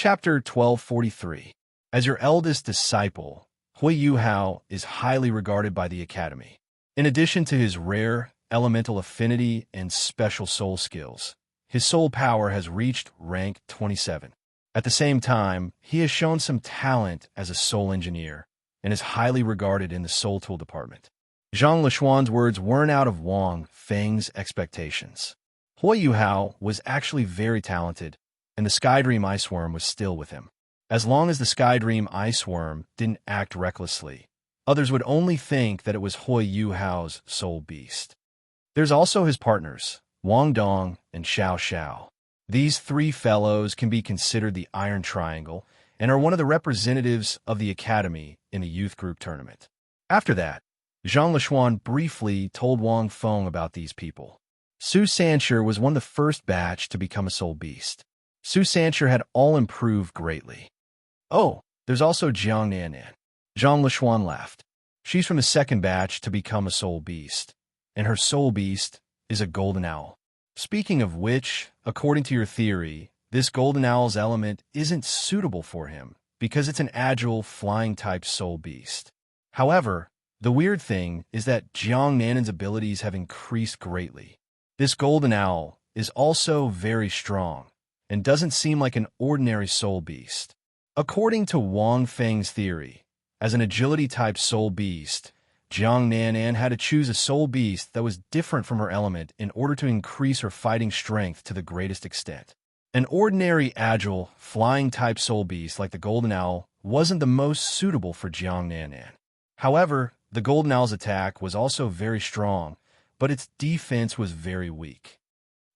Chapter 1243. As your eldest disciple, Hui Yuhao is highly regarded by the Academy. In addition to his rare elemental affinity and special soul skills, his soul power has reached rank 27. At the same time, he has shown some talent as a soul engineer and is highly regarded in the soul tool department. Zhang Lishuan's words weren't out of Wang Feng's expectations. Hui Yuhao was actually very talented, and the Skydream Ice Worm was still with him. As long as the Skydream Ice Worm didn't act recklessly, others would only think that it was Hui Yuhao's soul beast. There's also his partners, Wang Dong and Xiao Xiao. These three fellows can be considered the Iron Triangle and are one of the representatives of the Academy in the youth group tournament. After that, Zhang Lishuan briefly told Wang Feng about these people. Su Sancher was one of the first batch to become a soul beast. Su Sancher had all improved greatly. Oh, there's also Jiang Nanan. Zhang Lishuan laughed. She's from the second batch to become a soul beast, and her soul beast is a golden owl. Speaking of which, according to your theory, this golden owl's element isn't suitable for him because it's an agile, flying-type soul beast. However, the weird thing is that Jiang Nanan's abilities have increased greatly. This golden owl is also very strong and doesn't seem like an ordinary soul beast. According to Wang Feng's theory, as an agility-type soul beast, Jiang Nanan had to choose a soul beast that was different from her element in order to increase her fighting strength to the greatest extent. An ordinary, agile, flying-type soul beast like the golden owl wasn't the most suitable for Jiang Nanan. However, the golden owl's attack was also very strong, but its defense was very weak.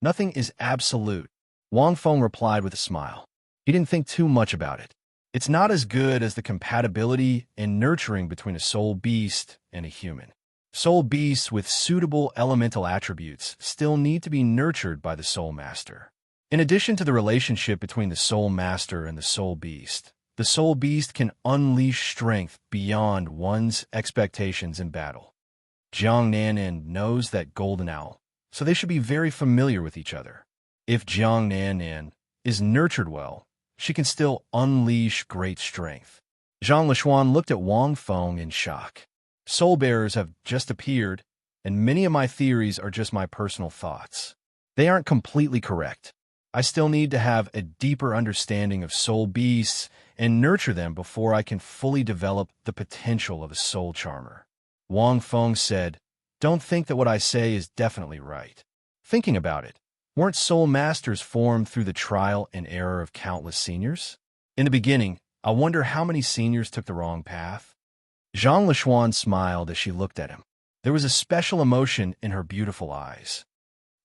Nothing is absolute, Wang Feng replied with a smile. He didn't think too much about it. It's not as good as the compatibility and nurturing between a soul beast and a human. Soul beasts with suitable elemental attributes still need to be nurtured by the soul master. In addition to the relationship between the soul master and the soul beast can unleash strength beyond one's expectations in battle. Jiang Nanan knows that golden owl, so they should be very familiar with each other. If Jiang Nanan is nurtured well, she can still unleash great strength. Zhang Lishuan looked at Wang Feng in shock. Soul bearers have just appeared, and many of my theories are just my personal thoughts. They aren't completely correct. I still need to have a deeper understanding of soul beasts and nurture them before I can fully develop the potential of a soul charmer. Wang Feng said, "Don't think that what I say is definitely right. Thinking about it, weren't soul masters formed through the trial and error of countless seniors? In the beginning, I wonder how many seniors took the wrong path." Zhang Lishuan smiled as she looked at him. There was a special emotion in her beautiful eyes.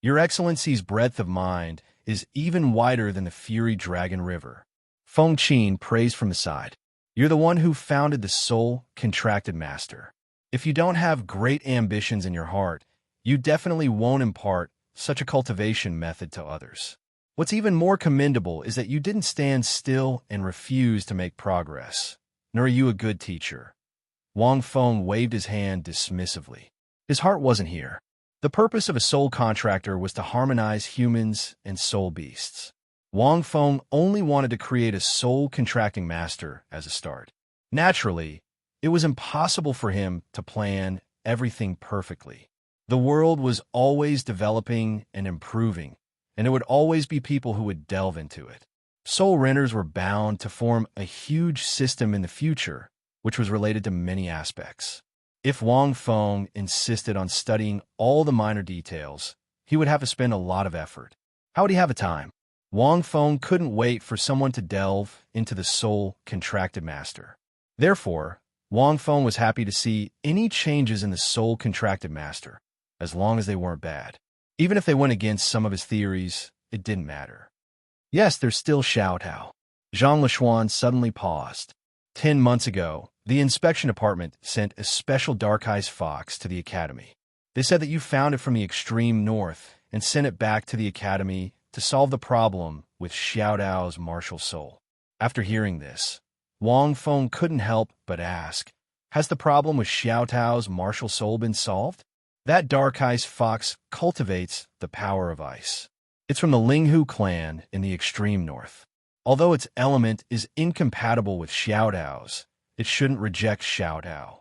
"Your Excellency's breadth of mind is even wider than the Fury Dragon River." Feng Qin praised from the side. "You're the one who founded the Soul Contracted Master. If you don't have great ambitions in your heart, you definitely won't impart such a cultivation method to others. What's even more commendable is that you didn't stand still and refuse to make progress, nor are you a good teacher." Wang Feng waved his hand dismissively. His heart wasn't here. The purpose of a soul contractor was to harmonize humans and soul beasts. Wang Feng only wanted to create a soul-contracting master as a start. Naturally, it was impossible for him to plan everything perfectly. The world was always developing and improving, and there would always be people who would delve into it. Soul renters were bound to form a huge system in the future, which was related to many aspects. If Wang Feng insisted on studying all the minor details, he would have to spend a lot of effort. How would he have the time? Wang Feng couldn't wait for someone to delve into the soul contracted master. Therefore, Wang Feng was happy to see any changes in the soul contracted master, as long as they weren't bad. Even if they went against some of his theories, it didn't matter. Yes, there's still Xiao Tao. Zhang Lishuan suddenly paused. 10 months ago, the inspection department sent a special dark-eyed fox to the academy. They said that you found it from the extreme north and sent it back to the academy to solve the problem with Xiao Tao's martial soul. After hearing this, Wang Feng couldn't help but ask, has the problem with Xiao Tao's martial soul been solved? That dark-eyed fox cultivates the power of ice. It's from the Linghu clan in the extreme north. Although its element is incompatible with Xiaodao's, it shouldn't reject Xiaodao.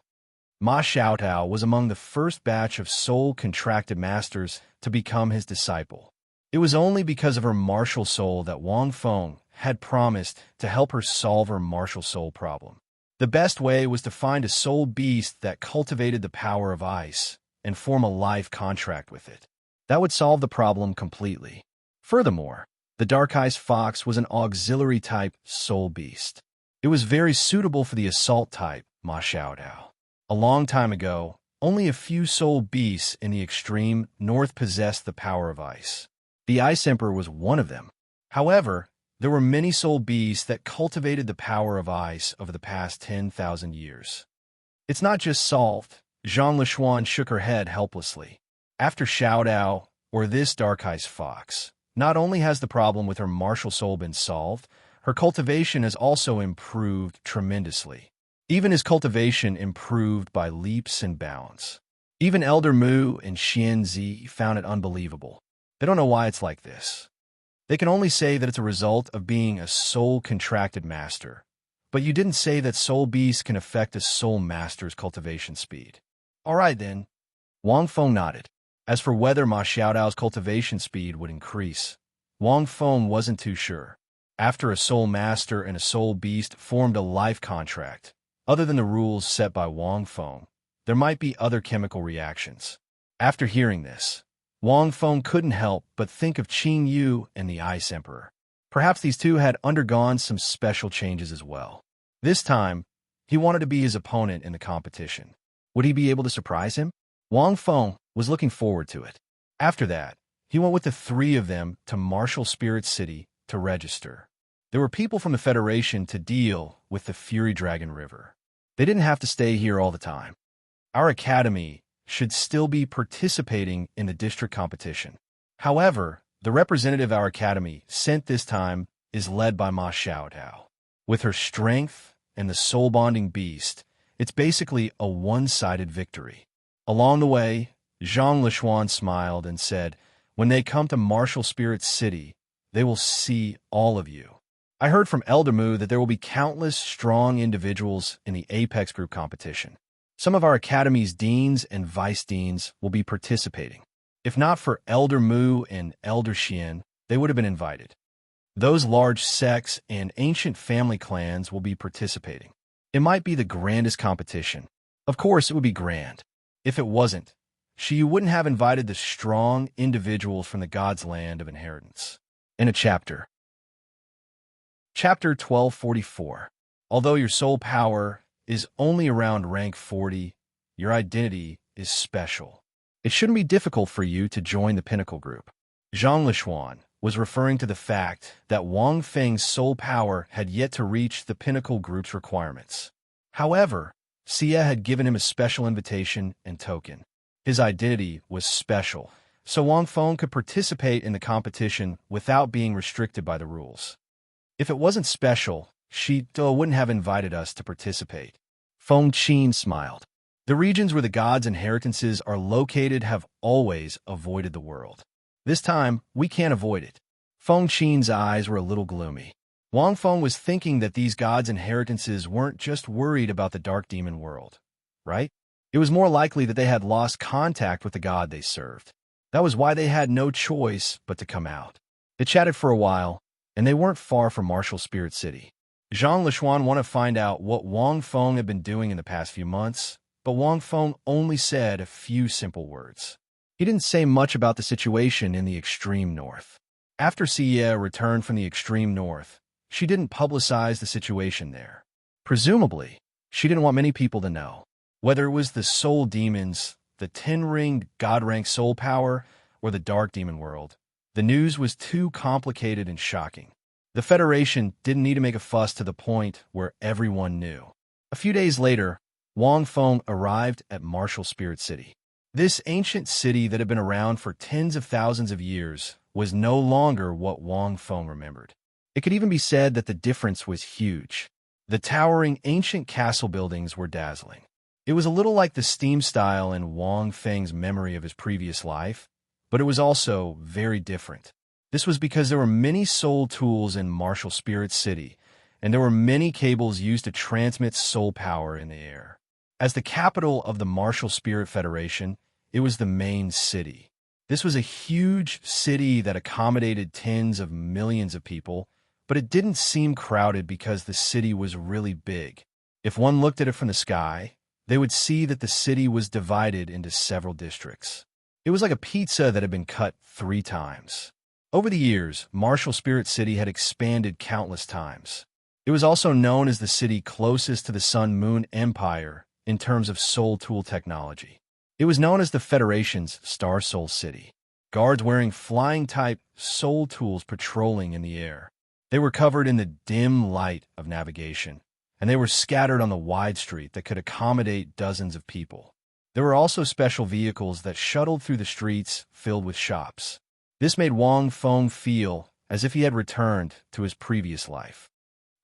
Ma Xiaodao was among the first batch of soul-contracted masters to become his disciple. It was only because of her martial soul that Wang Feng had promised to help her solve her martial soul problem. The best way was to find a soul beast that cultivated the power of ice and form a life contract with it. That would solve the problem completely. Furthermore, the Dark Ice Fox was an auxiliary-type soul beast. It was very suitable for the assault type, Ma Xiaodao. A long time ago, only a few soul beasts in the extreme north possessed the power of ice. The Ice Emperor was one of them. However, there were many soul beasts that cultivated the power of ice over the past 10,000 years. It's not just solved. Zhang Lishuan shook her head helplessly. After Xiaodao, or this Dark Ice Fox, not only has the problem with her martial soul been solved, her cultivation has also improved tremendously. Even his cultivation improved by leaps and bounds. Even Elder Mu and Xian Zi found it unbelievable. They don't know why it's like this. They can only say that it's a result of being a soul-contracted master. But you didn't say that soul beasts can affect a soul master's cultivation speed. All right, then. Wang Feng nodded. As for whether Ma Xiaodao's cultivation speed would increase, Wang Feng wasn't too sure. After a soul master and a soul beast formed a life contract, other than the rules set by Wang Feng, there might be other chemical reactions. After hearing this, Wang Feng couldn't help but think of Qing Yu and the Ice Emperor. Perhaps these two had undergone some special changes as well. This time, he wanted to be his opponent in the competition. Would he be able to surprise him? Wang Feng was looking forward to it. After that, he went with the three of them to Martial Spirit City to register. There were people from the Federation to deal with the Fury Dragon River. They didn't have to stay here all the time. Our academy should still be participating in the district competition. However, the representative our academy sent this time is led by Ma Xiaodao. With her strength and the soul-bonding beast, it's basically a one-sided victory. Along the way, Zhang Lishuan smiled and said, "When they come to Martial Spirit City, they will see all of you. I heard from Elder Mu that there will be countless strong individuals in the Apex Group competition. Some of our academy's deans and vice deans will be participating. If not for Elder Mu and Elder Xian, they would have been invited. Those large sects and ancient family clans will be participating. It might be the grandest competition. Of course, it would be grand. If it wasn't, she wouldn't have invited the strong individuals from the God's Land of Inheritance." In a chapter. Chapter 1244. Although your soul power is only around rank 40, your identity is special. It shouldn't be difficult for you to join the Pinnacle Group. Zhang Lishuan was referring to the fact that Wang Feng's soul power had yet to reach the Pinnacle Group's requirements. However, Xie had given him a special invitation and token. His identity was special, so Wang Feng could participate in the competition without being restricted by the rules. If it wasn't special, she wouldn't have invited us to participate. Feng Qin smiled. The regions where the gods' inheritances are located have always avoided the world. This time, we can't avoid it. Feng Qin's eyes were a little gloomy. Wang Feng was thinking that these gods' inheritances weren't just worried about the dark demon world, right? It was more likely that they had lost contact with the god they served. That was why they had no choice but to come out. They chatted for a while, and they weren't far from Martial Spirit City. Zhang Lishuan wanted to find out what Wang Feng had been doing in the past few months, but Wang Feng only said a few simple words. He didn't say much about the situation in the extreme north. After Xie returned from the extreme north, she didn't publicize the situation there. Presumably, she didn't want many people to know. Whether it was the soul demons, the 10-ringed god-rank soul power, or the dark demon world, the news was too complicated and shocking. The Federation didn't need to make a fuss to the point where everyone knew. A few days later, Wang Feng arrived at Martial Spirit City. This ancient city that had been around for tens of thousands of years was no longer what Wang Feng remembered. It could even be said that the difference was huge. The towering ancient castle buildings were dazzling. It was a little like the steam style in Wang Feng's memory of his previous life, but it was also very different. This was because there were many soul tools in Martial Spirit City, and there were many cables used to transmit soul power in the air. As the capital of the Martial Spirit Federation, it was the main city. This was a huge city that accommodated tens of millions of people, but it didn't seem crowded because the city was really big. If one looked at it from the sky, they would see that the city was divided into several districts. It was like a pizza that had been cut 3 times. Over the years, Martial Spirit City had expanded countless times. It was also known as the city closest to the Sun-Moon Empire in terms of soul tool technology. It was known as the Federation's Star Soul City. Guards wearing flying-type soul tools patrolling in the air. They were covered in the dim light of navigation, and they were scattered on the wide street that could accommodate dozens of people. There were also special vehicles that shuttled through the streets filled with shops. This made Wang Feng feel as if he had returned to his previous life.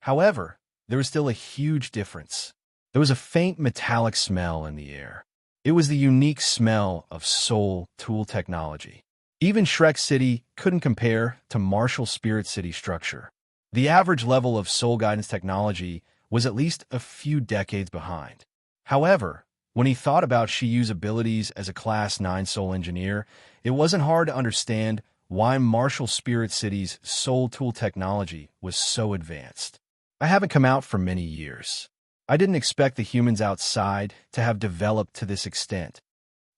However, there was still a huge difference. There was a faint metallic smell in the air. It was the unique smell of soul tool technology. Even Shrek City couldn't compare to Martial Spirit City structure. The average level of soul guidance technology was at least a few decades behind. However, when he thought about Shiyu's abilities as a Class 9 soul engineer, it wasn't hard to understand why Martial Spirit City's soul tool technology was so advanced. I haven't come out for many years. I didn't expect the humans outside to have developed to this extent.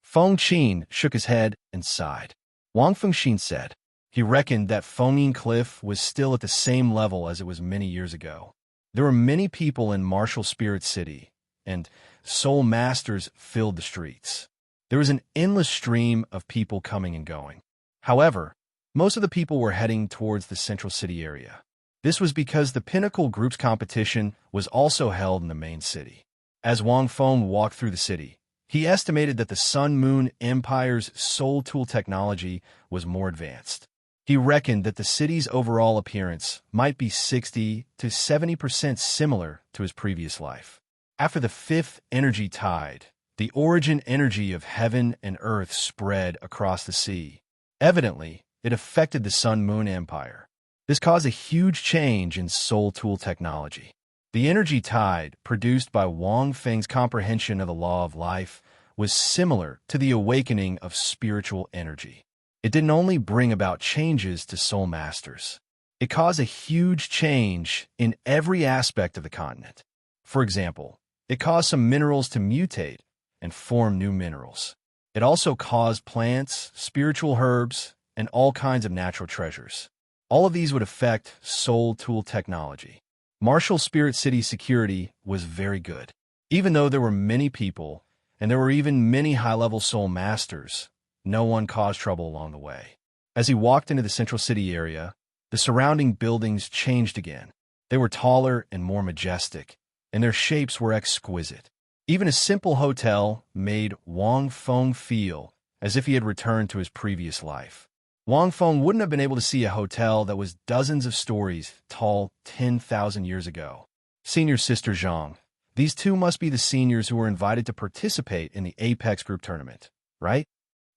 Feng Qin shook his head and sighed. Wang Fengxin said he reckoned that Fengyin Cliff was still at the same level as it was many years ago. There were many people in Martial Spirit City, and soul masters filled the streets. There was an endless stream of people coming and going. However, most of the people were heading towards the central city area. This was because the Pinnacle Group's competition was also held in the main city. As Wang Feng walked through the city, he estimated that the Sun-Moon Empire's soul tool technology was more advanced. He reckoned that the city's overall appearance might be 60 to 70% similar to his previous life. After the 5th energy tide, the origin energy of heaven and earth spread across the sea. Evidently, it affected the Sun-Moon Empire. This caused a huge change in soul tool technology. The energy tide produced by Wang Feng's comprehension of the law of life was similar to the awakening of spiritual energy. It didn't only bring about changes to soul masters. It caused a huge change in every aspect of the continent. For example, it caused some minerals to mutate and form new minerals. It also caused plants, spiritual herbs, and all kinds of natural treasures. All of these would affect soul tool technology. Martial Spirit City security was very good. Even though there were many people, and there were even many high-level soul masters, no one caused trouble along the way. As he walked into the central city area, the surrounding buildings changed again. They were taller and more majestic, and their shapes were exquisite. Even a simple hotel made Wang Feng feel as if he had returned to his previous life. Wang Feng wouldn't have been able to see a hotel that was dozens of stories tall 10,000 years ago. Senior Sister Zhang, these two must be the seniors who were invited to participate in the Apex Group tournament, right?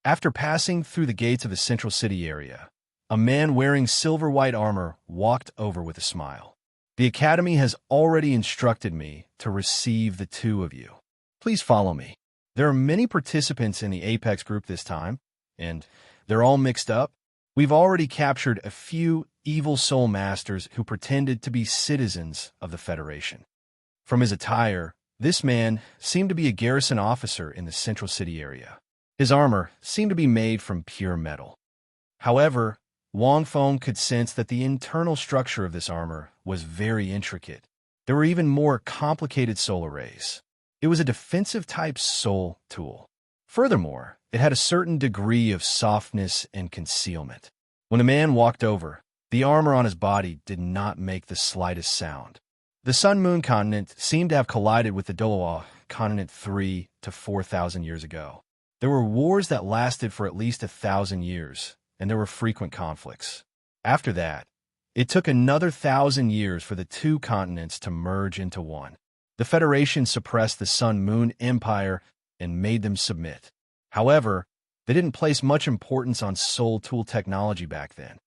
After passing through the gates of the central city area, a man wearing silver-white armor walked over with a smile. The Academy has already instructed me to receive the 2 of you. Please follow me. There are many participants in the Apex Group this time, and they're all mixed up. We've already captured a few evil soul masters who pretended to be citizens of the Federation. From his attire, this man seemed to be a garrison officer in the central city area. His armor seemed to be made from pure metal. However, Wang Feng could sense that the internal structure of this armor was very intricate. There were even more complicated soul arrays. It was a defensive-type soul tool. Furthermore, it had a certain degree of softness and concealment. When the man walked over, the armor on his body did not make the slightest sound. The Sun-Moon continent seemed to have collided with the Douluo continent 3 to 4,000 years ago. There were wars that lasted for at least 1,000 years, and there were frequent conflicts. After that, it took another 1,000 years for the 2 continents to merge into one. The Federation suppressed the Sun-Moon Empire and made them submit. However, they didn't place much importance on soul tool technology back then.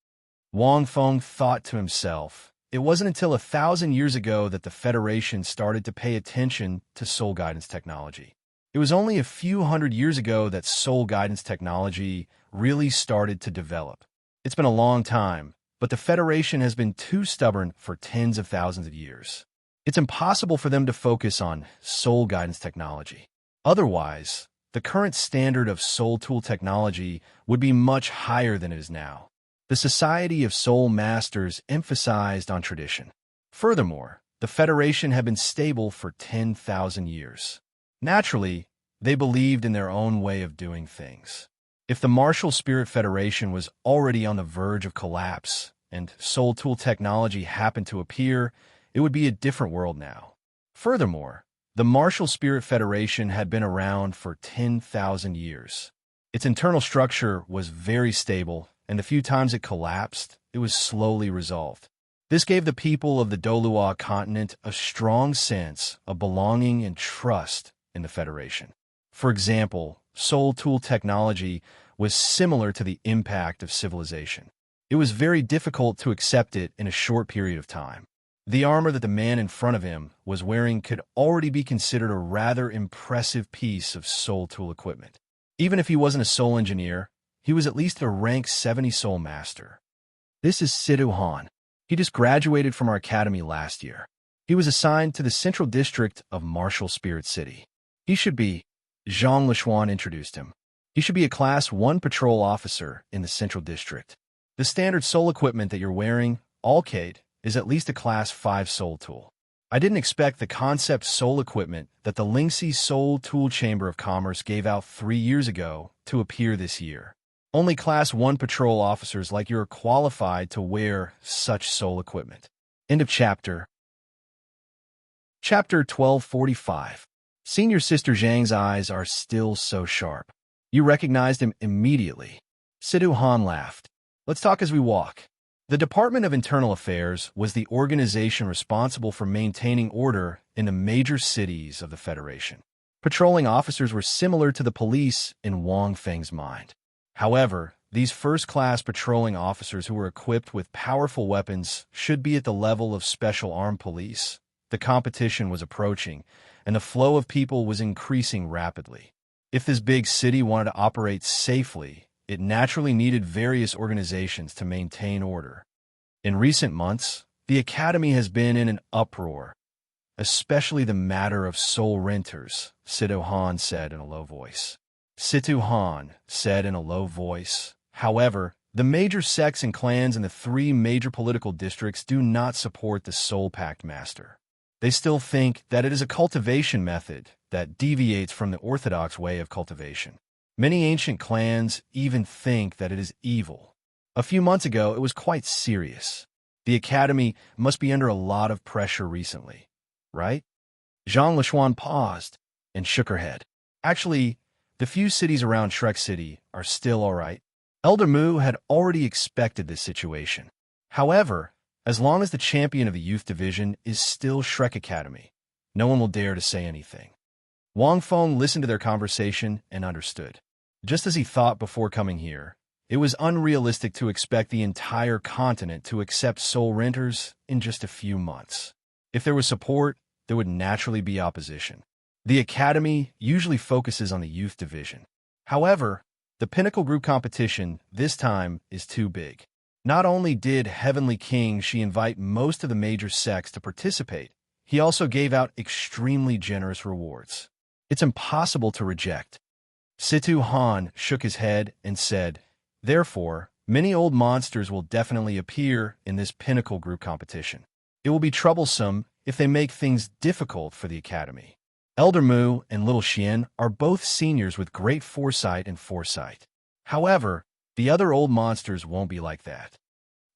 Wang Feng thought to himself. It wasn't until 1,000 years ago that the Federation started to pay attention to soul guidance technology. It was only a few hundred years ago that soul guidance technology really started to develop. It's been a long time, but the Federation has been too stubborn for tens of thousands of years. It's impossible for them to focus on soul guidance technology. Otherwise, the current standard of soul tool technology would be much higher than it is now. The Society of Soul Masters emphasized on tradition. Furthermore, the Federation had been stable for 10,000 years. Naturally, they believed in their own way of doing things. If the Martial Spirit Federation was already on the verge of collapse and soul tool technology happened to appear, it would be a different world now. Furthermore, the Martial Spirit Federation had been around for 10,000 years. Its internal structure was very stable, and the few times it collapsed, it was slowly resolved. This gave the people of the Douluo continent a strong sense of belonging and trust in the Federation. For example, soul tool technology was similar to the impact of civilization. It was very difficult to accept it in a short period of time. The armor that the man in front of him was wearing could already be considered a rather impressive piece of soul tool equipment. Even if he wasn't a soul engineer, he was at least a rank 70 soul master. This is Sidu Han. He just graduated from our academy last year. He was assigned to the central district of Martial Spirit City. He should be, Zhang Lishuan introduced him. He should be a Class 1 patrol officer in the central district. The standard soul equipment that you're wearing, Alcade, is at least a Class 5 soul tool. I didn't expect the concept soul equipment that the Lingxi Soul Tool Chamber of Commerce gave out 3 years ago to appear this year. Only Class 1 patrol officers like you are qualified to wear such soul equipment. End of chapter. Chapter 1245. Senior Sister Zhang's eyes are still so sharp. You recognized him immediately. Sidu Han laughed. Let's talk as we walk. The Department of Internal Affairs was the organization responsible for maintaining order in the major cities of the Federation. Patrolling officers were similar to the police in Wang Feng's mind. However, these first-class patrolling officers who were equipped with powerful weapons should be at the level of special armed police. The competition was approaching, and the flow of people was increasing rapidly. If this big city wanted to operate safely, it naturally needed various organizations to maintain order. In recent months, the Academy has been in an uproar, especially the matter of soul renters, Sidu Han said in a low voice. Situ Han said in a low voice. However, the major sects and clans in the 3 major political districts do not support the Soul Pact Master. They still think that it is a cultivation method that deviates from the orthodox way of cultivation. Many ancient clans even think that it is evil. A few months ago, it was quite serious. The Academy must be under a lot of pressure recently, right? Zhang Lishuan paused and shook her head. Actually, the few cities around Shrek City are still all right. Elder Mu had already expected this situation. However, as long as the champion of the youth division is still Shrek Academy, no one will dare to say anything. Wang Feng listened to their conversation and understood. Just as he thought before coming here, it was unrealistic to expect the entire continent to accept soul renters in just a few months. If there was support, there would naturally be opposition. The Academy usually focuses on the youth division. However, the Pinnacle Group competition this time is too big. Not only did Heavenly King Shi invite most of the major sects to participate, he also gave out extremely generous rewards. It's impossible to reject. Situ Han shook his head and said, therefore, many old monsters will definitely appear in this Pinnacle Group competition. It will be troublesome if they make things difficult for the Academy. Elder Mu and Little Xian are both seniors with great foresight and foresight. However, the other old monsters won't be like that.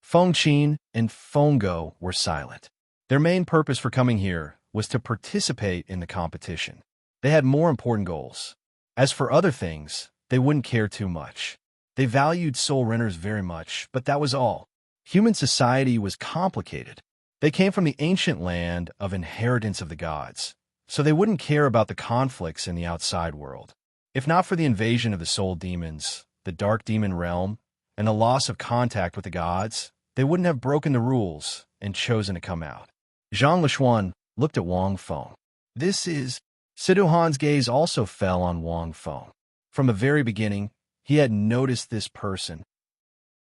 Feng Qin and Feng Go were silent. Their main purpose for coming here was to participate in the competition. They had more important goals. As for other things, they wouldn't care too much. They valued soul renters very much, but that was all. Human society was complicated. They came from the ancient land of inheritance of the gods, so they wouldn't care about the conflicts in the outside world. If not for the invasion of the soul demons, the dark demon realm, and the loss of contact with the gods, they wouldn't have broken the rules and chosen to come out. Zhang Lishuan looked at Wang Feng. This is... Sidu Han's gaze also fell on Wang Feng. From the very beginning, he had noticed this person.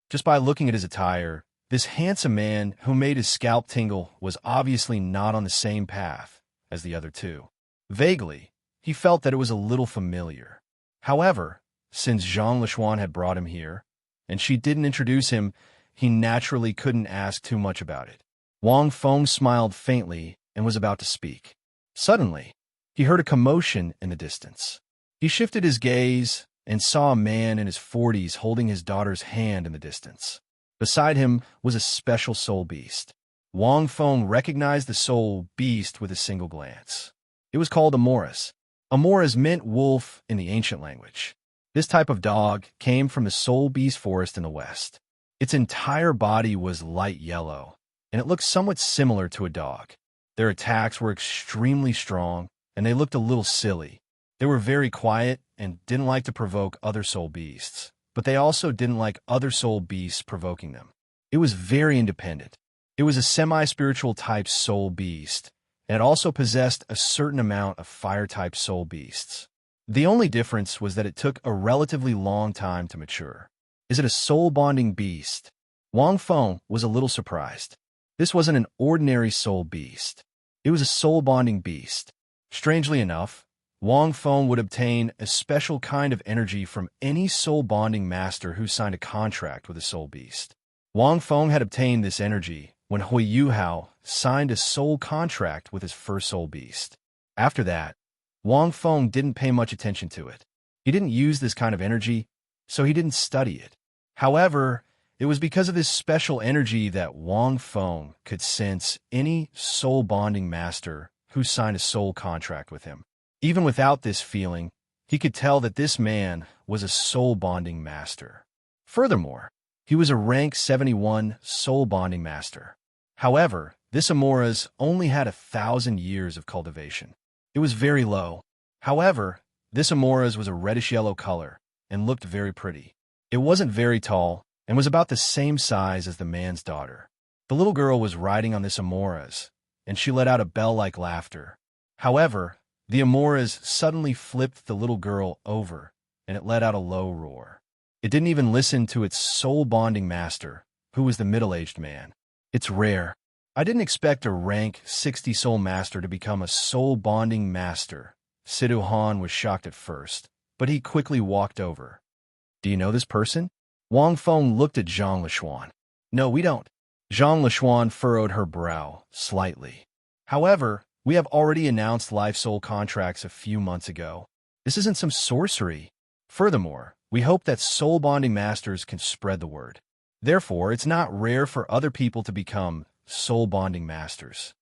Just by looking at his attire, this handsome man who made his scalp tingle was obviously not on the same path as the other two. Vaguely, he felt that it was a little familiar. However, since Zhang Lishuan had brought him here, and she didn't introduce him, he naturally couldn't ask too much about it. Wang Feng smiled faintly and was about to speak. Suddenly, he heard a commotion in the distance. He shifted his gaze and saw a man in his 40s holding his daughter's hand in the distance. Beside him was a special soul beast. Wang Feng recognized the soul beast with a single glance. It was called Amoras. Amoras meant wolf in the ancient language. This type of dog came from the soul beast forest in the west. Its entire body was light yellow, and it looked somewhat similar to a dog. Their attacks were extremely strong, and they looked a little silly. They were very quiet and didn't like to provoke other soul beasts, but they also didn't like other soul beasts provoking them. It was very independent. It was a semi-spiritual type soul beast, and it also possessed a certain amount of fire-type soul beasts. The only difference was that it took a relatively long time to mature. Is it a soul-bonding beast? Wang Feng was a little surprised. This wasn't an ordinary soul beast. It was a soul-bonding beast. Strangely enough, Wang Feng would obtain a special kind of energy from any soul-bonding master who signed a contract with a soul beast. Wang Feng had obtained this energy when Hui Yuhao signed a soul contract with his first soul beast. After that, Wang Feng didn't pay much attention to it. He didn't use this kind of energy, so he didn't study it. However, it was because of this special energy that Wang Feng could sense any soul-bonding master who signed a soul contract with him. Even without this feeling, he could tell that this man was a soul-bonding master. Furthermore, he was a rank 71 soul-bonding master. However, this Amoras only had 1,000 years of cultivation. It was very low. However, this Amoras was a reddish-yellow color and looked very pretty. It wasn't very tall and was about the same size as the man's daughter. The little girl was riding on this Amoras, and she let out a bell-like laughter. However, the Amoras suddenly flipped the little girl over, and it let out a low roar. It didn't even listen to its soul-bonding master, who was the middle-aged man. It's rare. I didn't expect a rank 60 soul master to become a soul-bonding master. Sidu Han was shocked at first, but he quickly walked over. Do you know this person? Wang Feng looked at Zhang Lishuan. No, we don't. Zhang Lishuan furrowed her brow slightly. However, we have already announced life soul contracts a few months ago. This isn't some sorcery. Furthermore, we hope that soul-bonding masters can spread the word. Therefore, it's not rare for other people to become soul-bonding masters.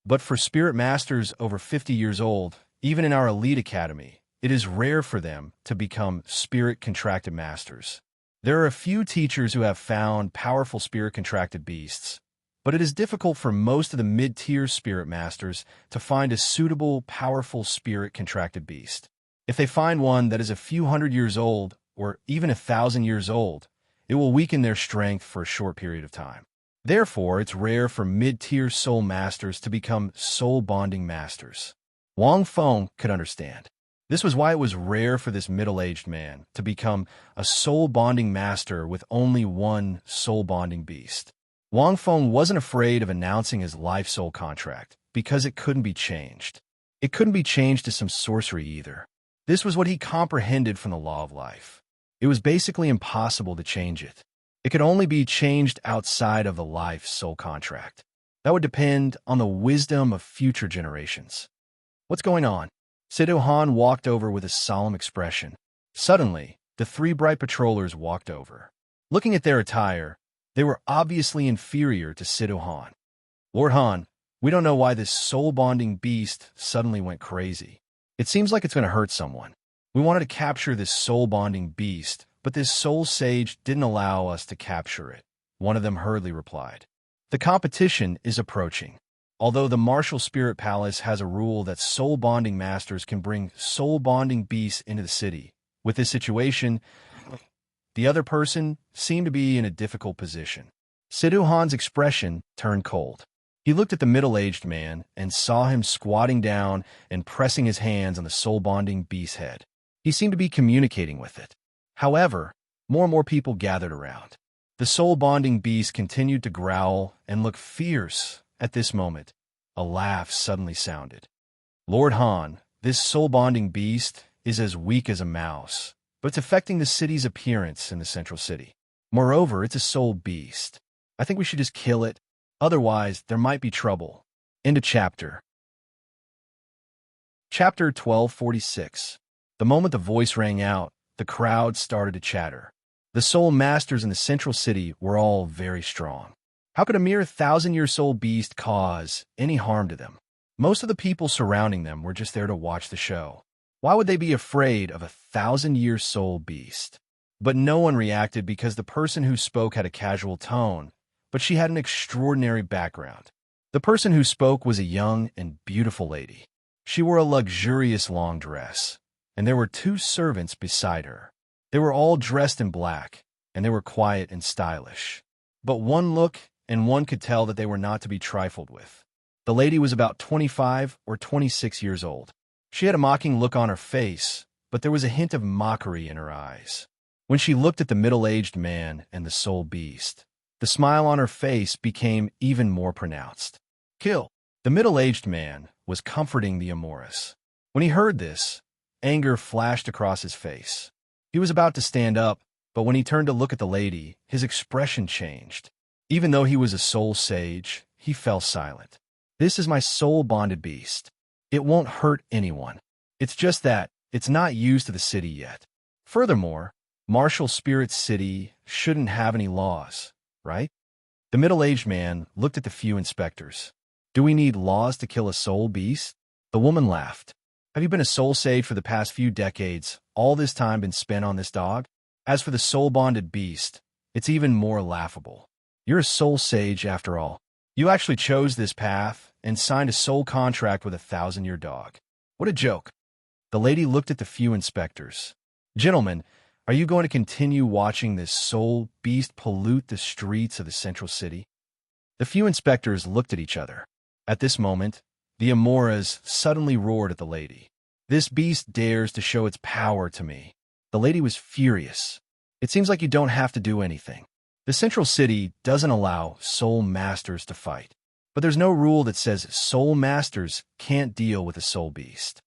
But for spirit masters over 50 years old, even in our elite academy, it is rare for them to become spirit-contracted masters. There are a few teachers who have found powerful spirit-contracted beasts, but it is difficult for most of the mid-tier spirit masters to find a suitable, powerful spirit-contracted beast. If they find one that is a few hundred years old, or even 1,000 years old, it will weaken their strength for a short period of time. Therefore, it's rare for mid-tier soul masters to become soul-bonding masters. Wang Feng could understand. This was why it was rare for this middle-aged man to become a soul-bonding master with only one soul-bonding beast. Wang Feng wasn't afraid of announcing his life soul contract because it couldn't be changed. It couldn't be changed to some sorcery either. This was what he comprehended from the law of life. It was basically impossible to change it. It could only be changed outside of the life soul contract. That would depend on the wisdom of future generations. What's going on? Sidu Han walked over with a solemn expression. Suddenly, the three bright patrollers walked over. Looking at their attire, they were obviously inferior to Sidu Han. Lord Han, we don't know why this soul-bonding beast suddenly went crazy. It seems like it's going to hurt someone. We wanted to capture this soul-bonding beast, but this soul sage didn't allow us to capture it. One of them hurriedly replied. The competition is approaching. Although the Martial Spirit Palace has a rule that soul-bonding masters can bring soul-bonding beasts into the city, with this situation, the other person seemed to be in a difficult position. Sidhu Han's expression turned cold. He looked at the middle-aged man and saw him squatting down and pressing his hands on the soul-bonding beast's head. He seemed to be communicating with it. However, more and more people gathered around. The soul-bonding beast continued to growl and look fierce. At this moment, a laugh suddenly sounded. Lord Han, this soul-bonding beast is as weak as a mouse, but it's affecting the city's appearance in the central city. Moreover, it's a soul beast. I think we should just kill it. Otherwise, there might be trouble. End of chapter. Chapter 1246. The moment the voice rang out, the crowd started to chatter. The soul masters in the central city were all very strong. How could a mere 1,000-year soul beast cause any harm to them? Most of the people surrounding them were just there to watch the show. Why would they be afraid of a 1,000-year soul beast? But no one reacted because the person who spoke had a casual tone, but she had an extraordinary background. The person who spoke was a young and beautiful lady. She wore a luxurious long dress, and there were 2 servants beside her. They were all dressed in black, and they were quiet and stylish. But one look, and one could tell that they were not to be trifled with. The lady was about 25 or 26 years old. She had a mocking look on her face, but there was a hint of mockery in her eyes. When she looked at the middle-aged man and the soul beast, the smile on her face became even more pronounced. Kill! The middle-aged man was comforting the Amoris. When he heard this, anger flashed across his face. He was about to stand up, but when he turned to look at the lady, his expression changed. Even though he was a soul sage, he fell silent. This is my soul-bonded beast. It won't hurt anyone. It's just that it's not used to the city yet. Furthermore, Martial Spirit City shouldn't have any laws, right? The middle-aged man looked at the few inspectors. Do we need laws to kill a soul beast? The woman laughed. Have you been a soul sage for the past few decades, all this time been spent on this dog? As for the soul-bonded beast, it's even more laughable. You're a soul sage after all. You actually chose this path and signed a soul contract with a 1,000-year dog. What a joke. The lady looked at the few inspectors. Gentlemen, are you going to continue watching this soul beast pollute the streets of the central city? The few inspectors looked at each other. At this moment, the Amoras suddenly roared at the lady. This beast dares to show its power to me. The lady was furious. It seems like you don't have to do anything. The central city doesn't allow soul masters to fight, but there's no rule that says soul masters can't deal with a soul beast.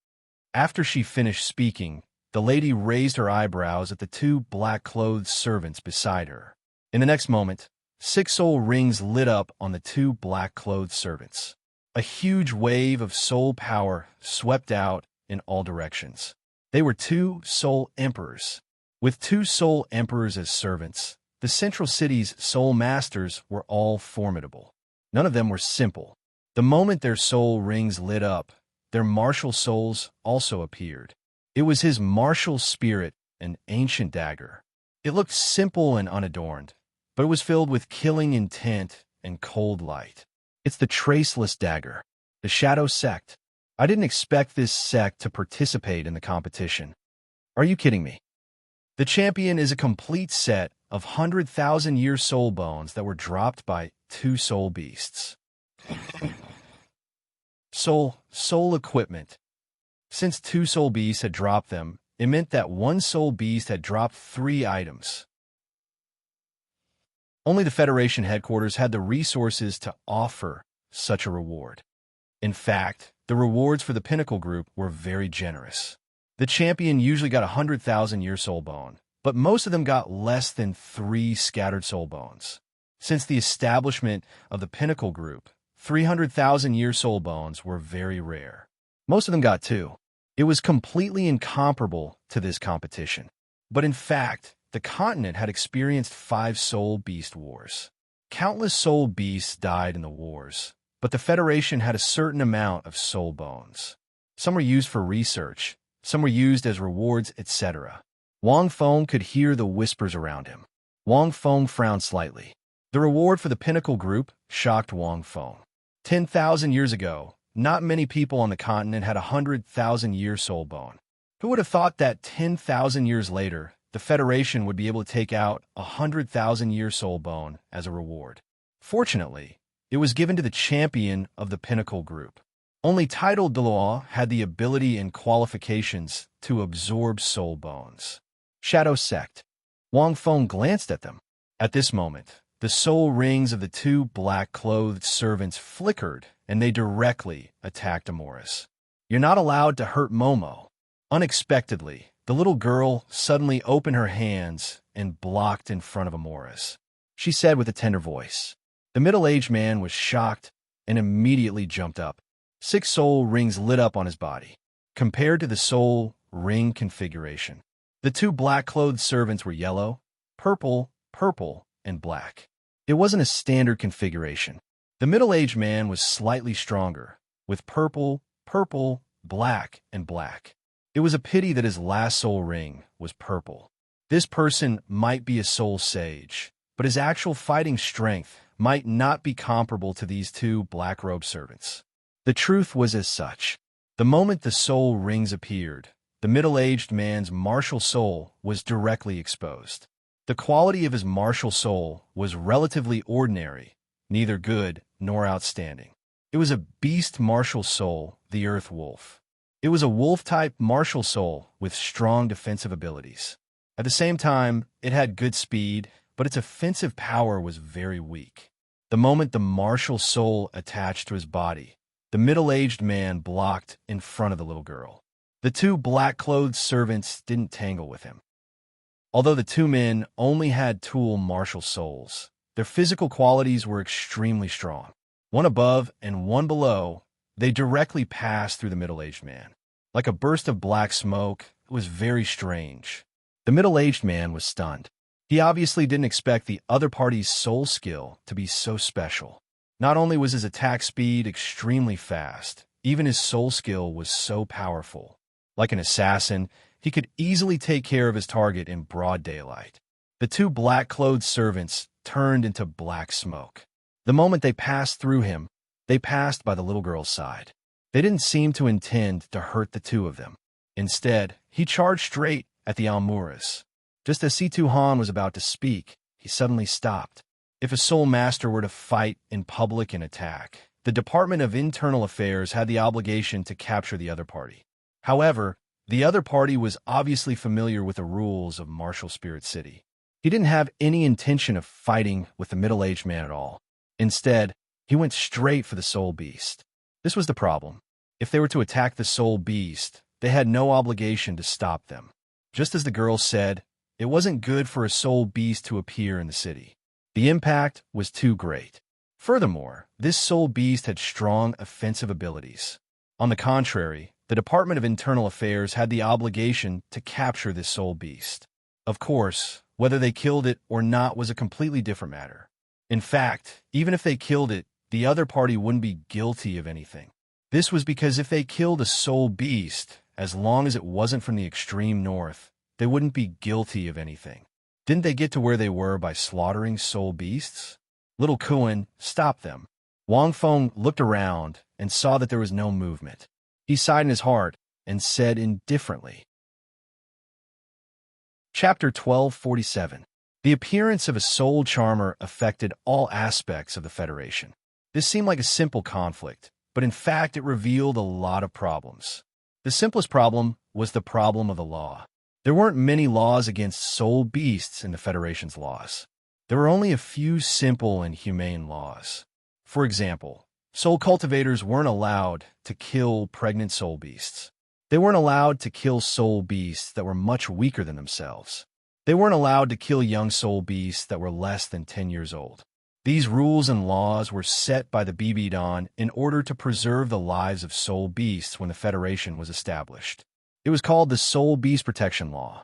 After she finished speaking, the lady raised her eyebrows at the 2 black-clothed servants beside her. In the next moment, 6 soul rings lit up on the 2 black-clothed servants. A huge wave of soul power swept out in all directions. They were 2 soul emperors. With 2 soul emperors as servants, the central city's soul masters were all formidable. None of them were simple. The moment their soul rings lit up, their martial souls also appeared. It was his martial spirit, an ancient dagger. It looked simple and unadorned, but it was filled with killing intent and cold light. It's the Traceless Dagger, the Shadow Sect. I didn't expect this sect to participate in the competition. Are you kidding me? The champion is a complete set of 100,000-year soul bones that were dropped by 2 soul beasts. Soul equipment. Since 2 soul beasts had dropped them, it meant that 1 soul beast had dropped 3 items. Only the Federation headquarters had the resources to offer such a reward. In fact, the rewards for the Pinnacle Group were very generous. The champion usually got 100,000-year soul bone, but most of them got less than 3 scattered soul bones. Since the establishment of the Pinnacle Group, 300,000-year soul bones were very rare. Most of them got 2. It was completely incomparable to this competition. But in fact, the continent had experienced 5 soul beast wars. Countless soul beasts died in the wars, but the Federation had a certain amount of soul bones. Some were used for research, some were used as rewards, etc. Wang Feng could hear the whispers around him. Wang Feng frowned slightly. The reward for the Pinnacle Group shocked Wang Feng. 10,000 years ago, not many people on the continent had 100,000-year soul bone. Who would have thought that 10,000 years later, the Federation would be able to take out 100,000-year soul bone as a reward? Fortunately, it was given to the champion of the pinnacle group. Only titled Douluo had the ability and qualifications to absorb soul bones. Shadow Sect. Wang Feng glanced at them. At this moment, the soul rings of the two black-clothed servants flickered, and they directly attacked Amoris. "You're not allowed to hurt Momo." Unexpectedly, the little girl suddenly opened her hands and blocked in front of Amoris. She said with a tender voice. The middle-aged man was shocked and immediately jumped up. 6 soul rings lit up on his body. Compared to the soul ring configuration, the two black-clothed servants were yellow, purple, and black. It wasn't a standard configuration. The middle-aged man was slightly stronger, with purple, black, and black. It was a pity that his last soul ring was purple. This person might be a soul sage, but his actual fighting strength might not be comparable to these two black-robed servants. The truth was as such. The moment the soul rings appeared, the middle-aged man's martial soul was directly exposed. The quality of his martial soul was relatively ordinary, neither good nor outstanding. It was a beast martial soul, the Earth Wolf. It was a wolf-type martial soul with strong defensive abilities. At the same time, it had good speed, but its offensive power was very weak. The moment the martial soul attached to his body, the middle-aged man blocked in front of the little girl. The two black-clothed servants didn't tangle with him. Although the two men only had tool martial souls, their physical qualities were extremely strong. One above and one below, they directly passed through the middle-aged man. Like a burst of black smoke, it was very strange. The middle-aged man was stunned. He obviously didn't expect the other party's soul skill to be so special. Not only was his attack speed extremely fast, even his soul skill was so powerful. Like an assassin, he could easily take care of his target in broad daylight. The two black-clothed servants turned into black smoke. The moment they passed through him, they passed by the little girl's side. They didn't seem to intend to hurt the two of them. Instead, he charged straight at the Almuras. Just as Situ Han was about to speak, he suddenly stopped. If a soul master were to fight in public and attack, the Department of Internal Affairs had the obligation to capture the other party. However, the other party was obviously familiar with the rules of Martial Spirit City. He didn't have any intention of fighting with the middle-aged man at all. Instead, he went straight for the soul beast. This was the problem. If they were to attack the soul beast, they had no obligation to stop them. Just as the girl said, it wasn't good for a soul beast to appear in the city. The impact was too great. Furthermore, this soul beast had strong offensive abilities. On the contrary, the Department of Internal Affairs had the obligation to capture this soul beast. Of course, whether they killed it or not was a completely different matter. In fact, even if they killed it, the other party wouldn't be guilty of anything. This was because if they killed a soul beast, as long as it wasn't from the extreme north, they wouldn't be guilty of anything. Didn't they get to where they were by slaughtering soul beasts? Little Kuan stopped them. Wang Feng looked around and saw that there was no movement. He sighed in his heart and said indifferently. Chapter 1247. The appearance of a soul charmer affected all aspects of the Federation. This seemed like a simple conflict, but in fact it revealed a lot of problems. The simplest problem was the problem of the law. There weren't many laws against soul beasts in the Federation's laws. There were only a few simple and humane laws. For example, soul cultivators weren't allowed to kill pregnant soul beasts. They weren't allowed to kill soul beasts that were much weaker than themselves. They weren't allowed to kill young soul beasts that were less than 10 years old. These rules and laws were set by the Bibidan in order to preserve the lives of soul beasts when the Federation was established. It was called the Soul Beast Protection Law.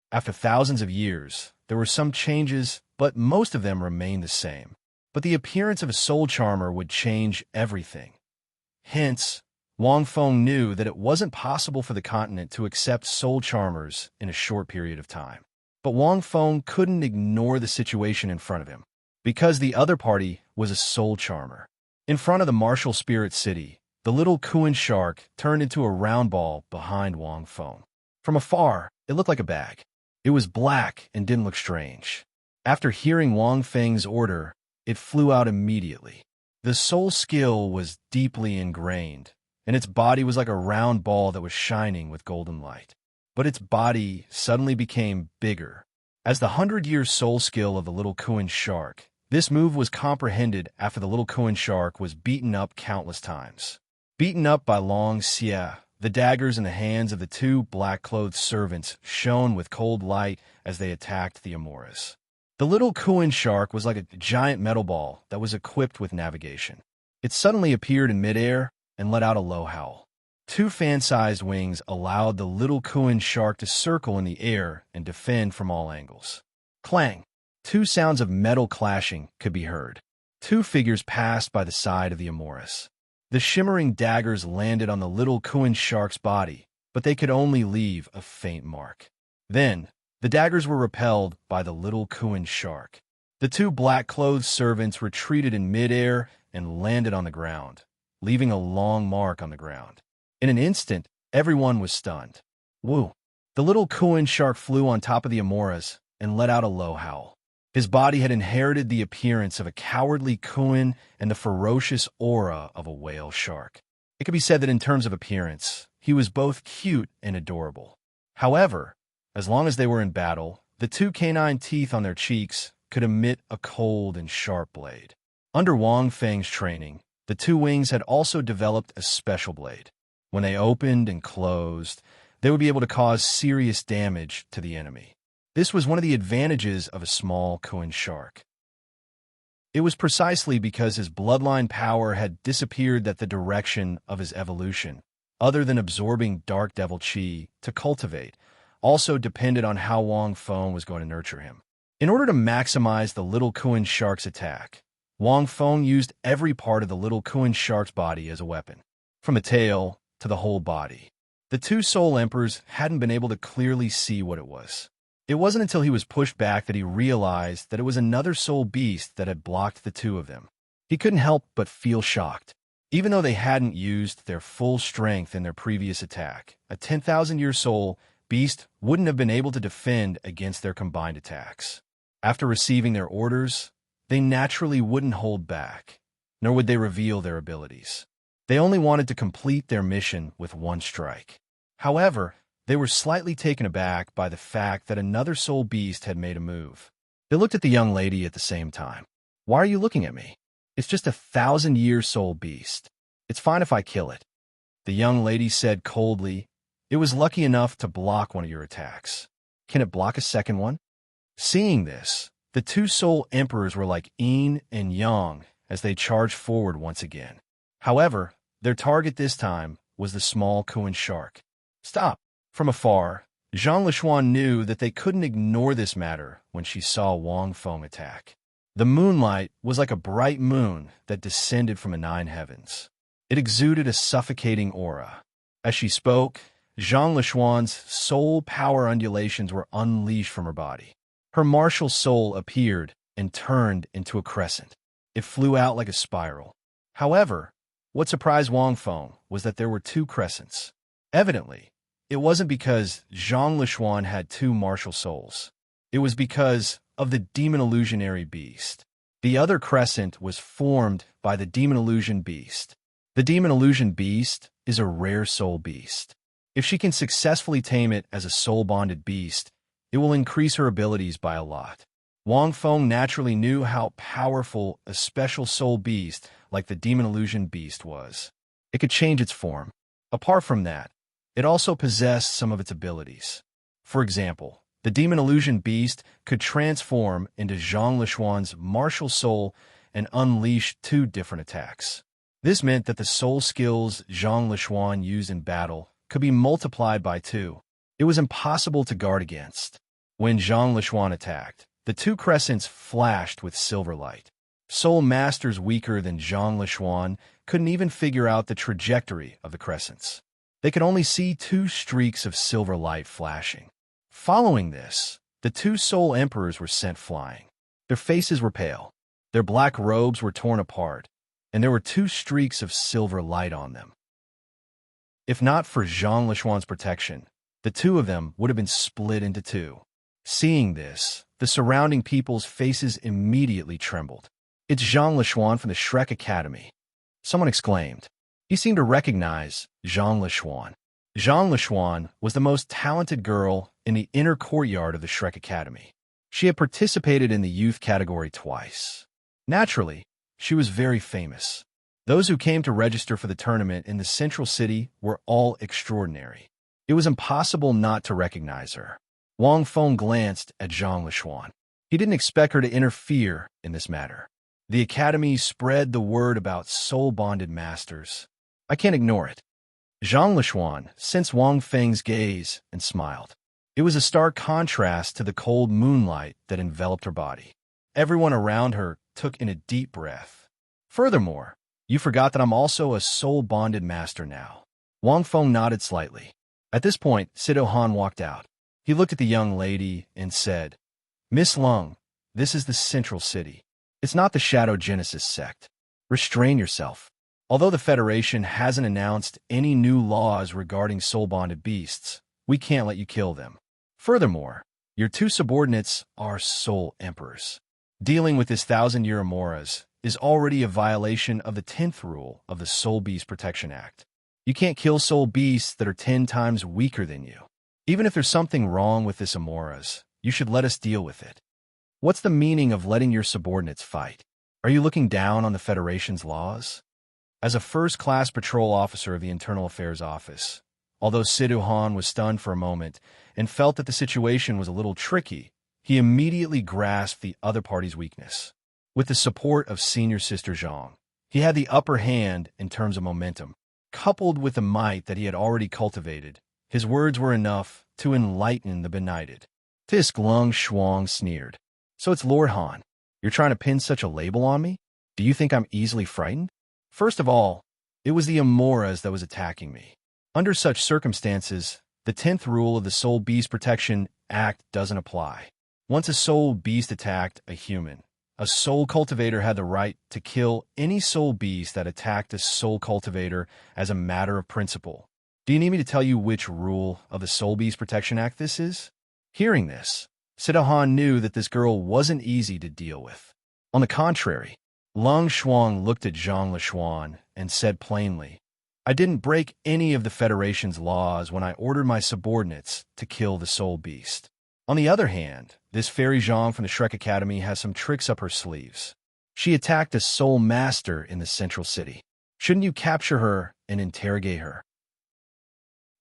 After thousands of years, there were some changes, but most of them remained the same. But the appearance of a soul charmer would change everything. Hence, Wang Feng knew that it wasn't possible for the continent to accept soul charmers in a short period of time. But Wang Feng couldn't ignore the situation in front of him, because the other party was a soul charmer. In front of the Martial Spirit City, the little Kuan shark turned into a round ball behind Wang Feng. From afar, it looked like a bag. It was black and didn't look strange. After hearing Wang Feng's order, it flew out immediately. The soul skill was deeply ingrained, and its body was like a round ball that was shining with golden light. But its body suddenly became bigger. As the 100-year soul skill of the little Kuan shark, this move was comprehended after the little Kuan shark was beaten up countless times. Beaten up by Long Xia, the daggers in the hands of the two black-clothed servants shone with cold light as they attacked the Amoras. The little Kuan shark was like a giant metal ball that was equipped with navigation. It suddenly appeared in midair and let out a low howl. Two fan-sized wings allowed the little Kuan shark to circle in the air and defend from all angles. Clang! Two sounds of metal clashing could be heard. Two figures passed by the side of the Amoras. The shimmering daggers landed on the little Kuan shark's body, but they could only leave a faint mark. Then, the daggers were repelled by the little Kuan shark. The two black-clothed servants retreated in midair and landed on the ground, leaving a long mark on the ground. In an instant, everyone was stunned. Woo! The little Kuan shark flew on top of the Amoras and let out a low howl. His body had inherited the appearance of a cowardly Kuan and the ferocious aura of a whale shark. It could be said that in terms of appearance, he was both cute and adorable. However, as long as they were in battle, the two canine teeth on their cheeks could emit a cold and sharp blade. Under Wang Feng's training, the two wings had also developed a special blade. When they opened and closed, they would be able to cause serious damage to the enemy. This was one of the advantages of a small Kuan shark. It was precisely because his bloodline power had disappeared that the direction of his evolution, other than absorbing dark devil chi to cultivate, also depended on how Wang Feng was going to nurture him. In order to maximize the little Kuan shark's attack, Wang Feng used every part of the little Kuan shark's body as a weapon, from the tail to the whole body. The two soul emperors hadn't been able to clearly see what it was. It wasn't until he was pushed back that he realized that it was another soul beast that had blocked the two of them. He couldn't help but feel shocked. Even though they hadn't used their full strength in their previous attack, a 10,000-year soul beast wouldn't have been able to defend against their combined attacks. After receiving their orders, they naturally wouldn't hold back, nor would they reveal their abilities. They only wanted to complete their mission with one strike. However, they were slightly taken aback by the fact that another soul beast had made a move. They looked at the young lady at the same time. "Why are you looking at me? It's just a 1,000-year soul beast. It's fine if I kill it." The young lady said coldly, "It was lucky enough to block one of your attacks. Can it block a second one?" Seeing this, the two soul emperors were like yin and yang as they charged forward once again. However, their target this time was the small Kuan shark. "Stop!" From afar, Zhang Lishuan knew that they couldn't ignore this matter when she saw Wang Feng attack. The moonlight was like a bright moon that descended from the 9 heavens. It exuded a suffocating aura. As she spoke, Zhang Lishuan's soul power undulations were unleashed from her body. Her martial soul appeared and turned into a crescent. It flew out like a spiral. However, what surprised Wang Feng was that there were 2 crescents. Evidently, it wasn't because Zhang Lishuan had 2 martial souls. It was because of the demon illusionary beast. The other crescent was formed by the demon illusion beast. The demon illusion beast is a rare soul beast. If she can successfully tame it as a soul-bonded beast, it will increase her abilities by a lot. Wang Feng naturally knew how powerful a special soul beast like the demon illusion beast was. It could change its form. Apart from that, it also possessed some of its abilities. For example, the demon illusion beast could transform into Zhang Lishuan's martial soul and unleash 2 different attacks. This meant that the soul skills Zhang Lishuan used in battle could be multiplied by 2. It was impossible to guard against. When Zhang Lishuan attacked, the 2 crescents flashed with silver light. Soul masters weaker than Zhang Lishuan couldn't even figure out the trajectory of the crescents. They could only see 2 streaks of silver light flashing. Following this, the 2 soul emperors were sent flying. Their faces were pale, their black robes were torn apart, and there were 2 streaks of silver light on them. If not for Zhang Lishuan's protection, the 2 of them would have been split into 2. Seeing this, the surrounding people's faces immediately trembled. It's Zhang Lishuan from the Shrek Academy, someone exclaimed. He seemed to recognize Zhang Lishuan. Zhang Lishuan was the most talented girl in the inner courtyard of the Shrek Academy. She had participated in the youth category twice. Naturally, she was very famous. Those who came to register for the tournament in the central city were all extraordinary. It was impossible not to recognize her. Wang Feng glanced at Zhang Lishuan. He didn't expect her to interfere in this matter. The academy spread the word about soul-bonded masters. I can't ignore it. Zhang Lishuan sensed Wang Feng's gaze and smiled. It was a stark contrast to the cold moonlight that enveloped her body. Everyone around her took in a deep breath. Furthermore, you forgot that I'm also a soul-bonded master now. Wang Feng nodded slightly. At this point, Sido Han walked out. He looked at the young lady and said, Miss Lung, this is the central city. It's not the Shadow Genesis sect. Restrain yourself. Although the Federation hasn't announced any new laws regarding soul-bonded beasts, we can't let you kill them. Furthermore, your two subordinates are soul emperors. Dealing with this 1,000-year Amoras is already a violation of the 10th rule of the Soul Beast Protection Act. You can't kill soul beasts that are 10 times weaker than you. Even if there's something wrong with this Amoras, you should let us deal with it. What's the meaning of letting your subordinates fight? Are you looking down on the Federation's laws? As a first-class patrol officer of the Internal Affairs Office, although Sido Han was stunned for a moment and felt that the situation was a little tricky, he immediately grasped the other party's weakness. With the support of Senior Sister Zhang, he had the upper hand in terms of momentum. Coupled with the might that he had already cultivated, his words were enough to enlighten the benighted. Tisk Lung Shuang sneered. So it's Lord Han. You're trying to pin such a label on me? Do you think I'm easily frightened? First of all, it was the Amoras that was attacking me. Under such circumstances, the 10th rule of the Soul Beast Protection Act doesn't apply. Once a soul beast attacked a human, a soul cultivator had the right to kill any soul beast that attacked a soul cultivator as a matter of principle. Do you need me to tell you which rule of the Soul Beast Protection Act this is? Hearing this, Sido Han knew that this girl wasn't easy to deal with. On the contrary, Lung Shuang looked at Zhang Lishuan and said plainly, I didn't break any of the Federation's laws when I ordered my subordinates to kill the soul beast. On the other hand, this fairy Zhang from the Shrek Academy has some tricks up her sleeves. She attacked a soul master in the central city. Shouldn't you capture her and interrogate her?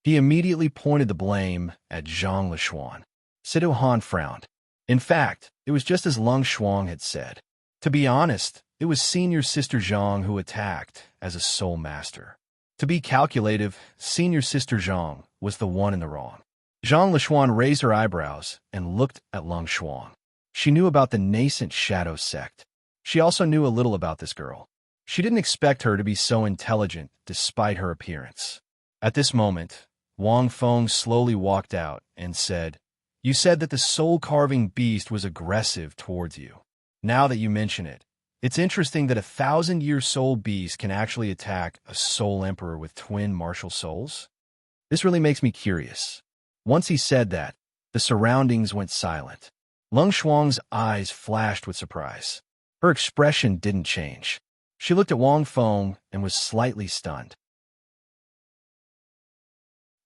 He immediately pointed the blame at Zhang Lishuan. Sido Han frowned. In fact, it was just as Lung Shuang had said. To be honest, it was Senior Sister Zhang who attacked as a soul master. To be calculative, Senior Sister Zhang was the one in the wrong. Zhang Lishuan raised her eyebrows and looked at Lung Shuang. She knew about the nascent shadow sect. She also knew a little about this girl. She didn't expect her to be so intelligent despite her appearance. At this moment, Wang Feng slowly walked out and said, You said that the soul-carving beast was aggressive towards you. Now that you mention it, it's interesting that a 1,000-year soul beast can actually attack a soul emperor with twin martial souls. This really makes me curious. Once he said that, the surroundings went silent. Lung Shuang's eyes flashed with surprise. Her expression didn't change. She looked at Wang Feng and was slightly stunned.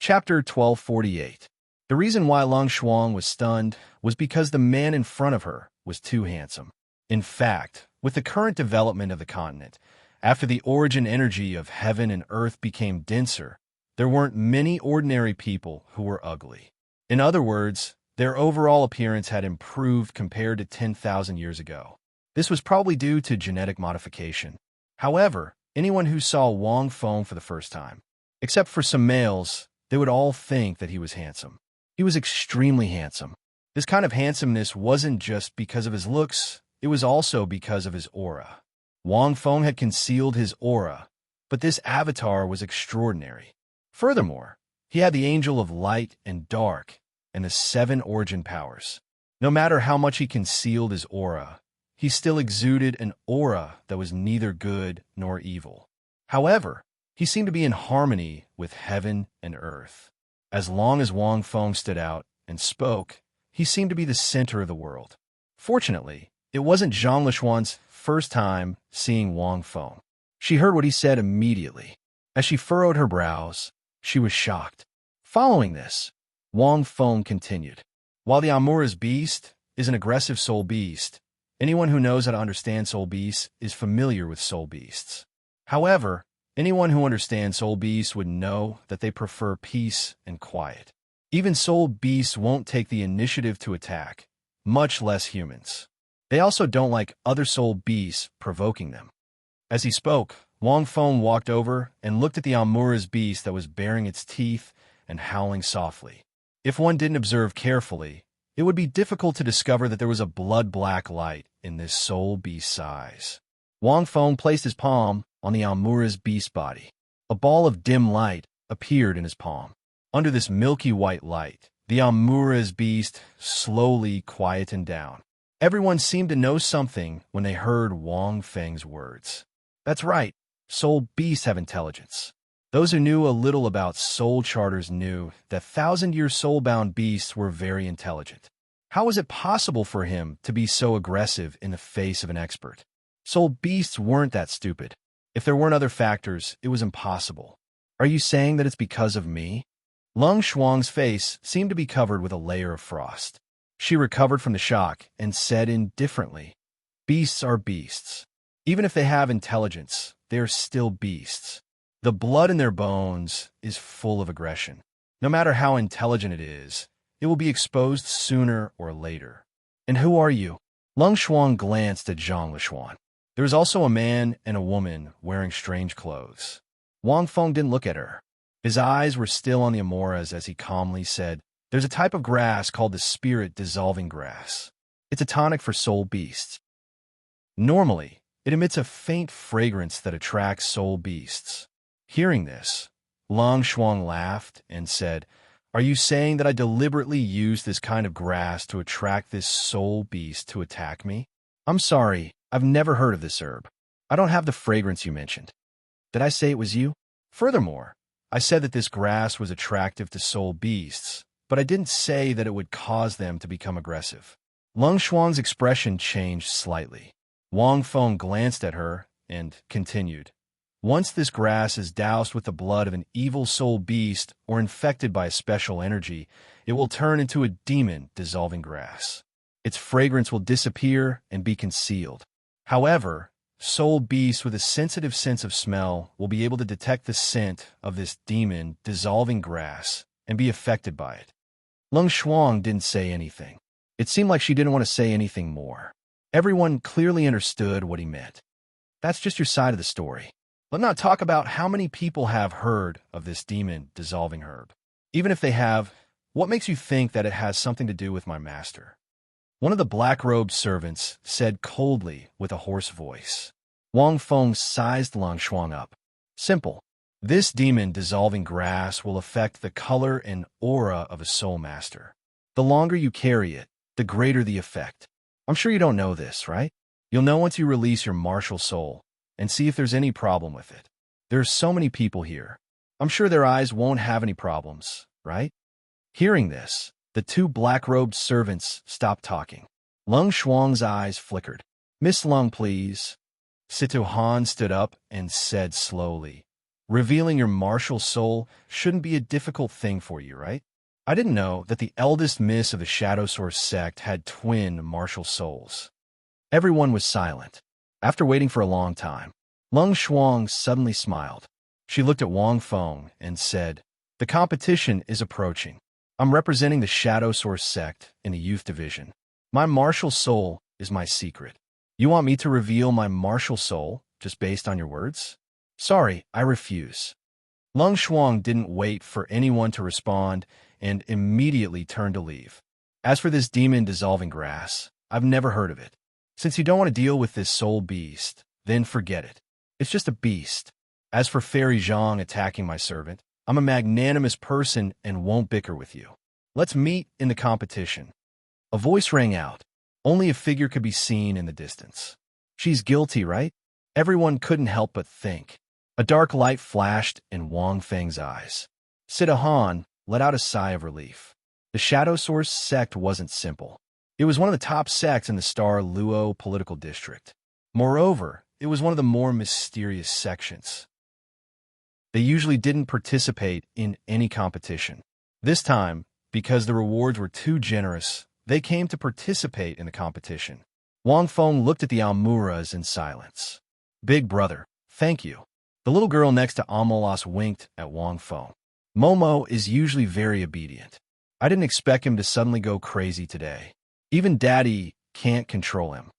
Chapter 1248. The reason why Lung Shuang was stunned was because the man in front of her was too handsome. In fact, with the current development of the continent, after the origin energy of heaven and earth became denser, there weren't many ordinary people who were ugly. In other words, their overall appearance had improved compared to 10,000 years ago. This was probably due to genetic modification. However, anyone who saw Wang Feng for the first time, except for some males, they would all think that he was handsome. He was extremely handsome. This kind of handsomeness wasn't just because of his looks, it was also because of his aura. Wang Feng had concealed his aura, but this avatar was extraordinary. Furthermore, he had the angel of light and dark and the 7 origin powers. No matter how much he concealed his aura, he still exuded an aura that was neither good nor evil. However, he seemed to be in harmony with heaven and earth. As long as Wang Feng stood out and spoke, he seemed to be the center of the world. Fortunately, it wasn't Zhang Lishuan's first time seeing Wang Feng. She heard what he said immediately. As she furrowed her brows, she was shocked. Following this, Wang Feng continued. While the Amura's beast is an aggressive soul beast, anyone who knows how to understand soul beasts is familiar with soul beasts. However, anyone who understands soul beasts would know that they prefer peace and quiet. Even soul beasts won't take the initiative to attack, much less humans. They also don't like other soul beasts provoking them. As he spoke, Wang Feng walked over and looked at the Amura's beast that was baring its teeth and howling softly. If one didn't observe carefully, it would be difficult to discover that there was a blood-black light in this soul beast's eyes. Wang Feng placed his palm on the Amura's beast body. A ball of dim light appeared in his palm. Under this milky white light, the Amura's beast slowly quietened down. Everyone seemed to know something when they heard Wang Feng's words. That's right, soul beasts have intelligence. Those who knew a little about soul charters knew that thousand-year soul-bound beasts were very intelligent. How was it possible for him to be so aggressive in the face of an expert? Soul beasts weren't that stupid. If there weren't other factors, it was impossible. Are you saying that it's because of me? Lung Shuang's face seemed to be covered with a layer of frost. She recovered from the shock and said indifferently, "Beasts are beasts. Even if they have intelligence, they are still beasts. The blood in their bones is full of aggression. No matter how intelligent it will be exposed sooner or later." "And who are you?" Lung Shuang glanced at Zhang Lishuan. There was also a man and a woman wearing strange clothes. Wang Feng didn't look at her. His eyes were still on the Amoras as he calmly said, "There's a type of grass called the spirit-dissolving grass. It's a tonic for soul beasts. Normally, it emits a faint fragrance that attracts soul beasts." Hearing this, Lang Shuang laughed and said, "Are you saying that I deliberately used this kind of grass to attract this soul beast to attack me? I'm sorry, I've never heard of this herb. I don't have the fragrance you mentioned. Did I say it was you? Furthermore, I said that this grass was attractive to soul beasts, but I didn't say that it would cause them to become aggressive." Lung Shuang's expression changed slightly. Wang Feng glanced at her and continued, "Once this grass is doused with the blood of an evil soul beast or infected by a special energy, it will turn into a demon-dissolving grass. Its fragrance will disappear and be concealed. However, soul beasts with a sensitive sense of smell will be able to detect the scent of this demon-dissolving grass and be affected by it." Lung Shuang didn't say anything. It seemed like she didn't want to say anything more. Everyone clearly understood what he meant. That's just your side of the story. Let's not talk about how many people have heard of this demon-dissolving herb. Even if they have, what makes you think that it has something to do with my master? One of the black-robed servants said coldly with a hoarse voice. Wang Feng sized Lang Shuang up. Simple. This demon-dissolving grass will affect the color and aura of a soul master. The longer you carry it, the greater the effect. I'm sure you don't know this, right? You'll know once you release your martial soul and see if there's any problem with it. There are so many people here. I'm sure their eyes won't have any problems, right? Hearing this, the two black-robed servants stopped talking. Lung Shuang's eyes flickered. "Miss Lung, please." Situ Han stood up and said slowly, "Revealing your martial soul shouldn't be a difficult thing for you, right? I didn't know that the eldest miss of the Shadow Source sect had twin martial souls." Everyone was silent. After waiting for a long time, Lung Shuang suddenly smiled. She looked at Wang Feng and said, "The competition is approaching. I'm representing the Shadow Source sect in the youth division. My martial soul is my secret. You want me to reveal my martial soul just based on your words? Sorry, I refuse." Lung Shuang didn't wait for anyone to respond and immediately turned to leave. "As for this demon-dissolving grass, I've never heard of it. Since you don't want to deal with this soul beast, then forget it. It's just a beast. As for Fairy Zhang attacking my servant, I'm a magnanimous person and won't bicker with you. Let's meet in the competition." A voice rang out. Only a figure could be seen in the distance. "She's guilty, right?" Everyone couldn't help but think. A dark light flashed in Wang Feng's eyes. Sita Han let out a sigh of relief. The Shadow Source sect wasn't simple. It was one of the top sects in the Star Luo political district. Moreover, it was one of the more mysterious sections. They usually didn't participate in any competition. This time, because the rewards were too generous, they came to participate in the competition. Wang Feng looked at the almuras in silence. Big brother, thank you. The little girl next to Amolas winked at Wang Feng. Momo is usually very obedient. I didn't expect him to suddenly go crazy today. Even Daddy can't control him.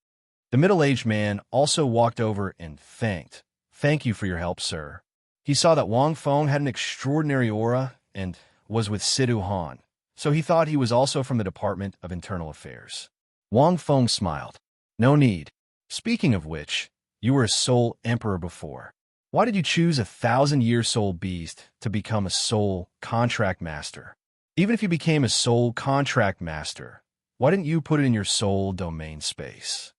The middle-aged man also walked over and thanked. Thank you for your help, sir. He saw that Wang Feng had an extraordinary aura and was with Sidu Han, so he thought he was also from the Department of Internal Affairs. Wang Feng smiled. No need. Speaking of which, you were a soul emperor before. Why did you choose a 1,000-year soul beast to become a soul contract master? Even if you became a soul contract master, why didn't you put it in your soul domain space?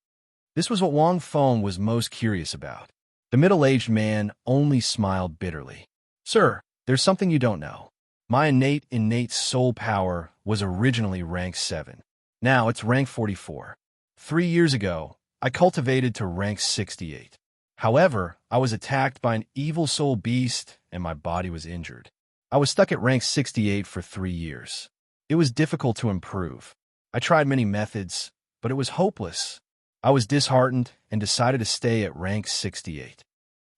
This was what Wang Feng was most curious about. The middle-aged man only smiled bitterly. Sir, there's something you don't know. My innate soul power was originally rank 7. Now it's rank 44. 3 years ago, I cultivated to rank 68. However, I was attacked by an evil soul beast and my body was injured. I was stuck at rank 68 for 3 years. It was difficult to improve. I tried many methods, but it was hopeless. I was disheartened and decided to stay at rank 68.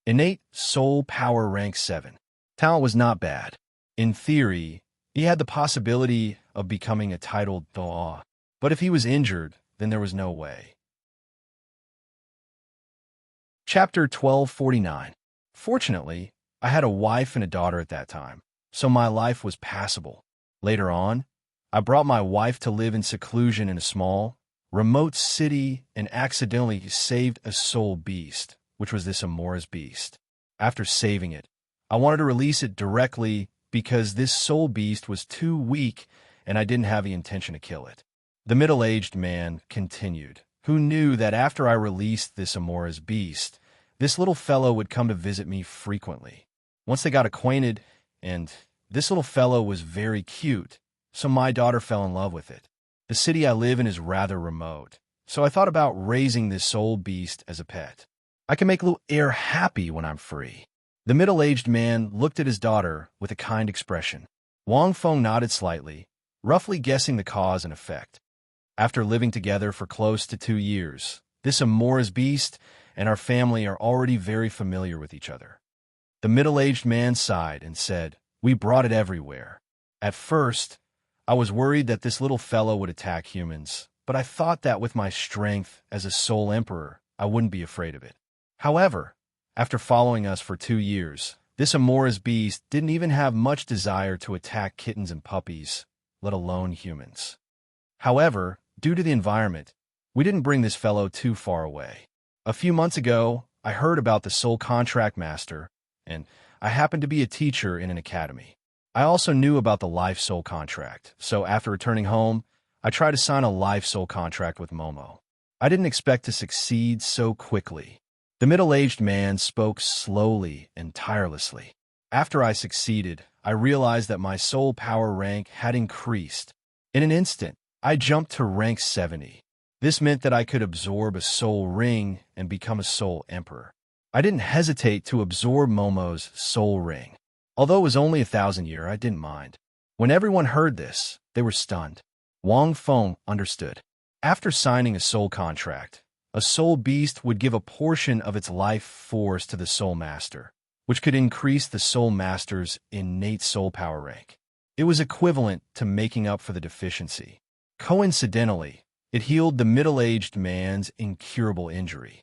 Innate soul power rank 7. Talent was not bad. In theory, he had the possibility of becoming a titled Dalu, but if he was injured, then there was no way. Chapter 1249. Fortunately, I had a wife and a daughter at that time, so my life was passable. Later on, I brought my wife to live in seclusion in a small, remote city and accidentally saved a soul beast, which was this Amora's beast. After saving it, I wanted to release it directly because this soul beast was too weak and I didn't have the intention to kill it. The middle-aged man continued, who knew that after I released this Amora's beast, this little fellow would come to visit me frequently. Once they got acquainted, and this little fellow was very cute, so my daughter fell in love with it. The city I live in is rather remote, so I thought about raising this soul beast as a pet. I can make little air happy when I'm free. The middle-aged man looked at his daughter with a kind expression. Wang Feng nodded slightly, roughly guessing the cause and effect. After living together for close to 2 years, this Amora's beast and our family are already very familiar with each other. The middle-aged man sighed and said, We brought it everywhere. At first, I was worried that this little fellow would attack humans, but I thought that with my strength as a soul emperor, I wouldn't be afraid of it. However, after following us for 2 years, this Amora's beast didn't even have much desire to attack kittens and puppies, let alone humans. However, due to the environment, we didn't bring this fellow too far away. A few months ago, I heard about the soul contract master, and I happened to be a teacher in an academy. I also knew about the life soul contract, so after returning home, I tried to sign a life soul contract with Momo. I didn't expect to succeed so quickly. The middle-aged man spoke slowly and tirelessly. After I succeeded, I realized that my soul power rank had increased. In an instant, I jumped to rank 70. This meant that I could absorb a soul ring and become a soul emperor. I didn't hesitate to absorb Momo's soul ring. Although it was only 1,000 year, I didn't mind. When everyone heard this, they were stunned. Wang Feng understood. After signing a soul contract, a soul beast would give a portion of its life force to the soul master, which could increase the soul master's innate soul power rank. It was equivalent to making up for the deficiency. Coincidentally, it healed the middle-aged man's incurable injury.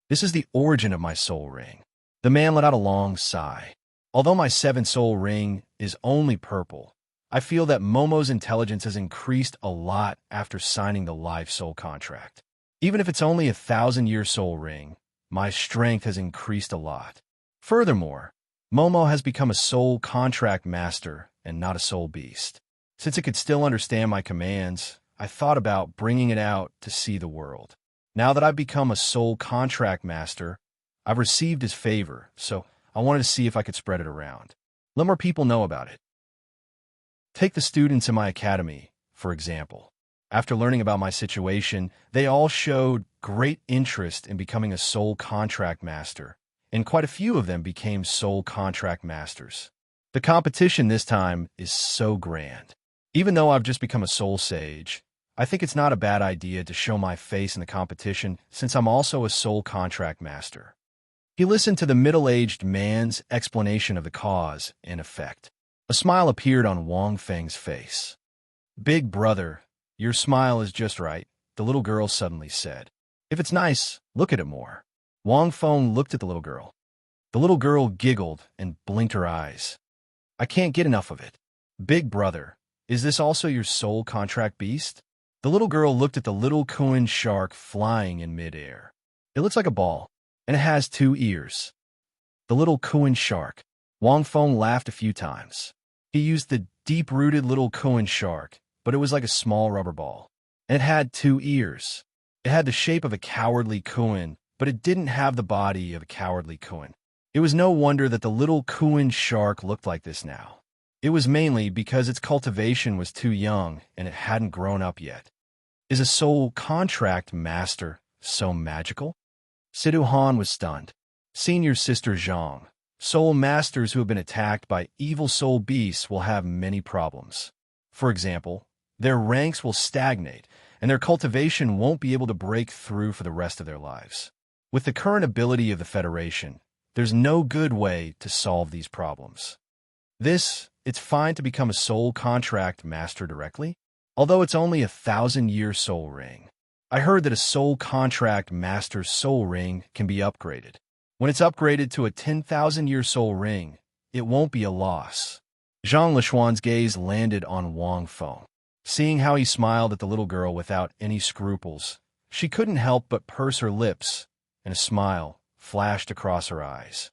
This is the origin of my soul ring. The man let out a long sigh. Although my 7 soul ring is only purple, I feel that Momo's intelligence has increased a lot after signing the life soul contract. Even if it's only 1,000-year soul ring, my strength has increased a lot. Furthermore, Momo has become a soul contract master and not a soul beast. Since it could still understand my commands, I thought about bringing it out to see the world. Now that I've become a soul contract master, I've received his favor, so I wanted to see if I could spread it around. Let more people know about it. Take the students in my academy, for example. After learning about my situation, they all showed great interest in becoming a soul contract master, and quite a few of them became soul contract masters. The competition this time is so grand. Even though I've just become a soul sage, I think it's not a bad idea to show my face in the competition since I'm also a soul contract master. He listened to the middle-aged man's explanation of the cause and effect. A smile appeared on Wang Feng's face. "Big brother, your smile is just right," the little girl suddenly said. "If it's nice, look at it more." Wang Feng looked at the little girl. The little girl giggled and blinked her eyes. "I can't get enough of it." "Big brother, is this also your soul contract beast?" The little girl looked at the little Kuan shark flying in midair. "It looks like a ball, and it has 2 ears." The little Kuan shark. Wang Feng laughed a few times. He used the deep-rooted little Kuan shark, but it was like a small rubber ball. And it had 2 ears. It had the shape of a cowardly Kuan, but it didn't have the body of a cowardly Kuan. It was no wonder that the little Kuan shark looked like this now. It was mainly because its cultivation was too young and it hadn't grown up yet. Is a soul contract master so magical? Sidu Han was stunned. Senior Sister Zhang. Soul masters who have been attacked by evil soul beasts will have many problems. For example, their ranks will stagnate, and their cultivation won't be able to break through for the rest of their lives. With the current ability of the Federation, there's no good way to solve these problems. It's fine to become a soul contract master directly, although it's only a 1,000-year soul ring. I heard that a soul contract master's soul ring can be upgraded. When it's upgraded to a 10,000-year soul ring, it won't be a loss. Zhang Lishuan's gaze landed on Wang Feng. Seeing how he smiled at the little girl without any scruples, she couldn't help but purse her lips, and a smile flashed across her eyes.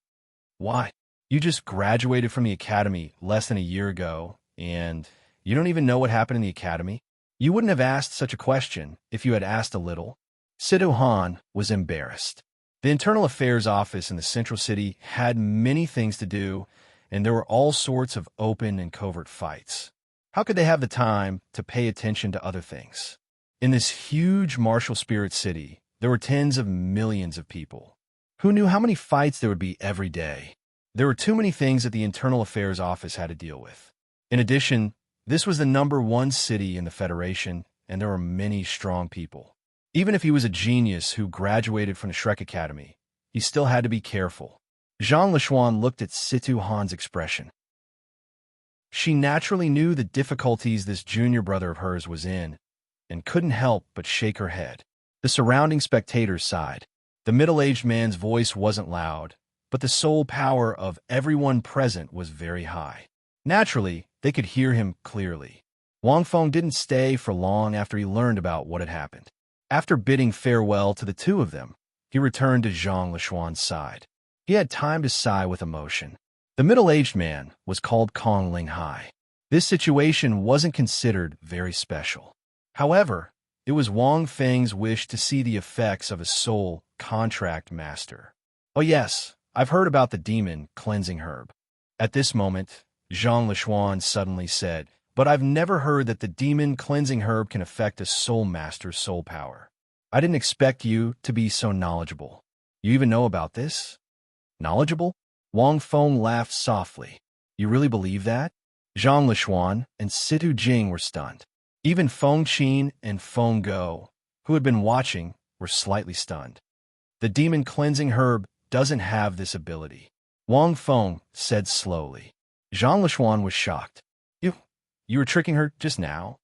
"Why? You just graduated from the academy less than a year ago, and you don't even know what happened in the academy? You wouldn't have asked such a question if you had asked a little." Sidu Han was embarrassed. The Internal Affairs Office in the Central City had many things to do, and there were all sorts of open and covert fights. How could they have the time to pay attention to other things? In this huge martial spirit city, there were tens of millions of people. Who knew how many fights there would be every day? There were too many things that the Internal Affairs Office had to deal with. In addition, this was the #1 city in the Federation, and there were many strong people. Even if he was a genius who graduated from the Shrek Academy, he still had to be careful. Zhang Lishuan looked at Situ Han's expression. She naturally knew the difficulties this junior brother of hers was in, and couldn't help but shake her head. The surrounding spectators sighed. The middle-aged man's voice wasn't loud, but the soul power of everyone present was very high. Naturally, they could hear him clearly. Wang Feng didn't stay for long after he learned about what had happened. After bidding farewell to the two of them, he returned to Zhang Lishuan's side. He had time to sigh with emotion. The middle-aged man was called Kong Ling Hai. This situation wasn't considered very special. However, it was Wang Feng's wish to see the effects of a soul contract master. "Oh yes, I've heard about the demon cleansing herb." At this moment, Zhang Lishuan suddenly said, "But I've never heard that the demon cleansing herb can affect a soul master's soul power. I didn't expect you to be so knowledgeable. You even know about this?" "Knowledgeable?" Wang Feng laughed softly. "You really believe that?" Zhang Lishuan and Situ Jing were stunned. Even Feng Qin and Feng Go, who had been watching, were slightly stunned. "The demon cleansing herb doesn't have this ability," Wang Feng said slowly. Zhang Lishuan was shocked. You were tricking her just now?"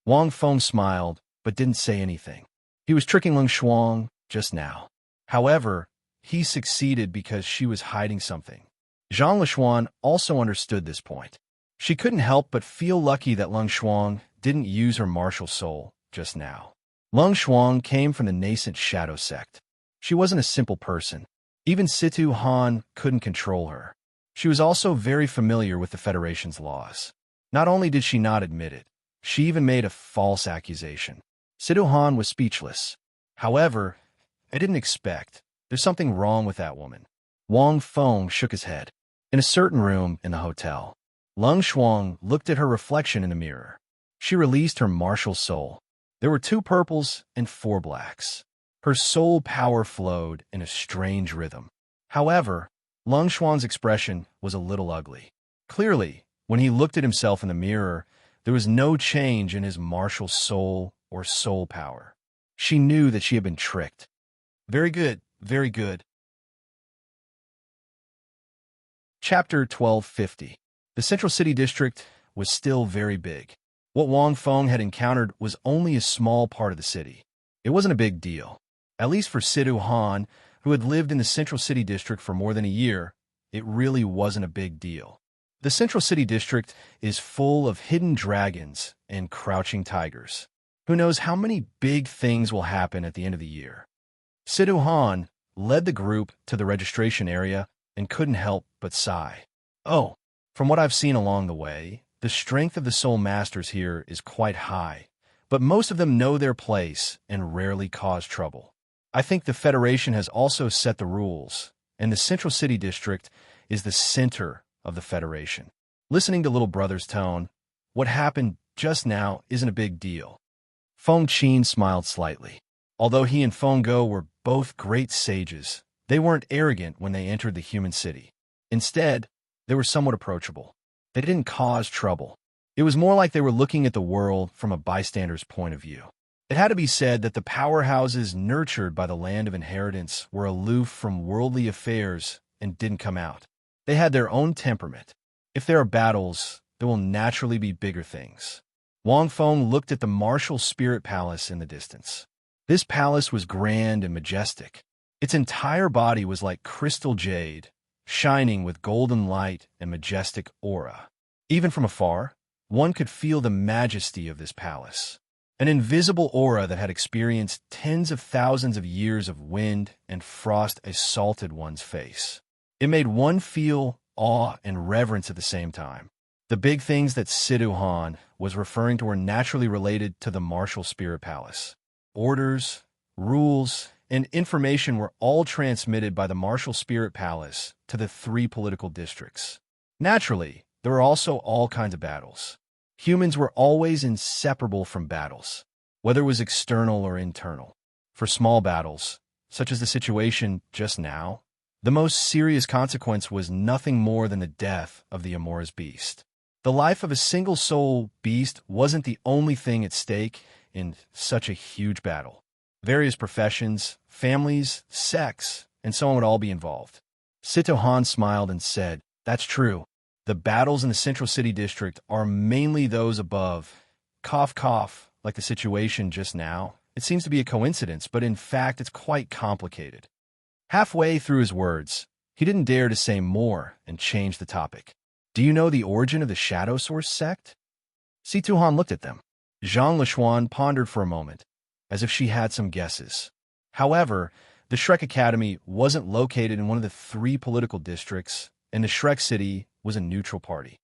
Wang Feng smiled, but didn't say anything. He was tricking Leng Shuang just now. However, he succeeded because she was hiding something. Zhang Lishuan also understood this point. She couldn't help but feel lucky that Leng Shuang didn't use her martial soul just now. Leng Shuang came from the nascent shadow sect. She wasn't a simple person. Even Situ Han couldn't control her. She was also very familiar with the Federation's laws. Not only did she not admit it, she even made a false accusation. Situ Han was speechless. "However, I didn't expect. There's something wrong with that woman." Wang Feng shook his head. In a certain room in the hotel, Leng Shuang looked at her reflection in the mirror. She released her martial soul. There were 2 purples and 4 blacks. Her soul power flowed in a strange rhythm. However, Lung Xuan's expression was a little ugly. Clearly, when he looked at himself in the mirror, there was no change in his martial soul or soul power. She knew that she had been tricked. Very good, very good. Chapter 1250. The Central City District was still very big. What Wang Feng had encountered was only a small part of the city. It wasn't a big deal. At least for Sidu Han, who had lived in the Central City District for more than a year, it really wasn't a big deal. The Central City District is full of hidden dragons and crouching tigers. Who knows how many big things will happen at the end of the year? Sidu Han led the group to the registration area and couldn't help but sigh. Oh, from what I've seen along the way, the strength of the Soul Masters here is quite high, but most of them know their place and rarely cause trouble. I think the Federation has also set the rules, and the Central City District is the center of the Federation. Listening to little brother's tone, what happened just now isn't a big deal. Feng Qin smiled slightly. Although he and Feng Go were both great sages, they weren't arrogant when they entered the human city. Instead, they were somewhat approachable. They didn't cause trouble. It was more like they were looking at the world from a bystander's point of view. It had to be said that the powerhouses nurtured by the land of inheritance were aloof from worldly affairs and didn't come out. They had their own temperament. If there are battles, there will naturally be bigger things. Wang Feng looked at the martial spirit palace in the distance. This palace was grand and majestic. Its entire body was like crystal jade, shining with golden light and majestic aura. Even from afar, one could feel the majesty of this palace. An invisible aura that had experienced tens of thousands of years of wind and frost assaulted one's face. It made one feel awe and reverence at the same time. The big things that Sidu Han was referring to were naturally related to the martial spirit palace. Orders, rules, and information were all transmitted by the martial spirit palace to the 3 political districts. Naturally, there were also all kinds of battles. Humans were always inseparable from battles, whether it was external or internal. For small battles, such as the situation just now, the most serious consequence was nothing more than the death of the Amora's beast. The life of a single soul beast wasn't the only thing at stake in such a huge battle. Various professions, families, sects, and so on would all be involved. Sidu Han smiled and said, "That's true. The battles in the Central City District are mainly those above. Cough, cough, like the situation just now. It seems to be a coincidence, but in fact it's quite complicated." Halfway through his words, he didn't dare to say more and change the topic. "Do you know the origin of the Shadow Source sect?" Sidu Han looked at them. Zhang Lishuan pondered for a moment, as if she had some guesses. However, the Shrek Academy wasn't located in one of the 3 political districts, and the Shrek City was a neutral party.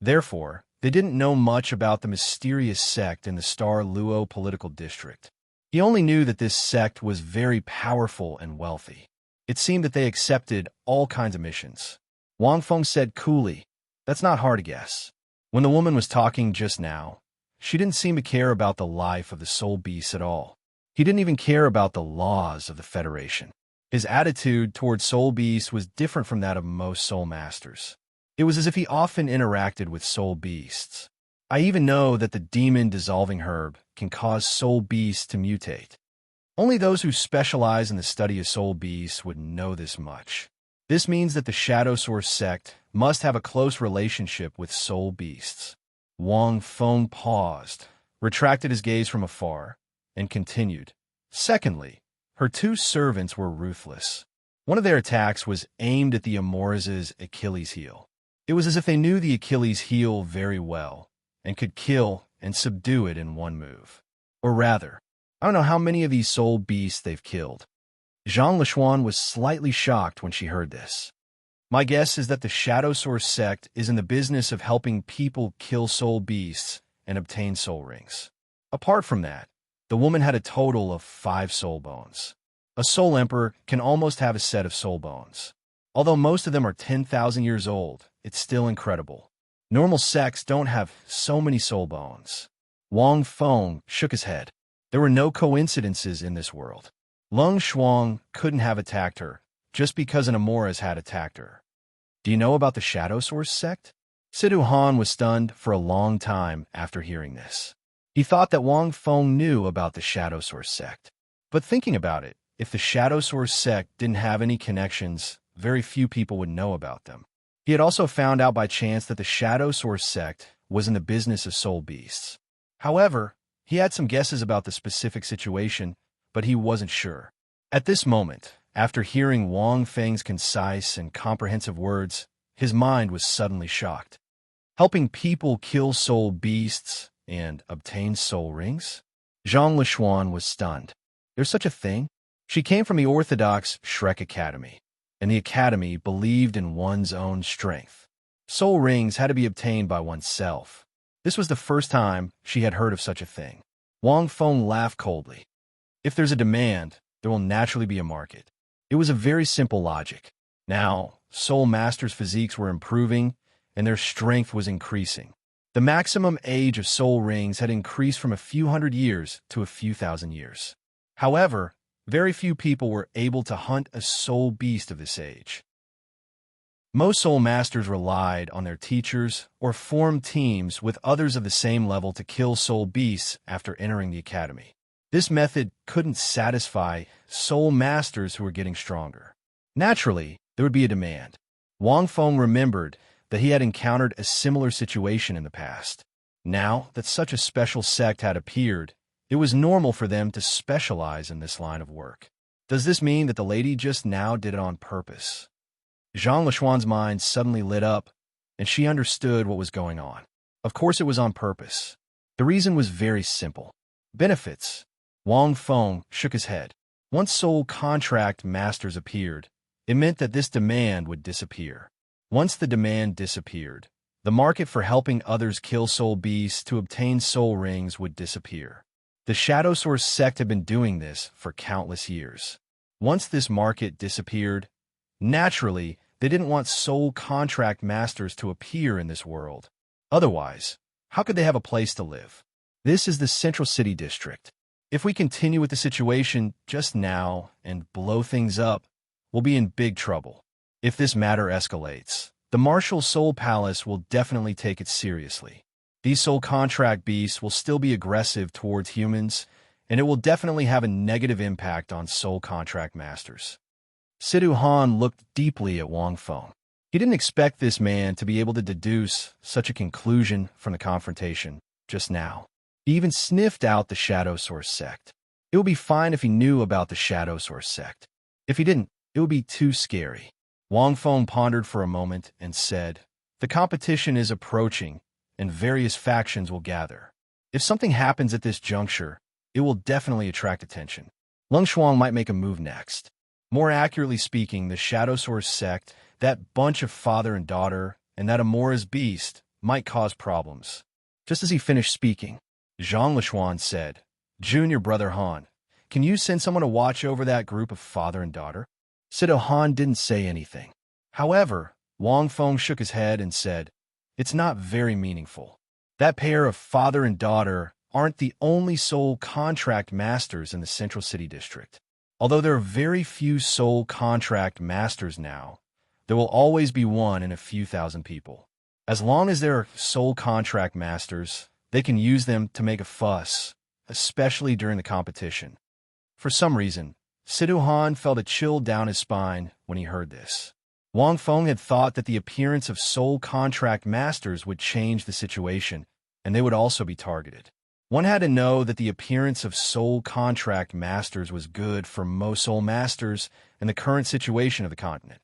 Therefore, they didn't know much about the mysterious sect in the Star Luo political district. He only knew that this sect was very powerful and wealthy. It seemed that they accepted all kinds of missions. Wang Feng said coolly, "That's not hard to guess." When the woman was talking just now, she didn't seem to care about the life of the soul beasts at all. He didn't even care about the laws of the Federation. His attitude toward soul beasts was different from that of most soul masters. It was as if he often interacted with soul beasts. I even know that the demon dissolving herb can cause soul beasts to mutate. Only those who specialize in the study of soul beasts would know this much. This means that the Shadow Source sect must have a close relationship with soul beasts. Wang Feng paused, retracted his gaze from afar, and continued. Secondly, her 2 servants were ruthless. One of their attacks was aimed at the Amora's Achilles heel. It was as if they knew the Achilles heel very well and could kill and subdue it in one move. Or rather, I don't know how many of these soul beasts they've killed. Zhang Lishuan was slightly shocked when she heard this. My guess is that the Shadow Source sect is in the business of helping people kill soul beasts and obtain soul rings. Apart from that, the woman had a total of 5 soul bones. A soul emperor can almost have a set of soul bones. Although most of them are 10,000 years old, it's still incredible. Normal sects don't have so many soul bones. Wang Feng shook his head. There were no coincidences in this world. Lung Shuang couldn't have attacked her just because an Amoras had attacked her. Do you know about the Shadow Source sect? Sidu Han was stunned for a long time after hearing this. He thought that Wang Feng knew about the Shadow Source sect. But thinking about it, if the Shadow Source sect didn't have any connections, very few people would know about them. He had also found out by chance that the Shadow Source sect was in the business of soul beasts. However, he had some guesses about the specific situation, but he wasn't sure. At this moment, after hearing Wang Feng's concise and comprehensive words, his mind was suddenly shocked. Helping people kill soul beasts and obtain soul rings? Zhang Lishuan was stunned. There's such a thing? She came from the orthodox Shrek Academy, and the academy believed in one's own strength. Soul rings had to be obtained by oneself. This was the first time she had heard of such a thing. Wang Feng laughed coldly. If there's a demand, there will naturally be a market. It was a very simple logic. Now, soul masters' physiques were improving, and their strength was increasing. The maximum age of soul rings had increased from a few hundred years to a few thousand years. However, very few people were able to hunt a soul beast of this age. Most soul masters relied on their teachers or formed teams with others of the same level to kill soul beasts after entering the academy. This method couldn't satisfy soul masters who were getting stronger. Naturally, there would be a demand. Wang Feng remembered that he had encountered a similar situation in the past. Now that such a special sect had appeared, it was normal for them to specialize in this line of work. Does this mean that the lady just now did it on purpose? Zhang Lishuan's mind suddenly lit up, and she understood what was going on. Of course it was on purpose. The reason was very simple. Benefits. Wang Feng shook his head. Once soul contract masters appeared, it meant that this demand would disappear. Once the demand disappeared, the market for helping others kill soul beasts to obtain soul rings would disappear. The Shadow Source sect had been doing this for countless years. Once this market disappeared, naturally, they didn't want soul contract masters to appear in this world. Otherwise, how could they have a place to live? This is the Central City District. If we continue with the situation just now and blow things up, we'll be in big trouble. If this matter escalates, the Martial Soul Palace will definitely take it seriously. These soul contract beasts will still be aggressive towards humans, and it will definitely have a negative impact on soul contract masters. Sidu Han looked deeply at Wang Feng. He didn't expect this man to be able to deduce such a conclusion from the confrontation just now. He even sniffed out the Shadow Source sect. It would be fine if he knew about the Shadow Source sect. If he didn't, it would be too scary. Wang Feng pondered for a moment and said, "The competition is approaching, and various factions will gather. If something happens at this juncture, it will definitely attract attention. Lung Shuang might make a move next. More accurately speaking, the Shadow Source sect, that bunch of father and daughter, and that Amora's beast might cause problems." Just as he finished speaking, Zhang Lishuan said, "Junior brother Han, can you send someone to watch over that group of father and daughter?" Sido Han didn't say anything. However, Wang Feng shook his head and said, "It's not very meaningful. That pair of father and daughter aren't the only soul contract masters in the Central City District. Although there are very few soul contract masters now, there will always be one in a few thousand people. As long as there are soul contract masters, they can use them to make a fuss, especially during the competition." For some reason, Sidu Han felt a chill down his spine when he heard this. Wang Feng had thought that the appearance of soul contract masters would change the situation, and they would also be targeted. One had to know that the appearance of soul contract masters was good for most soul masters in the current situation of the continent.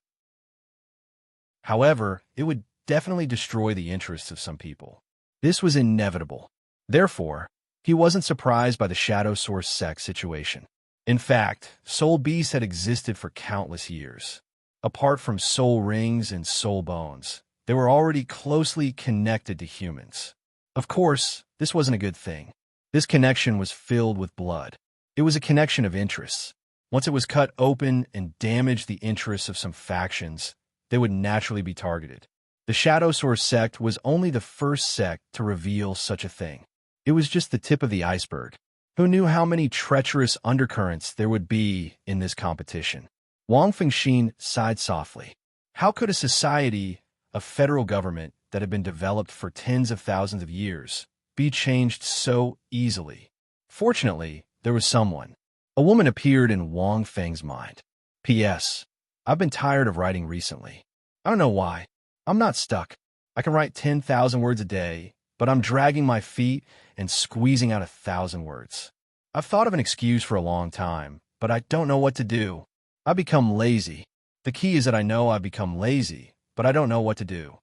However, it would definitely destroy the interests of some people. This was inevitable. Therefore, he wasn't surprised by the Shadow Source sect situation. In fact, soul beasts had existed for countless years. Apart from soul rings and soul bones, they were already closely connected to humans. Of course, this wasn't a good thing. This connection was filled with blood. It was a connection of interests. Once it was cut open and damaged the interests of some factions, they would naturally be targeted. The Shadow Source sect was only the first sect to reveal such a thing. It was just the tip of the iceberg. Who knew how many treacherous undercurrents there would be in this competition? Wang Fengxin sighed softly. How could a society, a federal government that had been developed for tens of thousands of years, be changed so easily? Fortunately, there was someone. A woman appeared in Wang Feng's mind. P.S. I've been tired of writing recently. I don't know why. I'm not stuck. I can write 10,000 words a day, but I'm dragging my feet and squeezing out 1,000 words. I've thought of an excuse for a long time, but I don't know what to do. I've become lazy. The key is that I know I've become lazy, but I don't know what to do.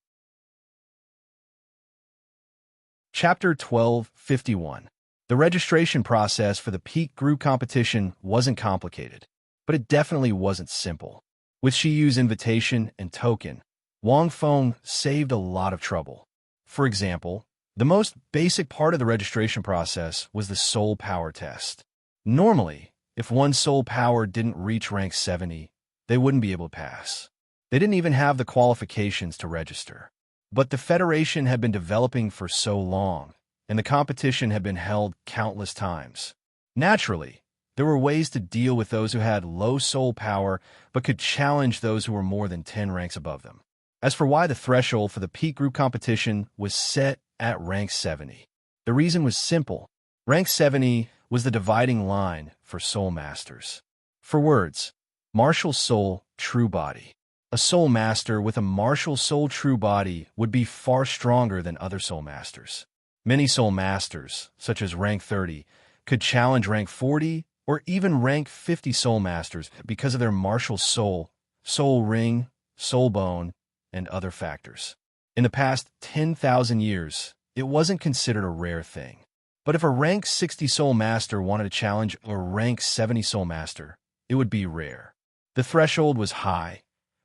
Chapter 12:51. The registration process for the peak group competition wasn't complicated, but it definitely wasn't simple. With Shiyu's invitation and token, Wang Feng saved a lot of trouble. For example, the most basic part of the registration process was the soul power test. Normally, if one's soul power didn't reach rank 70, they wouldn't be able to pass. They didn't even have the qualifications to register. But the Federation had been developing for so long, and the competition had been held countless times. Naturally, there were ways to deal with those who had low soul power but could challenge those who were more than 10 ranks above them. As for why the threshold for the peak group competition was set at rank 70, the reason was simple. Rank 70 was the dividing line for soul masters. For words, martial soul, true body. A soul master with a martial soul true body would be far stronger than other soul masters. Many soul masters, such as rank 30, could challenge rank 40 or even rank 50 soul masters because of their martial soul, soul ring, soul bone, and other factors. In the past 10,000 years, it wasn't considered a rare thing. But if a rank 60 soul master wanted to challenge a rank 70 soul master, it would be rare. The threshold was high,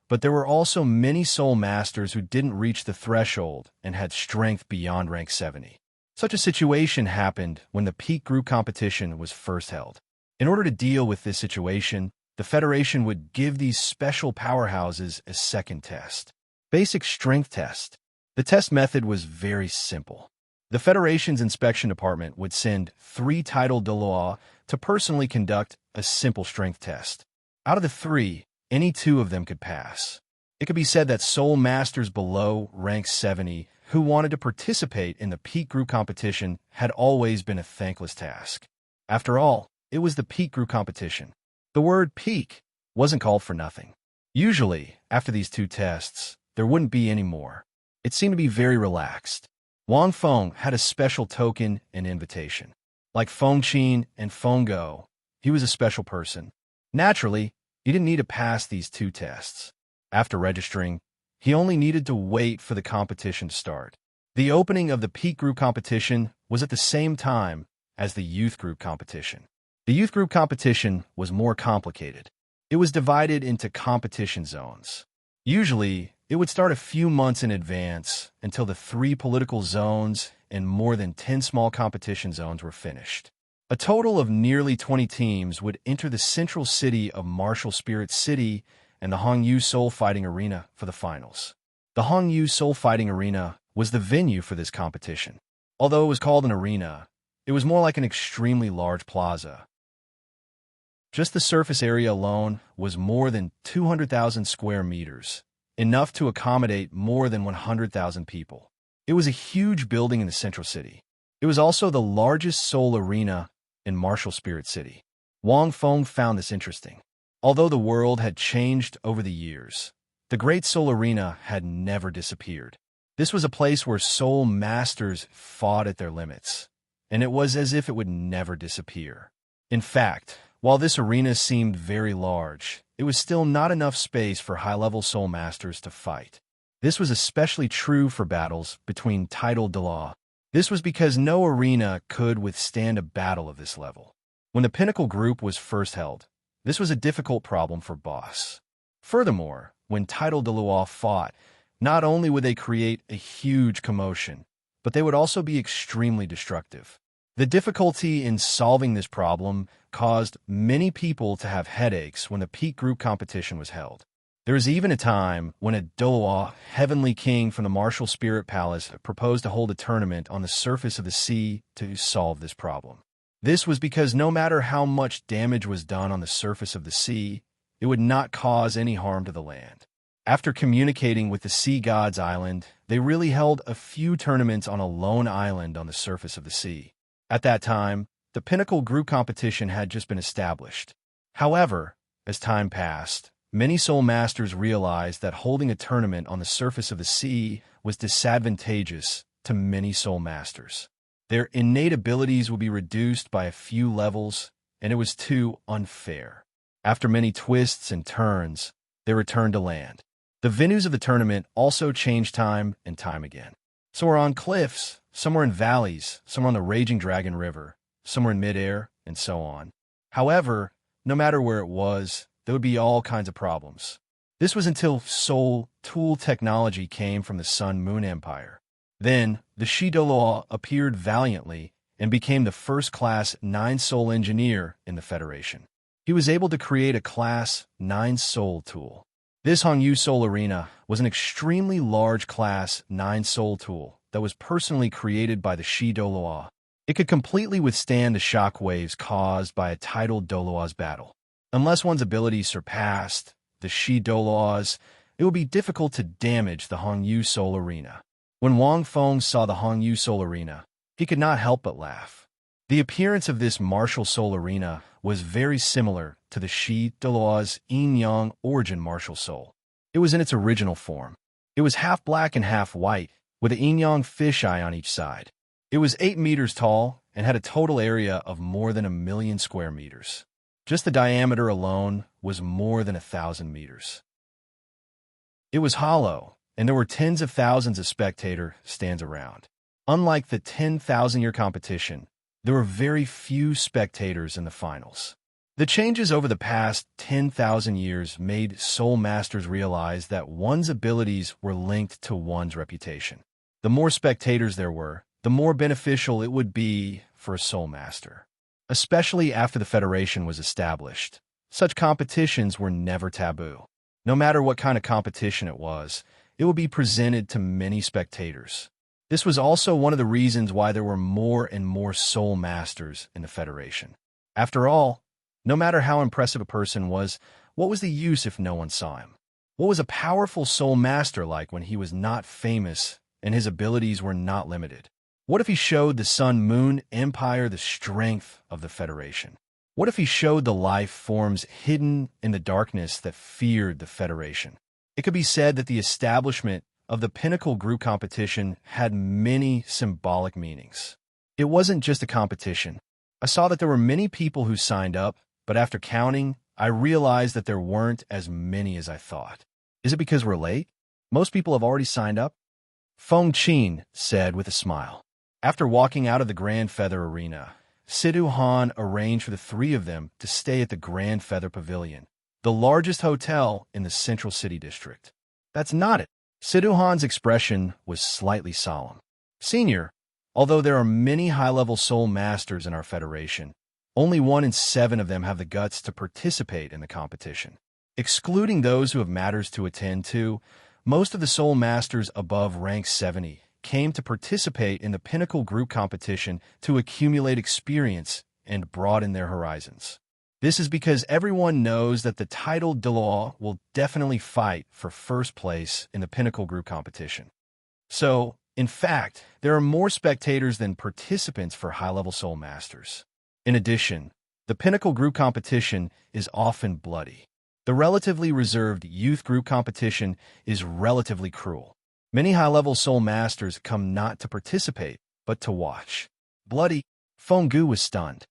but there were also many soul masters who didn't reach the threshold and had strength beyond rank 70. Such a situation happened when the peak group competition was first held. In order to deal with this situation, the Federation would give these special powerhouses a second test. Basic strength test. The test method was very simple. The Federation's inspection department would send 3 titled Douluo to personally conduct a simple strength test. Out of the 3, any 2 of them could pass. It could be said that soul masters below rank 70 who wanted to participate in the peak group competition had always been a thankless task. After all, it was the peak group competition. The word peak wasn't called for nothing. Usually, after these 2 tests, there wouldn't be any more. It seemed to be very relaxed. Wang Feng had a special token and invitation. Like Feng Qin and Feng Go, he was a special person. Naturally, he didn't need to pass these 2 tests. After registering, he only needed to wait for the competition to start. The opening of the peak group competition was at the same time as the youth group competition. The youth group competition was more complicated. It was divided into competition zones. Usually, it would start a few months in advance until the 3 political zones and more than 10 small competition zones were finished. A total of nearly 20 teams would enter the central city of Martial Spirit City and the Hongyu Soul Fighting Arena for the finals. The Hongyu Soul Fighting Arena was the venue for this competition. Although it was called an arena, it was more like an extremely large plaza. Just the surface area alone was more than 200,000 square meters, enough to accommodate more than 100,000 people. It was a huge building in the central city. It was also the largest soul arena in Martial Spirit City. Wang Feng found this interesting. Although the world had changed over the years, the Great Soul Arena had never disappeared. This was a place where soul masters fought at their limits, and it was as if it would never disappear. In fact, while this arena seemed very large, it was still not enough space for high-level soul masters to fight. This was especially true for battles between titled Dalu. This was because no arena could withstand a battle of this level. When the Pinnacle Group was first held, this was a difficult problem for boss. Furthermore, when titled Dalu fought, not only would they create a huge commotion, but they would also be extremely destructive. The difficulty in solving this problem caused many people to have headaches when the peak group competition was held. There was even a time when a Douluo, heavenly king from the martial spirit palace, proposed to hold a tournament on the surface of the sea to solve this problem. This was because no matter how much damage was done on the surface of the sea, it would not cause any harm to the land. After communicating with the sea god's island, they really held a few tournaments on a lone island on the surface of the sea. At that time, the pinnacle group competition had just been established. However, as time passed, many soul masters realized that holding a tournament on the surface of the sea was disadvantageous to many soul masters. Their innate abilities would be reduced by a few levels, and it was too unfair. After many twists and turns, they returned to land. The venues of the tournament also changed time and time again. Some were on cliffs, some were in valleys, some were on the raging Dragon River, some were in midair, and so on. However, no matter where it was, there would be all kinds of problems. This was until soul tool technology came from the Sun-Moon Empire. Then, the Douluo appeared valiantly and became the first-class 9-soul engineer in the Federation. He was able to create a Class 9-soul tool. This Hongyu Soul Arena was an extremely large Class 9-soul tool that was personally created by the Douluo. It could completely withstand the shock waves caused by a tidal Douluo's battle. Unless one's abilities surpassed the Douluo's, it would be difficult to damage the Hongyu Soul Arena. When Wang Feng saw the Hongyu Soul Arena, he could not help but laugh. The appearance of this martial soul arena was very similar to the Douluo's yin-yang origin martial soul. It was in its original form. It was half black and half white, with a yin-yang fisheye on each side. It was 8 meters tall and had a total area of more than 1 million square meters. Just the diameter alone was more than 1,000 meters. It was hollow, and there were tens of thousands of spectator stands around. Unlike the 10,000-year competition, there were very few spectators in the finals. The changes over the past 10,000 years made soul masters realize that one's abilities were linked to one's reputation. The more spectators there were, the more beneficial it would be for a soul master. Especially after the Federation was established, such competitions were never taboo. No matter what kind of competition it would be presented to many spectators. This was also one of the reasons why there were more and more soul masters in the Federation. After all, no matter how impressive a person was, what was the use if no one saw him? What was a powerful soul master like when he was not famous and his abilities were not limited? What if he showed the Sun-Moon Empire the strength of the Federation? What if he showed the life forms hidden in the darkness that feared the Federation? It could be said that the establishment of the Pinnacle Group competition had many symbolic meanings. It wasn't just a competition. I saw that there were many people who signed up, but after counting, I realized that there weren't as many as I thought. Is it because we're late? Most people have already signed up? Feng Qin said with a smile. After walking out of the Grand Feather Arena, Sidhu Han arranged for the 3 of them to stay at the Grand Feather Pavilion, the largest hotel in the Central City District. That's not it. Sidhu Han's expression was slightly solemn. Senior, although there are many high-level soul masters in our Federation, only 1 in 7 of them have the guts to participate in the competition. Excluding those who have matters to attend to, most of the soul masters above rank 70 came to participate in the Pinnacle Group competition to accumulate experience and broaden their horizons. This is because everyone knows that the titled Douluo will definitely fight for first place in the Pinnacle Group competition. So, in fact, there are more spectators than participants for high-level soul masters. In addition, the Pinnacle Group competition is often bloody. The relatively reserved youth group competition is relatively cruel. Many high-level soul masters come not to participate, but to watch. Bloody, Fenggu was stunned.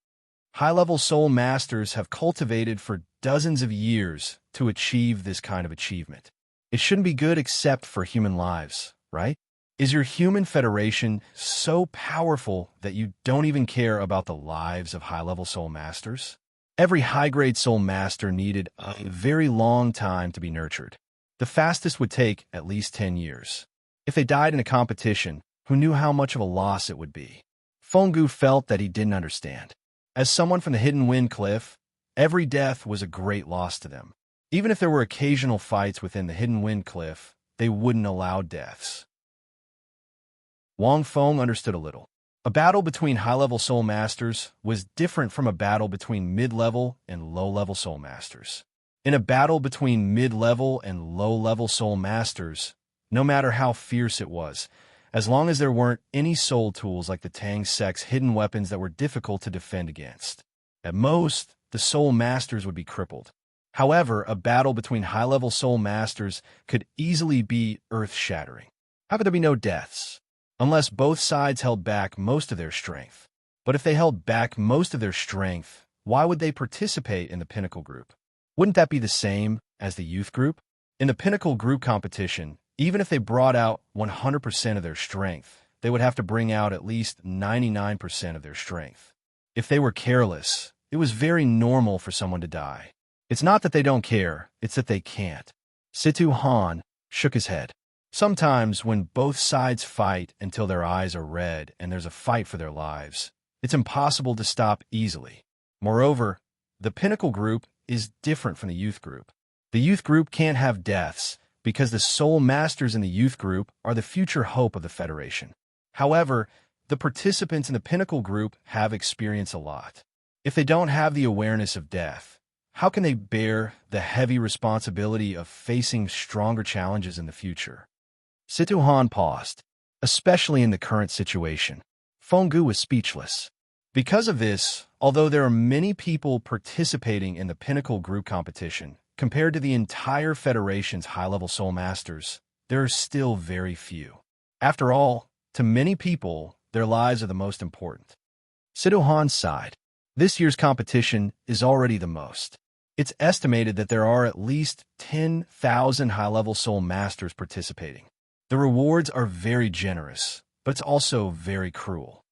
High-level soul masters have cultivated for dozens of years to achieve this kind of achievement. It shouldn't be good except for human lives, right? Is your human federation so powerful that you don't even care about the lives of high-level soul masters? Every high-grade soul master needed a very long time to be nurtured. The fastest would take at least 10 years. If they died in a competition, who knew how much of a loss it would be? Fenggu felt that he didn't understand. As someone from the Hidden Wind Cliff, every death was a great loss to them. Even if there were occasional fights within the Hidden Wind Cliff, they wouldn't allow deaths. Wang Feng understood a little. A battle between high-level soul masters was different from a battle between mid-level and low-level soul masters. In a battle between mid-level and low-level soul masters, no matter how fierce it was, as long as there weren't any soul tools like the Tang sect's hidden weapons that were difficult to defend against, at most, the soul masters would be crippled. However, a battle between high-level soul masters could easily be earth-shattering. How could there be no deaths? Unless both sides held back most of their strength. But if they held back most of their strength, why would they participate in the Pinnacle group? Wouldn't that be the same as the youth group? In the Pinnacle group competition, even if they brought out 100% of their strength, they would have to bring out at least 99% of their strength. If they were careless, it was very normal for someone to die. It's not that they don't care, it's that they can't. Situ Han shook his head. Sometimes when both sides fight until their eyes are red and there's a fight for their lives, it's impossible to stop easily. Moreover, the Pinnacle group is different from the youth group. The youth group can't have deaths because the soul masters in the youth group are the future hope of the Federation. However, the participants in the Pinnacle group have experienced a lot. If they don't have the awareness of death, how can they bear the heavy responsibility of facing stronger challenges in the future? Situ Han paused, especially in the current situation. Fenggu was speechless. Because of this, although there are many people participating in the Pinnacle group competition, compared to the entire Federation's high-level soul masters, there are still very few. After all, to many people, their lives are the most important. Situ Han sighed. This year's competition is already the most. It's estimated that there are at least 10,000 high-level soul masters participating. The rewards are very generous, but it's also very cruel.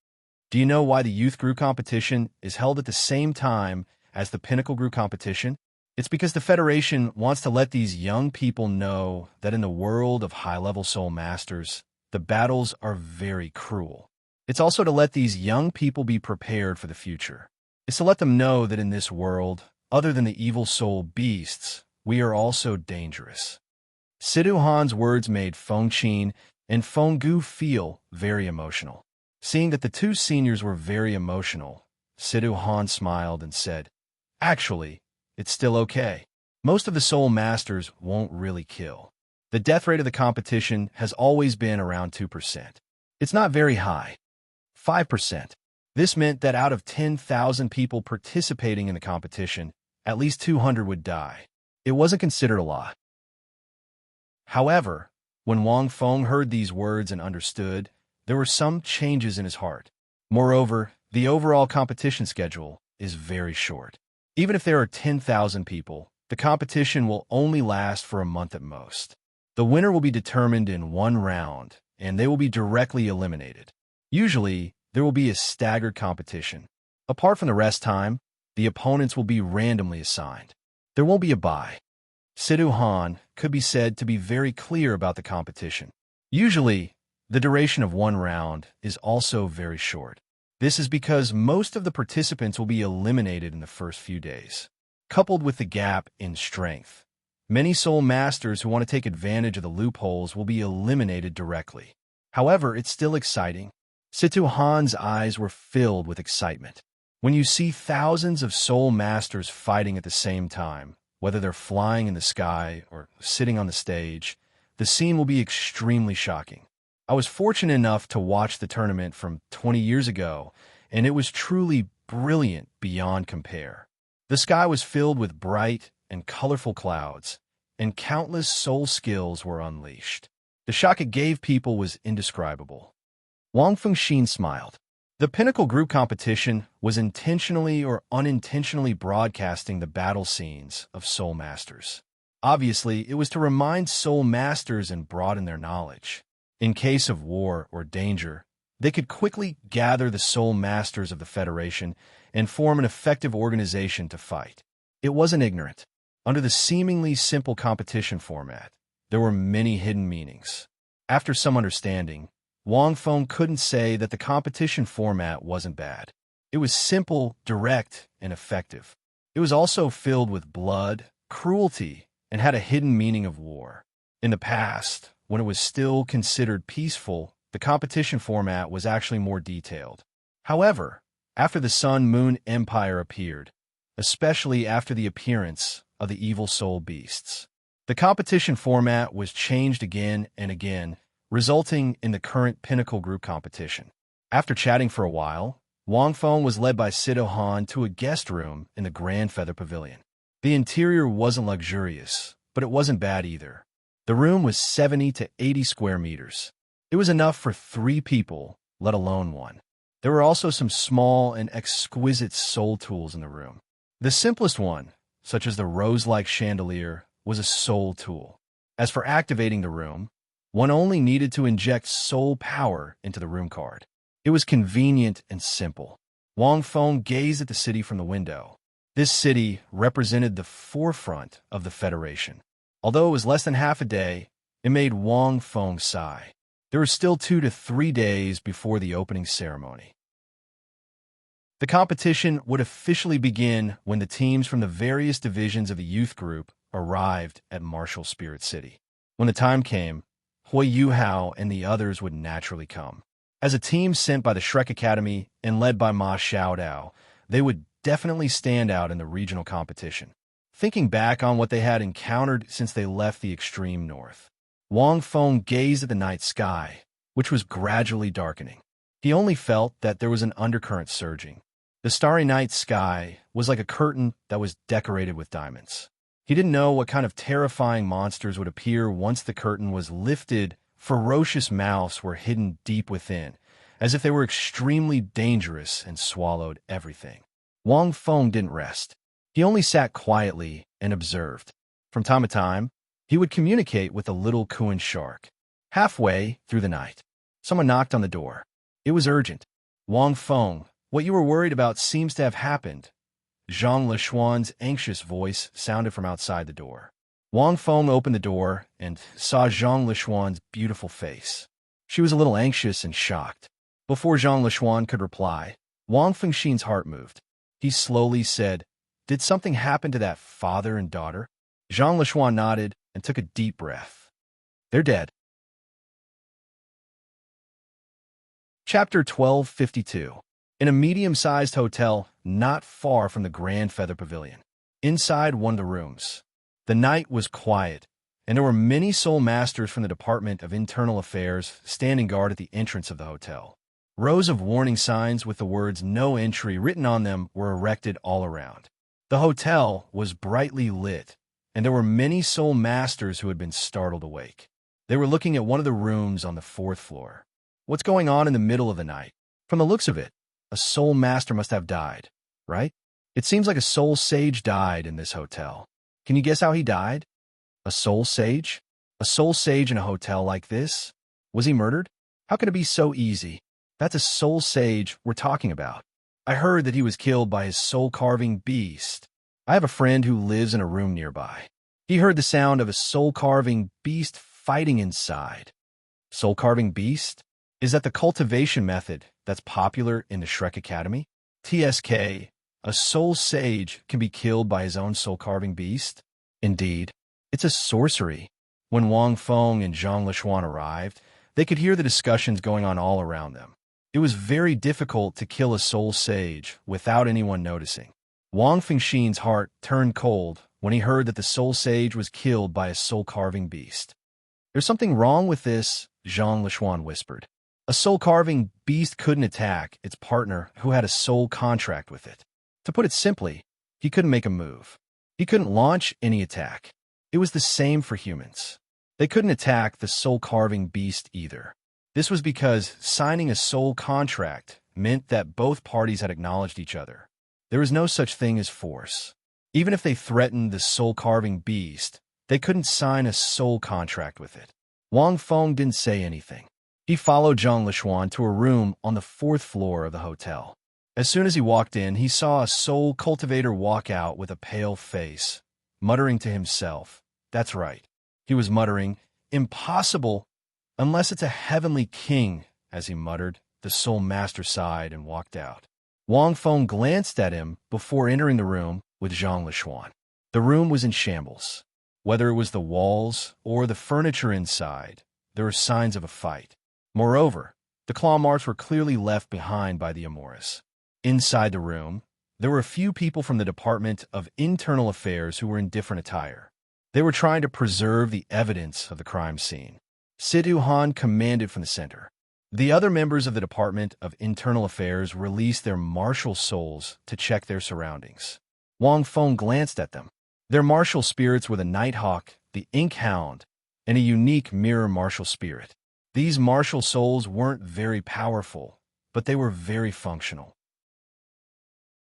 Do you know why the youth group competition is held at the same time as the Pinnacle group competition? It's because the Federation wants to let these young people know that in the world of high-level soul masters, the battles are very cruel. It's also to let these young people be prepared for the future. It's to let them know that in this world, other than the evil soul beasts, we are also dangerous. Situ Han's words made Feng Qin and Fenggu feel very emotional. Seeing that the two seniors were very emotional, Situ Han smiled and said, "Actually, it's still okay. Most of the soul masters won't really kill. The death rate of the competition has always been around 2%. It's not very high. 5%. This meant that out of 10,000 people participating in the competition, at least 200 would die. It wasn't considered a lot. However, when Wang Feng heard these words and understood, there were some changes in his heart. Moreover, the overall competition schedule is very short. Even if there are 10,000 people, the competition will only last for a month at most. The winner will be determined in one round, and they will be directly eliminated. Usually, there will be a staggered competition. Apart from the rest time, the opponents will be randomly assigned. There won't be a bye. Situ Han could be said to be very clear about the competition. Usually, the duration of one round is also very short. This is because most of the participants will be eliminated in the first few days. Coupled with the gap in strength, many soul masters who want to take advantage of the loopholes will be eliminated directly. However, it's still exciting. Situ Han's eyes were filled with excitement. When you see thousands of soul masters fighting at the same time, whether they're flying in the sky or sitting on the stage, the scene will be extremely shocking. I was fortunate enough to watch the tournament from 20 years ago, and it was truly brilliant beyond compare. The sky was filled with bright and colorful clouds, and countless soul skills were unleashed. The shock it gave people was indescribable. Wang Fengxin smiled. The Pinnacle group competition was intentionally or unintentionally broadcasting the battle scenes of soul masters. Obviously, it was to remind soul masters and broaden their knowledge. In case of war or danger, they could quickly gather the soul masters of the Federation and form an effective organization to fight. It wasn't ignorant. Under the seemingly simple competition format, there were many hidden meanings. After some understanding, Wang Feng couldn't say that the competition format wasn't bad. It was simple, direct, and effective. It was also filled with blood, cruelty, and had a hidden meaning of war. In the past, when it was still considered peaceful, the competition format was actually more detailed. However, after the Sun-Moon Empire appeared, especially after the appearance of the evil soul beasts, the competition format was changed again and again, resulting in the current Pinnacle Group competition. After chatting for a while, Wang Feng was led by Sido Han to a guest room in the Grand Feather Pavilion. The interior wasn't luxurious, but it wasn't bad either. The room was 70 to 80 square meters. It was enough for 3 people, let alone one. There were also some small and exquisite soul tools in the room. The simplest one, such as the rose-like chandelier, was a soul tool. As for activating the room, one only needed to inject soul power into the room card. It was convenient and simple. Wang Feng gazed at the city from the window. This city represented the forefront of the Federation. Although it was less than half a day, it made Wang Feng sigh. There were still 2 to 3 days before the opening ceremony. The competition would officially begin when the teams from the various divisions of the youth group arrived at Martial Spirit City. When the time came, Hui Yuhao and the others would naturally come. As a team sent by the Shrek Academy and led by Ma Xiaodao, they would definitely stand out in the regional competition. Thinking back on what they had encountered since they left the extreme north, Wang Feng gazed at the night sky, which was gradually darkening. He only felt that there was an undercurrent surging. The starry night sky was like a curtain that was decorated with diamonds. He didn't know what kind of terrifying monsters would appear once the curtain was lifted. Ferocious mouths were hidden deep within, as if they were extremely dangerous and swallowed everything. Wang Feng didn't rest. He only sat quietly and observed. From time to time, he would communicate with the little Kuan shark. Halfway through the night, someone knocked on the door. It was urgent. Wang Feng, what you were worried about seems to have happened. Zhang Lishuan's anxious voice sounded from outside the door. Wang Feng opened the door and saw Zhang Lishuan's beautiful face. She was a little anxious and shocked. Before Zhang Lishuan could reply, Wang Fengxin's heart moved. He slowly said, "Did something happen to that father and daughter?" Zhang Lishuan nodded and took a deep breath. "They're dead." Chapter 1252. In a medium-sized hotel not far from the Grand Feather Pavilion. Inside one of the rooms, the night was quiet, and there were many soul masters from the Department of Internal Affairs standing guard at the entrance of the hotel. Rows of warning signs with the words "No Entry" written on them were erected all around. The hotel was brightly lit, and there were many soul masters who had been startled awake. They were looking at one of the rooms on the 4th floor. What's going on in the middle of the night? From the looks of it, a soul master must have died, right? It seems like a soul sage died in this hotel. Can you guess how he died? A soul sage? A soul sage in a hotel like this? Was he murdered? How could it be so easy? That's a soul sage we're talking about. I heard that he was killed by his soul-carving beast. I have a friend who lives in a room nearby. He heard the sound of a soul-carving beast fighting inside. Soul-carving beast? Is that the cultivation method that's popular in the Shrek Academy? TSK, a soul sage can be killed by his own soul-carving beast? Indeed, it's a sorcery. When Wang Feng and Zhang Lishuan arrived, they could hear the discussions going on all around them. It was very difficult to kill a soul sage without anyone noticing. Wang Fengxin's heart turned cold when he heard that the soul sage was killed by a soul-carving beast. "There's something wrong with this," Zhang Lishuan whispered. A soul-carving beast couldn't attack its partner who had a soul contract with it. To put it simply, he couldn't make a move. He couldn't launch any attack. It was the same for humans. They couldn't attack the soul-carving beast either. This was because signing a soul contract meant that both parties had acknowledged each other. There was no such thing as force. Even if they threatened the soul-carving beast, they couldn't sign a soul contract with it. Wang Feng didn't say anything. He followed Zhang Lishuan to a room on the 4th floor of the hotel. As soon as he walked in, he saw a soul cultivator walk out with a pale face, muttering to himself. That's right. He was muttering, "Impossible, unless it's a heavenly king," as he muttered. The soul master sighed and walked out. Wang Feng glanced at him before entering the room with Zhang Lishuan. The room was in shambles. Whether it was the walls or the furniture inside, there were signs of a fight. Moreover, the claw marks were clearly left behind by the Amoras. Inside the room, there were a few people from the Department of Internal Affairs who were in different attire. They were trying to preserve the evidence of the crime scene. Situ Han commanded from the center. The other members of the Department of Internal Affairs released their martial souls to check their surroundings. Wang Feng glanced at them. Their martial spirits were the Nighthawk, the Ink Hound, and a unique mirror martial spirit. These martial souls weren't very powerful, but they were very functional.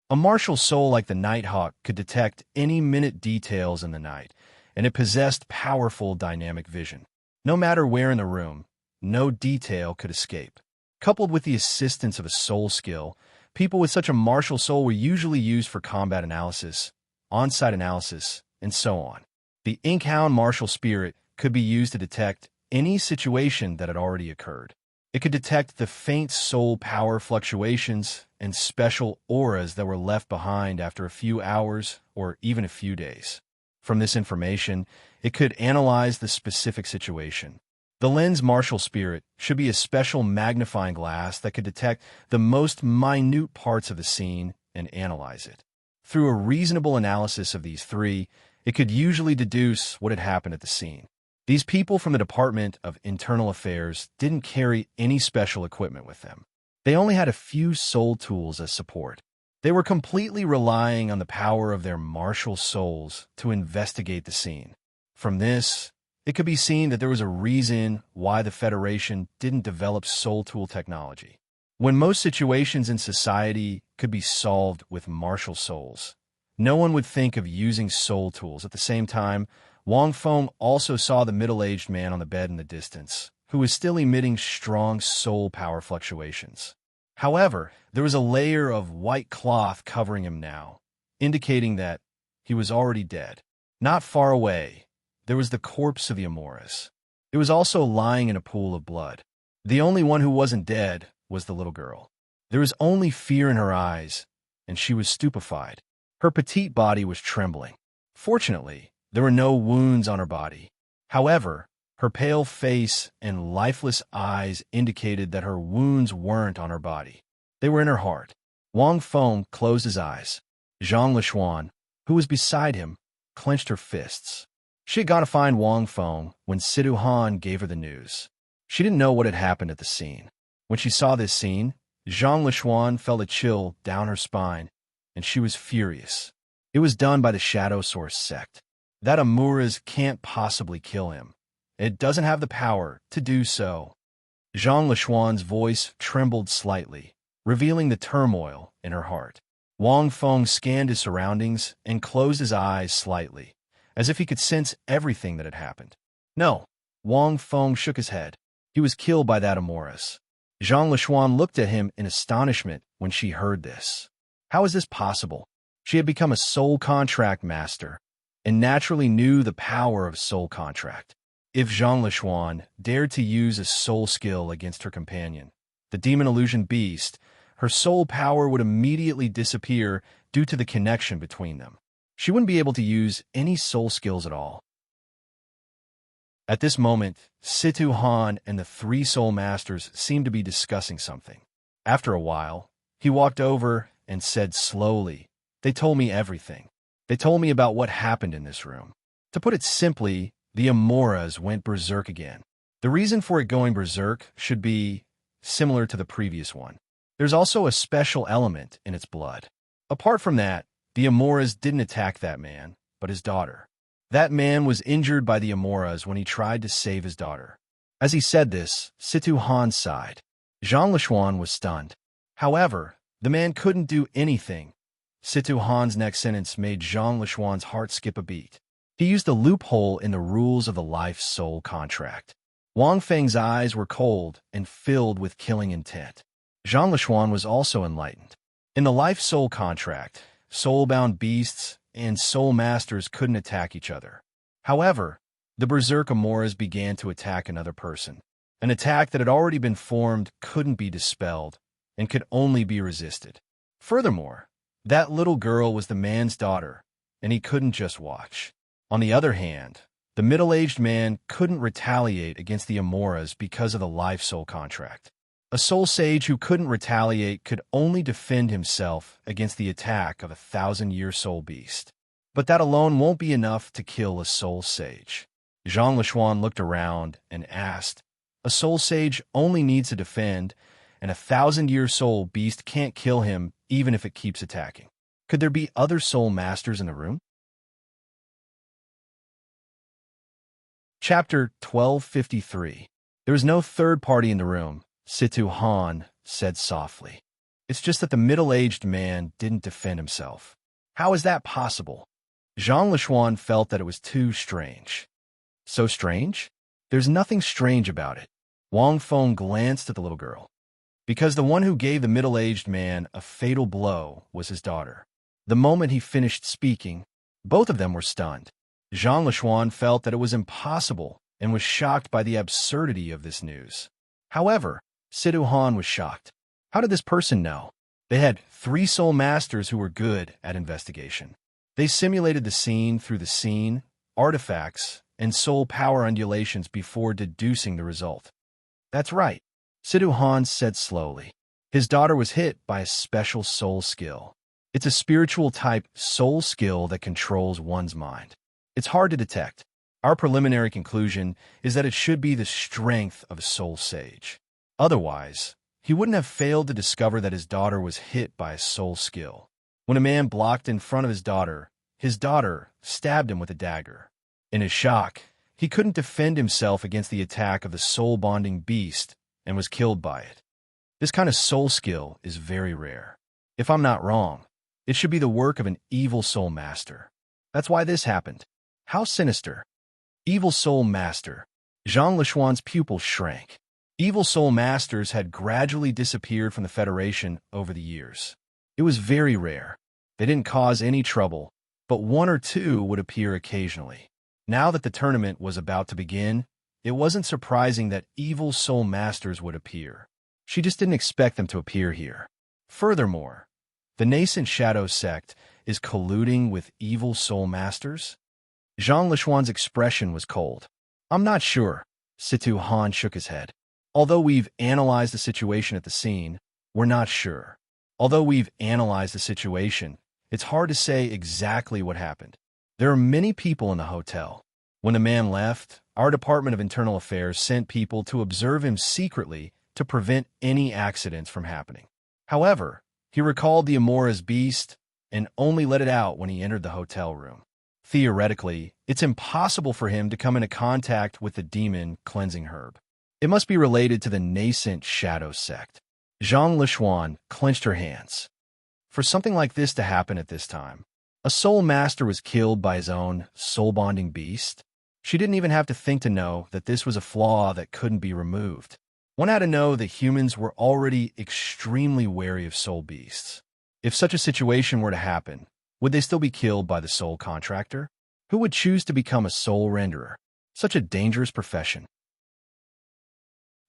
A martial soul like the Nighthawk could detect any minute details in the night, and it possessed powerful dynamic vision. No matter where in the room, no detail could escape. Coupled with the assistance of a soul skill, people with such a martial soul were usually used for combat analysis, on-site analysis, and so on. The Inkhound martial spirit could be used to detect any situation that had already occurred. It could detect the faint soul power fluctuations and special auras that were left behind after a few hours or even a few days. From this information, it could analyze the specific situation. The lens martial spirit should be a special magnifying glass that could detect the most minute parts of the scene and analyze it. Through a reasonable analysis of these three, it could usually deduce what had happened at the scene. These people from the Department of Internal Affairs didn't carry any special equipment with them. They only had a few soul tools as support. They were completely relying on the power of their martial souls to investigate the scene. From this, it could be seen that there was a reason why the Federation didn't develop soul tool technology. When most situations in society could be solved with martial souls, no one would think of using soul tools. At the same time, Wang Feng also saw the middle-aged man on the bed in the distance, who was still emitting strong soul power fluctuations. However, there was a layer of white cloth covering him now, indicating that he was already dead. Not far away, there was the corpse of the Amoras. It was also lying in a pool of blood. The only one who wasn't dead was the little girl. There was only fear in her eyes, and she was stupefied. Her petite body was trembling. Fortunately, there were no wounds on her body. However, her pale face and lifeless eyes indicated that her wounds weren't on her body. They were in her heart. Wang Feng closed his eyes. Zhang Lishuan, who was beside him, clenched her fists. She had gone to find Wang Feng when Situ Han gave her the news. She didn't know what had happened at the scene. When she saw this scene, Zhang Lishuan felt a chill down her spine, and she was furious. It was done by the Shadow Source sect. That Amuras can't possibly kill him. It doesn't have the power to do so. Zhang Lishuan's voice trembled slightly, revealing the turmoil in her heart. Wang Feng scanned his surroundings and closed his eyes slightly, as if he could sense everything that had happened. No, Wang Feng shook his head. He was killed by that Amoras. Zhang Lishuan looked at him in astonishment when she heard this. How is this possible? She had become a soul contract master, and naturally knew the power of soul contract. If Zhang Lishuan dared to use a soul skill against her companion, the demon illusion beast, her soul power would immediately disappear due to the connection between them. She wouldn't be able to use any soul skills at all. At this moment, Situ Han and the three soul masters seemed to be discussing something. After a while, he walked over and said slowly, "They told me everything. They told me about what happened in this room. To put it simply, the Amoras went berserk again. The reason for it going berserk should be similar to the previous one. There's also a special element in its blood. Apart from that, the Amoras didn't attack that man, but his daughter. That man was injured by the Amoras when he tried to save his daughter." As he said this, Situ Han sighed. Zhang Lishuan was stunned. However, the man couldn't do anything. Situ Han's next sentence made Zhang Lishuan's heart skip a beat. He used a loophole in the rules of the life-soul contract. Wang Feng's eyes were cold and filled with killing intent. Zhang Lishuan was also enlightened. In the life-soul contract, soul-bound beasts and soul masters couldn't attack each other. However, the berserk Amoras began to attack another person. An attack that had already been formed couldn't be dispelled and could only be resisted. Furthermore, that little girl was the man's daughter, and he couldn't just watch. On the other hand, the middle-aged man couldn't retaliate against the Amoras because of the life-soul contract. A soul sage who couldn't retaliate could only defend himself against the attack of a 1,000-year soul beast. But that alone won't be enough to kill a soul sage. Zhang Lishuan looked around and asked, "A soul sage only needs to defend, and a 1,000-year soul beast can't kill him even if it keeps attacking. Could there be other soul masters in the room?" Chapter 1253. There was no third party in the room, Situ Han said softly. "It's just that the middle-aged man didn't defend himself." "How is that possible?" Zhang Lishuan felt that it was too strange. "So strange? There's nothing strange about it." Wang Feng glanced at the little girl. "Because the one who gave the middle-aged man a fatal blow was his daughter." The moment he finished speaking, both of them were stunned. Zhang Lishuan felt that it was impossible and was shocked by the absurdity of this news. However, Situ Han was shocked. How did this person know? They had 3 soul masters who were good at investigation. They simulated the scene through the scene, artifacts, and soul power undulations before deducing the result. "That's right," Situ Han said slowly. "His daughter was hit by a special soul skill. It's a spiritual type soul skill that controls one's mind. It's hard to detect. Our preliminary conclusion is that it should be the strength of a soul sage. Otherwise, he wouldn't have failed to discover that his daughter was hit by a soul skill. When a man blocked in front of his daughter stabbed him with a dagger. In his shock, he couldn't defend himself against the attack of the soul-bonding beast and was killed by it. This kind of soul skill is very rare. If I'm not wrong, it should be the work of an evil soul master. That's why this happened. How sinister." Evil soul master. Zhang Lishuan's pupil shrank. Evil soul masters had gradually disappeared from the Federation over the years. It was very rare. They didn't cause any trouble, but 1 or 2 would appear occasionally. Now that the tournament was about to begin, it wasn't surprising that evil soul masters would appear. She just didn't expect them to appear here. Furthermore, the nascent shadow sect is colluding with evil soul masters? Zhang Lishuan's expression was cold. "I'm not sure," Situ Han shook his head. "Although we've analyzed the situation at the scene, we're not sure. Although we've analyzed the situation, it's hard to say exactly what happened. There are many people in the hotel. When the man left, our Department of Internal Affairs sent people to observe him secretly to prevent any accidents from happening. However, he recalled the Amora's beast and only let it out when he entered the hotel room. Theoretically, it's impossible for him to come into contact with the demon cleansing herb. It must be related to the nascent shadow sect." Zhang Lishuan clenched her hands. For something like this to happen at this time, a soul master was killed by his own soul-bonding beast? She didn't even have to think to know that this was a flaw that couldn't be removed. One had to know that humans were already extremely wary of soul beasts. If such a situation were to happen, would they still be killed by the soul contractor? Who would choose to become a soul renderer? Such a dangerous profession.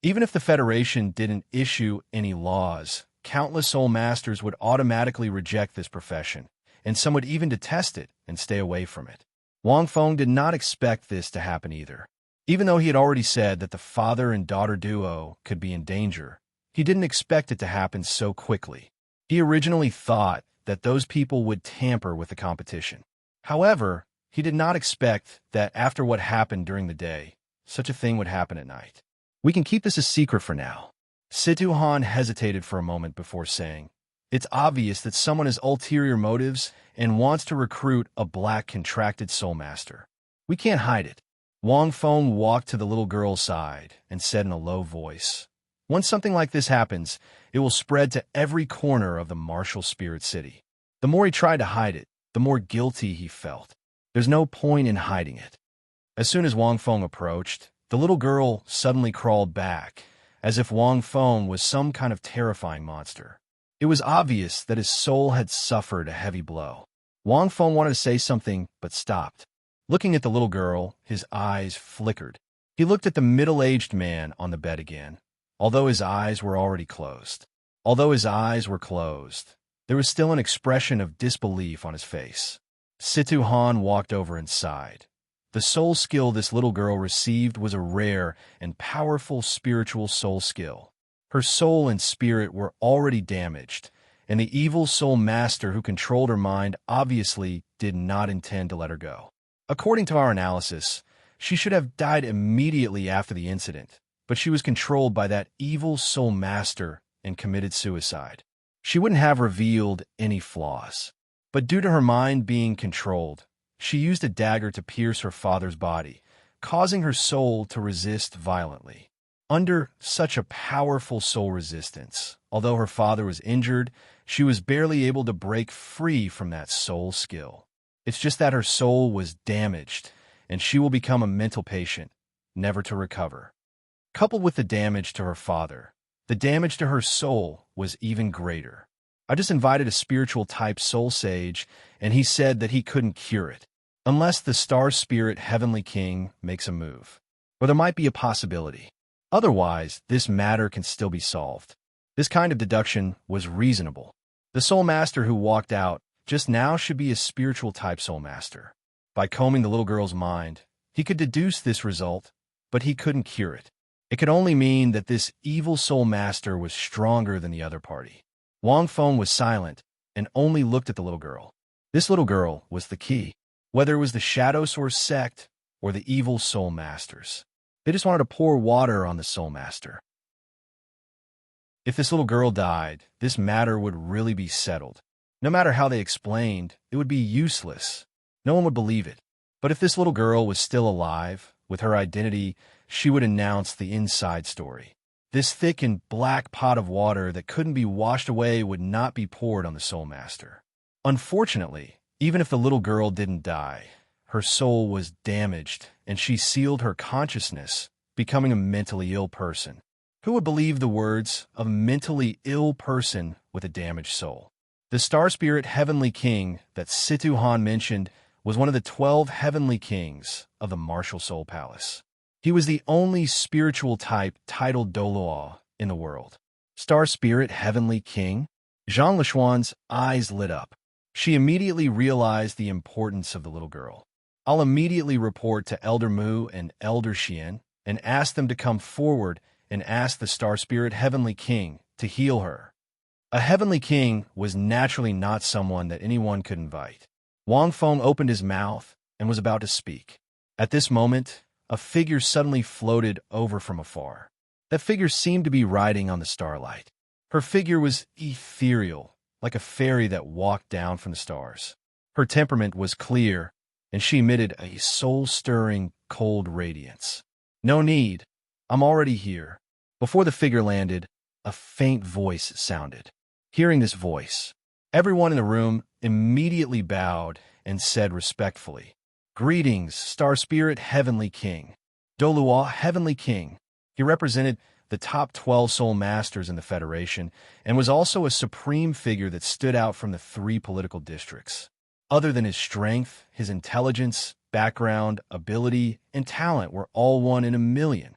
Even if the Federation didn't issue any laws, countless soul masters would automatically reject this profession, and some would even detest it and stay away from it. Wang Feng did not expect this to happen either. Even though he had already said that the father and daughter duo could be in danger, he didn't expect it to happen so quickly. He originally thought that those people would tamper with the competition. However, he did not expect that after what happened during the day, such a thing would happen at night. "We can keep this a secret for now." Situ Han hesitated for a moment before saying, "It's obvious that someone has ulterior motives and wants to recruit a black contracted soul master. We can't hide it." Wang Feng walked to the little girl's side and said in a low voice, "Once something like this happens, it will spread to every corner of the martial spirit city." The more he tried to hide it, the more guilty he felt. There's no point in hiding it. As soon as Wang Feng approached, the little girl suddenly crawled back, as if Wang Feng was some kind of terrifying monster. It was obvious that his soul had suffered a heavy blow. Wang Feng wanted to say something, but stopped. Looking at the little girl, his eyes flickered. He looked at the middle-aged man on the bed again, although his eyes were already closed. Although his eyes were closed, there was still an expression of disbelief on his face. Situ Han walked over and sighed. The soul skill this little girl received was a rare and powerful spiritual soul skill. Her soul and spirit were already damaged, and the evil soul master who controlled her mind obviously did not intend to let her go. According to our analysis, she should have died immediately after the incident, but she was controlled by that evil soul master and committed suicide. She wouldn't have revealed any flaws, but due to her mind being controlled, she used a dagger to pierce her father's body, causing her soul to resist violently. Under such a powerful soul resistance, although her father was injured, she was barely able to break free from that soul skill. It's just that her soul was damaged, and she will become a mental patient, never to recover. Coupled with the damage to her father, the damage to her soul was even greater. I just invited a spiritual type soul sage, and he said that he couldn't cure it, unless the star spirit Heavenly King makes a move. Or there might be a possibility. Otherwise, this matter can still be solved. This kind of deduction was reasonable. The soul master who walked out just now should be a spiritual type soul master. By combing the little girl's mind, he could deduce this result, but he couldn't cure it. It could only mean that this evil soul master was stronger than the other party. Wang Feng was silent and only looked at the little girl. This little girl was the key, whether it was the Shadow Source sect or the evil soul masters. They just wanted to pour water on the soul master. If this little girl died, this matter would really be settled. No matter how they explained, it would be useless. No one would believe it. But if this little girl was still alive, with her identity, she would announce the inside story. This thick and black pot of water that couldn't be washed away would not be poured on the soul master. Unfortunately, even if the little girl didn't die, her soul was damaged, and she sealed her consciousness, becoming a mentally ill person. Who would believe the words of a mentally ill person with a damaged soul? The star spirit Heavenly King that Situ Han mentioned was one of the 12 Heavenly Kings of the Martial Soul Palace. He was the only spiritual type titled Douluo in the world. Star Spirit Heavenly King? Zhang Lishuan's eyes lit up. She immediately realized the importance of the little girl. I'll immediately report to Elder Mu and Elder Xian and ask them to come forward and ask the Star Spirit Heavenly King to heal her. A Heavenly King was naturally not someone that anyone could invite. Wang Feng opened his mouth and was about to speak. At this moment, a figure suddenly floated over from afar. That figure seemed to be riding on the starlight. Her figure was ethereal, like a fairy that walked down from the stars. Her temperament was clear, and she emitted a soul-stirring, cold radiance. No need. I'm already here. Before the figure landed, a faint voice sounded. Hearing this voice, everyone in the room immediately bowed and said respectfully, "Greetings, Star Spirit Heavenly King." Douluo Heavenly King. He represented the top 12 soul masters in the Federation and was also a supreme figure that stood out from the 3 political districts. Other than his strength, his intelligence, background, ability, and talent were all 1 in a million.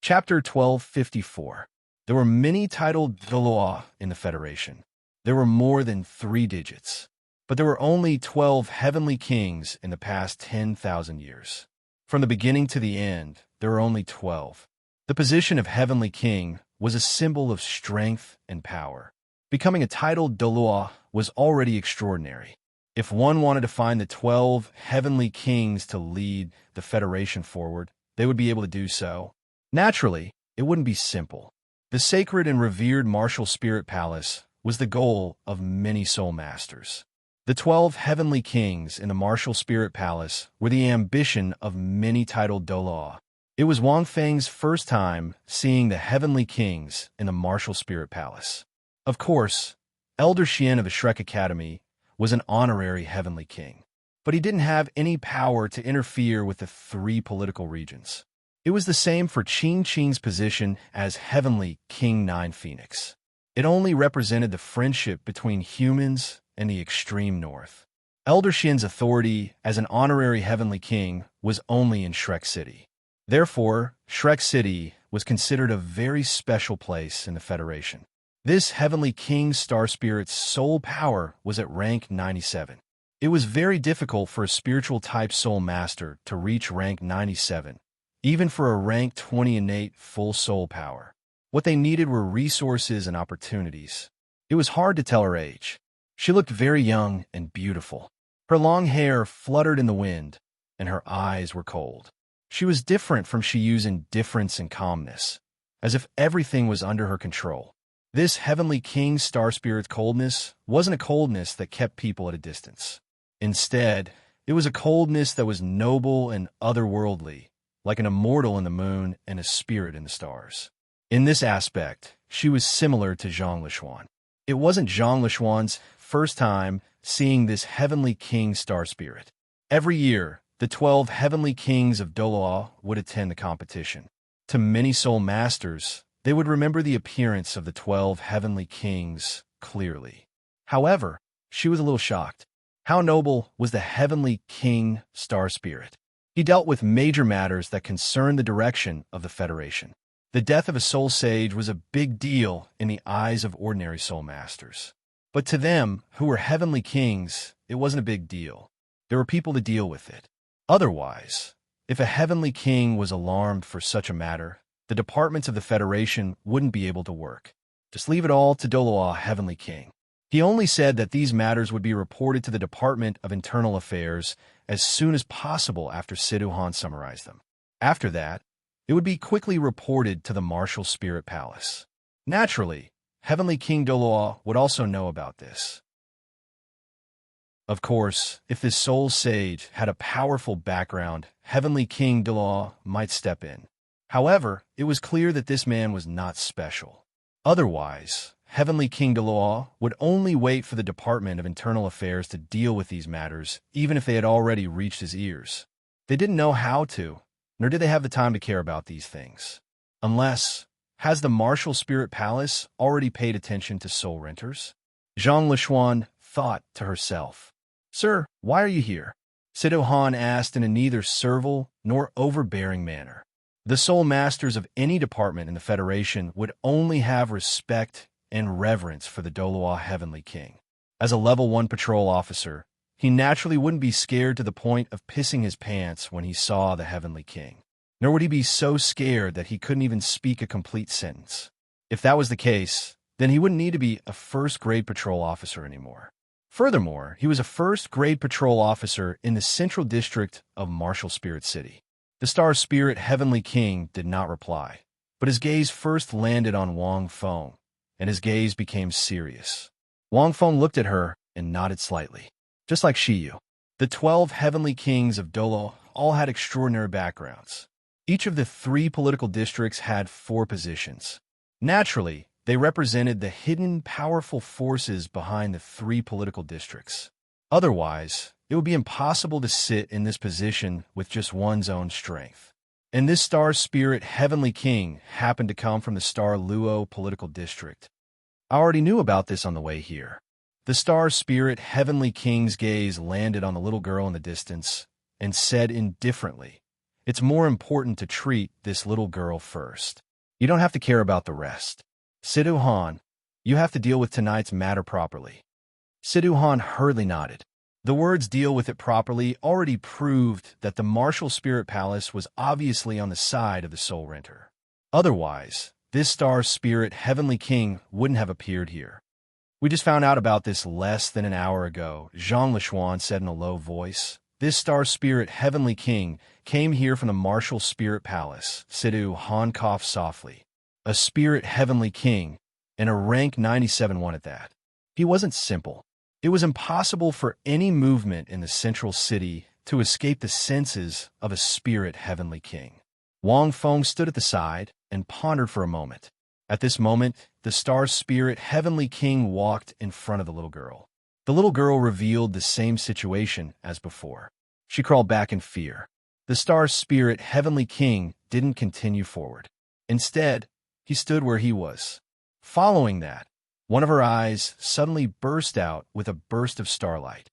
Chapter 1254. There were many titled Douluo in the Federation. There were more than 3 digits. But there were only 12 heavenly kings in the past 10,000 years. From the beginning to the end, there were only 12. The position of heavenly king was a symbol of strength and power. Becoming a titled Douluo was already extraordinary. If one wanted to find the 12 heavenly kings to lead the Federation forward, they would be able to do so. Naturally, it wouldn't be simple. The sacred and revered Martial Spirit Palace was the goal of many soul masters. The 12 heavenly kings in the Martial Spirit Palace were the ambition of many titled Douluo. It was Wang Feng's first time seeing the heavenly kings in the Martial Spirit Palace. Of course, Elder Xian of the Shrek Academy was an honorary heavenly king, but he didn't have any power to interfere with the 3 political regions. It was the same for Qing Qing's position as Heavenly King 9 Phoenix. It only represented the friendship between humans and the extreme north. Elder Xian's authority as an honorary heavenly king was only in Shrek City. Therefore, Shrek City was considered a very special place in the Federation. This heavenly king star spirit's soul power was at rank 97. It was very difficult for a spiritual type soul master to reach rank 97, even for a rank 20 innate full soul power. What they needed were resources and opportunities. It was hard to tell her age. She looked very young and beautiful. Her long hair fluttered in the wind, and her eyes were cold. She was different from Shiyu's indifference and calmness, as if everything was under her control. This heavenly king star spirit's coldness wasn't a coldness that kept people at a distance. Instead, it was a coldness that was noble and otherworldly, like an immortal in the moon and a spirit in the stars. In this aspect, she was similar to Zhang Lishuan. It wasn't Zhang Lishuan's first time seeing this heavenly king star spirit. Every year, the 12 heavenly kings of Douluo would attend the competition. To many soul masters, they would remember the appearance of the 12 heavenly kings clearly. However, she was a little shocked. How noble was the heavenly king star spirit? He dealt with major matters that concerned the direction of the Federation. The death of a soul sage was a big deal in the eyes of ordinary soul masters. But to them, who were heavenly kings, it wasn't a big deal. There were people to deal with it. Otherwise, if a heavenly king was alarmed for such a matter, the departments of the Federation wouldn't be able to work. Just leave it all to Douluo Heavenly King. He only said that these matters would be reported to the Department of Internal Affairs as soon as possible after Sidu Han summarized them. After that, it would be quickly reported to the Martial Spirit Palace. Naturally, Heavenly King Douluo would also know about this. Of course, if this soul sage had a powerful background, Heavenly King Douluo might step in. However, it was clear that this man was not special. Otherwise, Heavenly King Douluo would only wait for the Department of Internal Affairs to deal with these matters, even if they had already reached his ears. They didn't know how to, nor did they have the time to care about these things. Unless, has the Martial Spirit Palace already paid attention to soul renters? Zhang Lishuan thought to herself. Sir, why are you here? Sidu Han asked in a neither servile nor overbearing manner. The soul masters of any department in the Federation would only have respect and reverence for the Douluo Heavenly King. As a level 1 patrol officer, he naturally wouldn't be scared to the point of pissing his pants when he saw the Heavenly King. Nor would he be so scared that he couldn't even speak a complete sentence. If that was the case, then he wouldn't need to be a first-grade patrol officer anymore. Furthermore, he was a first-grade patrol officer in the Central District of Martial Spirit City. The Star Spirit Heavenly King did not reply, but his gaze first landed on Wang Feng, and his gaze became serious. Wang Feng looked at her and nodded slightly. Just like Shiyu, the 12 heavenly kings of Douluo all had extraordinary backgrounds. Each of the 3 political districts had 4 positions. Naturally, they represented the hidden, powerful forces behind the 3 political districts. Otherwise, it would be impossible to sit in this position with just one's own strength. And this Star Spirit Heavenly King happened to come from the Star Luo political district. I already knew about this on the way here. The Star Spirit Heavenly King's gaze landed on the little girl in the distance and said indifferently, "It's more important to treat this little girl first. You don't have to care about the rest. Sidu Han, you have to deal with tonight's matter properly." Sidu Han hurriedly nodded. The words "deal with it properly" already proved that the Martial Spirit Palace was obviously on the side of the soul renter. Otherwise, this Star Spirit Heavenly King wouldn't have appeared here. "We just found out about this less than an hour ago," Zhang Lishuan said in a low voice. "This Star Spirit Heavenly King came here from the Martial Spirit Palace." Sidu Han coughed softly. A Spirit Heavenly King, and a rank 97 one at that. He wasn't simple. It was impossible for any movement in the central city to escape the senses of a Spirit Heavenly King. Wang Feng stood at the side and pondered for a moment. At this moment, the Star Spirit Heavenly King walked in front of the little girl. The little girl revealed the same situation as before. She crawled back in fear. The Star Spirit Heavenly King didn't continue forward. Instead, he stood where he was. Following that, one of her eyes suddenly burst out with a burst of starlight.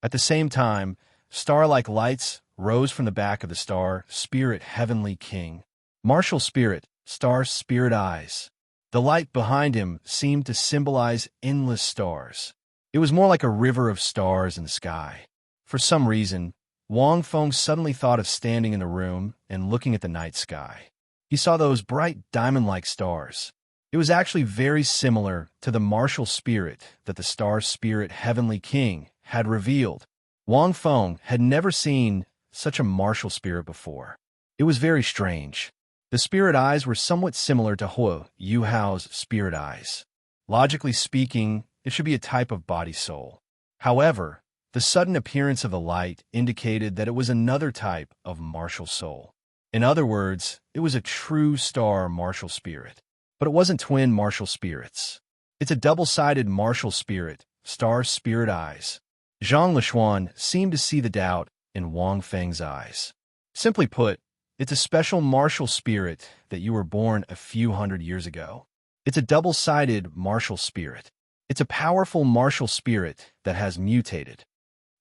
At the same time, star-like lights rose from the back of the Star Spirit Heavenly King. Martial Spirit, Star Spirit eyes. The light behind him seemed to symbolize endless stars. It was more like a river of stars in the sky. For some reason, Wang Feng suddenly thought of standing in the room and looking at the night sky. He saw those bright diamond-like stars. It was actually very similar to the martial spirit that the star spirit Heavenly King had revealed. Wang Feng had never seen such a martial spirit before. It was very strange. The spirit eyes were somewhat similar to Huo Yuhao's spirit eyes. Logically speaking, it should be a type of body soul. However, the sudden appearance of the light indicated that it was another type of martial soul. In other words, it was a true star martial spirit. But it wasn't twin martial spirits. It's a double-sided martial spirit, star spirit eyes. Zhang Lishuan seemed to see the doubt in Wang Feng's eyes. Simply put, it's a special martial spirit that you were born a few hundred years ago. It's a double-sided martial spirit. It's a powerful martial spirit that has mutated.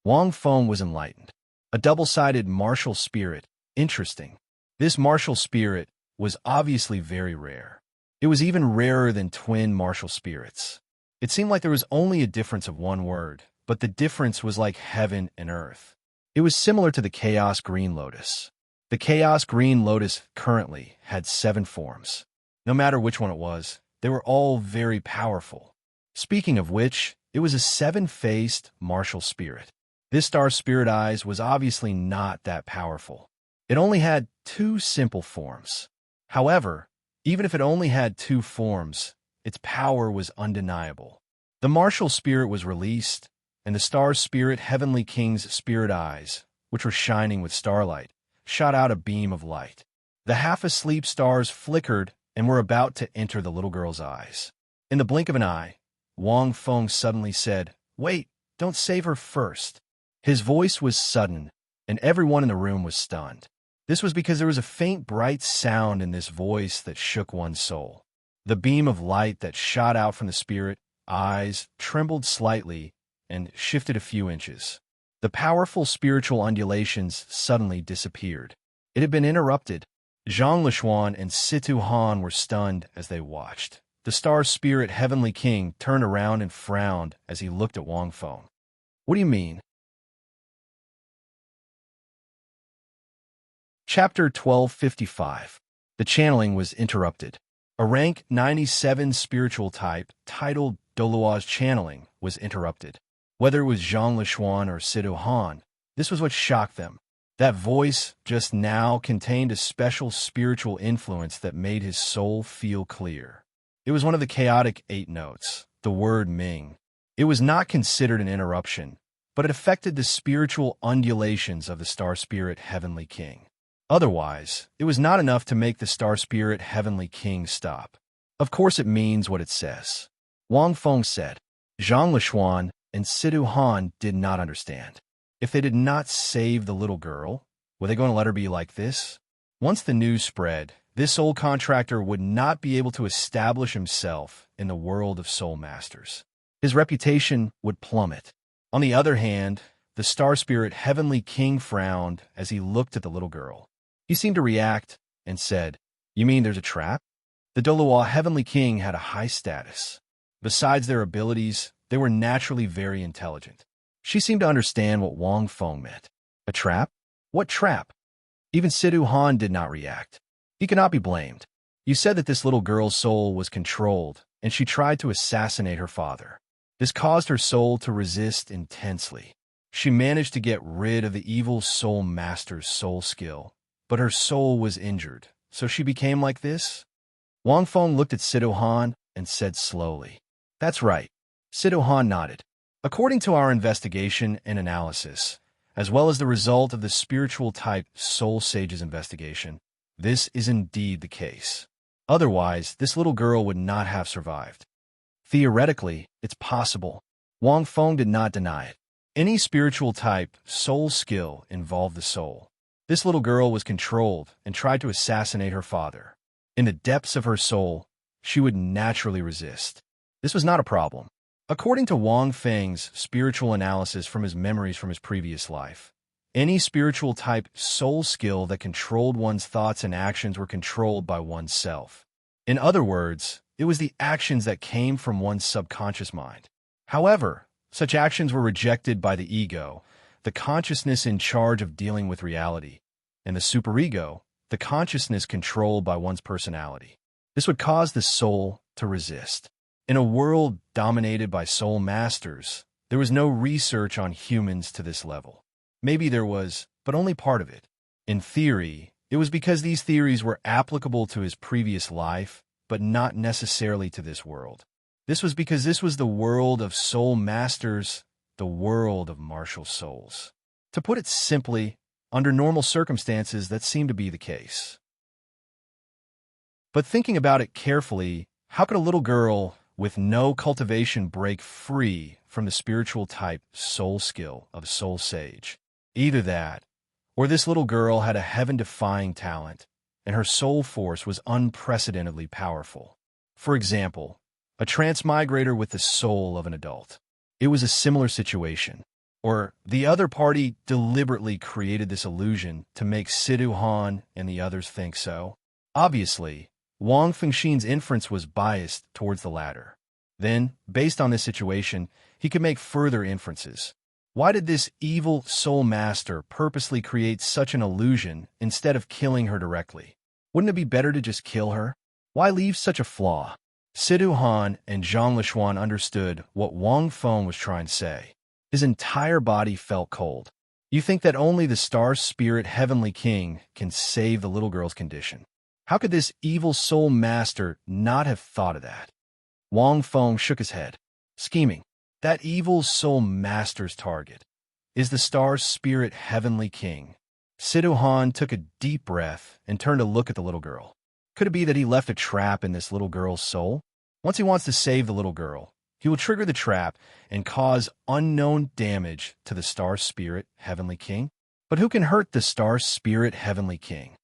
Wang Feng was enlightened. A double-sided martial spirit. Interesting. This martial spirit was obviously very rare. It was even rarer than twin martial spirits. It seemed like there was only a difference of one word, but the difference was like heaven and earth. It was similar to the Chaos Green Lotus. The Chaos Green Lotus currently had 7 forms. No matter which one it was, they were all very powerful. Speaking of which, it was a 7-faced martial spirit. This star spirit eyes was obviously not that powerful. It only had 2 simple forms. However, even if it only had 2 forms, its power was undeniable. The martial spirit was released, and the star spirit Heavenly King's spirit eyes, which were shining with starlight, shot out a beam of light. The half-asleep stars flickered and were about to enter the little girl's eyes. In the blink of an eye, Wang Feng suddenly said, "Wait, don't save her first." His voice was sudden, and everyone in the room was stunned. This was because there was a faint bright sound in this voice that shook one's soul. The beam of light that shot out from the spirit eyes trembled slightly and shifted a few inches. The powerful spiritual undulations suddenly disappeared. It had been interrupted. Zhang Lishuan and Situ Han were stunned as they watched. The star spirit Heavenly King turned around and frowned as he looked at Wang Feng. "What do you mean?" Chapter 1255. The channeling was interrupted. A rank 97 spiritual type, titled Douluo's channeling, was interrupted. Whether it was Zhang Lishuan or Situ Han, this was what shocked them. That voice just now contained a special spiritual influence that made his soul feel clear. It was one of the chaotic 8 notes, the word Ming. It was not considered an interruption, but it affected the spiritual undulations of the star spirit Heavenly King. Otherwise, it was not enough to make the star spirit Heavenly King stop. Of course it means what it says. Wang Feng said. Zhang Lishuan and Situ Han did not understand. If they did not save the little girl, were they going to let her be like this? Once the news spread, this old contractor would not be able to establish himself in the world of soul masters. His reputation would plummet. On the other hand, the star spirit Heavenly King frowned as he looked at the little girl. He seemed to react and said, "You mean there's a trap?" The Douluo Heavenly King had a high status. Besides their abilities, they were naturally very intelligent. She seemed to understand what Wang Feng meant. A trap? What trap? Even Situ Han did not react. He could not be blamed. You said that this little girl's soul was controlled, and she tried to assassinate her father. This caused her soul to resist intensely. She managed to get rid of the evil soul master's soul skill, but her soul was injured, so she became like this? Wang Feng looked at Situ Han and said slowly, "That's right." Situ Han nodded. According to our investigation and analysis, as well as the result of the spiritual type Soul Sage's investigation, this is indeed the case. Otherwise, this little girl would not have survived. Theoretically, it's possible. Wang Feng did not deny it. Any spiritual type soul skill involved the soul. This little girl was controlled and tried to assassinate her father. In the depths of her soul, she would naturally resist. This was not a problem. According to Wang Feng's spiritual analysis from his memories from his previous life, any spiritual type soul skill that controlled one's thoughts and actions were controlled by oneself. In other words, it was the actions that came from one's subconscious mind. However, such actions were rejected by the ego, the consciousness in charge of dealing with reality, and the superego, the consciousness controlled by one's personality. This would cause the soul to resist. In a world dominated by soul masters, there was no research on humans to this level. Maybe there was, but only part of it. In theory, it was because these theories were applicable to his previous life, but not necessarily to this world. This was because this was the world of soul masters, the world of martial souls. To put it simply, under normal circumstances, that seemed to be the case. But thinking about it carefully, how could a little girl with no cultivation break free from the spiritual type soul skill of a soul sage? Either that, or this little girl had a heaven-defying talent, and her soul force was unprecedentedly powerful. For example, a transmigrator with the soul of an adult. It was a similar situation. Or the other party deliberately created this illusion to make Sidhu Han and the others think so. Obviously, Wang Fengxin's inference was biased towards the latter. Then, based on this situation, he could make further inferences. Why did this evil soul master purposely create such an illusion instead of killing her directly? Wouldn't it be better to just kill her? Why leave such a flaw? Sidhu Han and Zhang Lishuan understood what Wang Feng was trying to say. His entire body felt cold. You think that only the star spirit Heavenly King can save the little girl's condition. How could this evil soul master not have thought of that? Wang Feng shook his head, scheming. That evil soul master's target is the star spirit Heavenly King. Sidhu Han took a deep breath and turned to look at the little girl. Could it be that he left a trap in this little girl's soul? Once he wants to save the little girl, he will trigger the trap and cause unknown damage to the star spirit Heavenly King. But who can hurt the star spirit Heavenly King?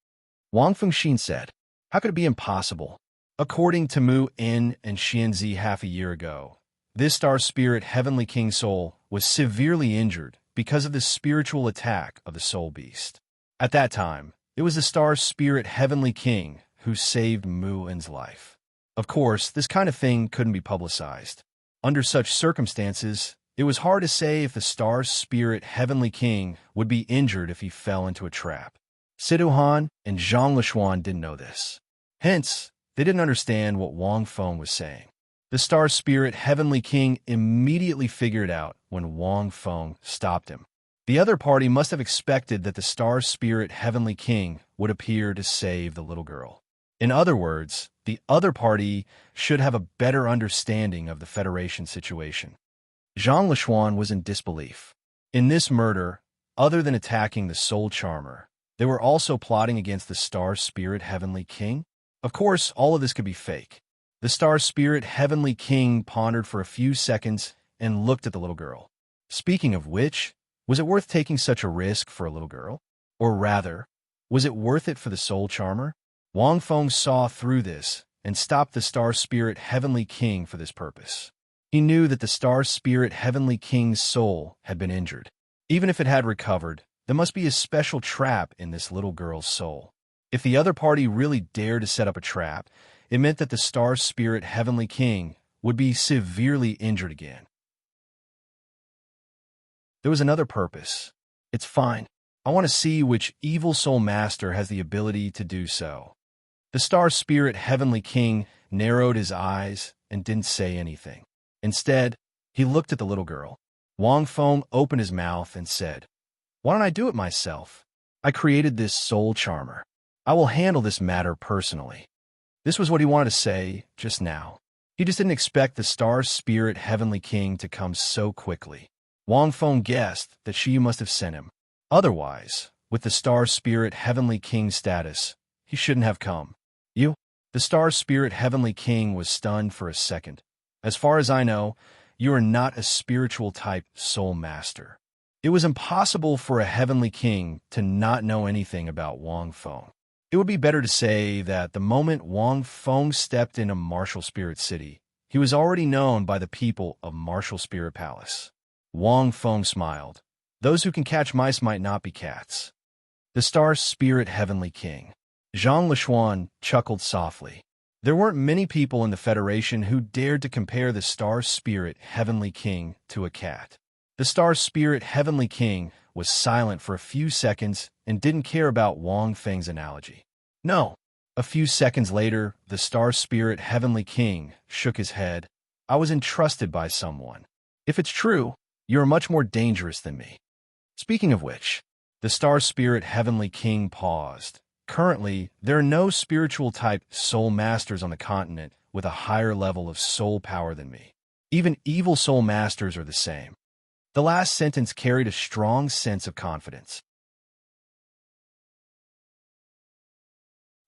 Wang Fengxin said, how could it be impossible? According to Mu In and Xianzi half a year ago, this star spirit Heavenly King soul was severely injured because of the spiritual attack of the soul beast. At that time, it was the star spirit Heavenly King who saved Mu In's life. Of course, this kind of thing couldn't be publicized. Under such circumstances, it was hard to say if the star spirit Heavenly King would be injured if he fell into a trap. Sidhu Han and Zhang Lishuan didn't know this. Hence, they didn't understand what Wang Feng was saying. The star spirit Heavenly King immediately figured out when Wang Feng stopped him. The other party must have expected that the star spirit Heavenly King would appear to save the little girl. In other words, the other party should have a better understanding of the Federation situation. Zhang Lishuan was in disbelief. In this murder, other than attacking the soul charmer, they were also plotting against the star spirit Heavenly King. Of course, all of this could be fake. The star spirit Heavenly King pondered for a few seconds and looked at the little girl. Speaking of which, was it worth taking such a risk for a little girl? Or rather, was it worth it for the soul charmer? Wang Feng saw through this and stopped the star spirit Heavenly King for this purpose. He knew that the star spirit Heavenly King's soul had been injured. Even if it had recovered, there must be a special trap in this little girl's soul. If the other party really dared to set up a trap, it meant that the star spirit Heavenly King would be severely injured again. There was another purpose. It's fine. I want to see which evil soul master has the ability to do so. The star spirit Heavenly King narrowed his eyes and didn't say anything. Instead, he looked at the little girl. Wang Feng opened his mouth and said, "Why don't I do it myself? I created this soul charmer. I will handle this matter personally." This was what he wanted to say just now. He just didn't expect the star spirit Heavenly King to come so quickly. Wang Feng guessed that she must have sent him. Otherwise, with the star spirit Heavenly King's status, he shouldn't have come. You? The star spirit Heavenly King was stunned for a second. As far as I know, you are not a spiritual type soul master. It was impossible for a Heavenly King to not know anything about Wang Feng. It would be better to say that the moment Wang Feng stepped into Martial Spirit City, he was already known by the people of Martial Spirit Palace. Wang Feng smiled. Those who can catch mice might not be cats. The star spirit Heavenly King. Zhang Lishuan chuckled softly. There weren't many people in the Federation who dared to compare the Star Spirit Heavenly King to a cat. The Star Spirit Heavenly King was silent for a few seconds and didn't care about Wang Feng's analogy. No. A few seconds later, the Star Spirit Heavenly King shook his head. I was entrusted by someone. If it's true, you're much more dangerous than me. Speaking of which, the Star Spirit Heavenly King paused. Currently, there are no spiritual-type soul masters on the continent with a higher level of soul power than me. Even evil soul masters are the same. The last sentence carried a strong sense of confidence.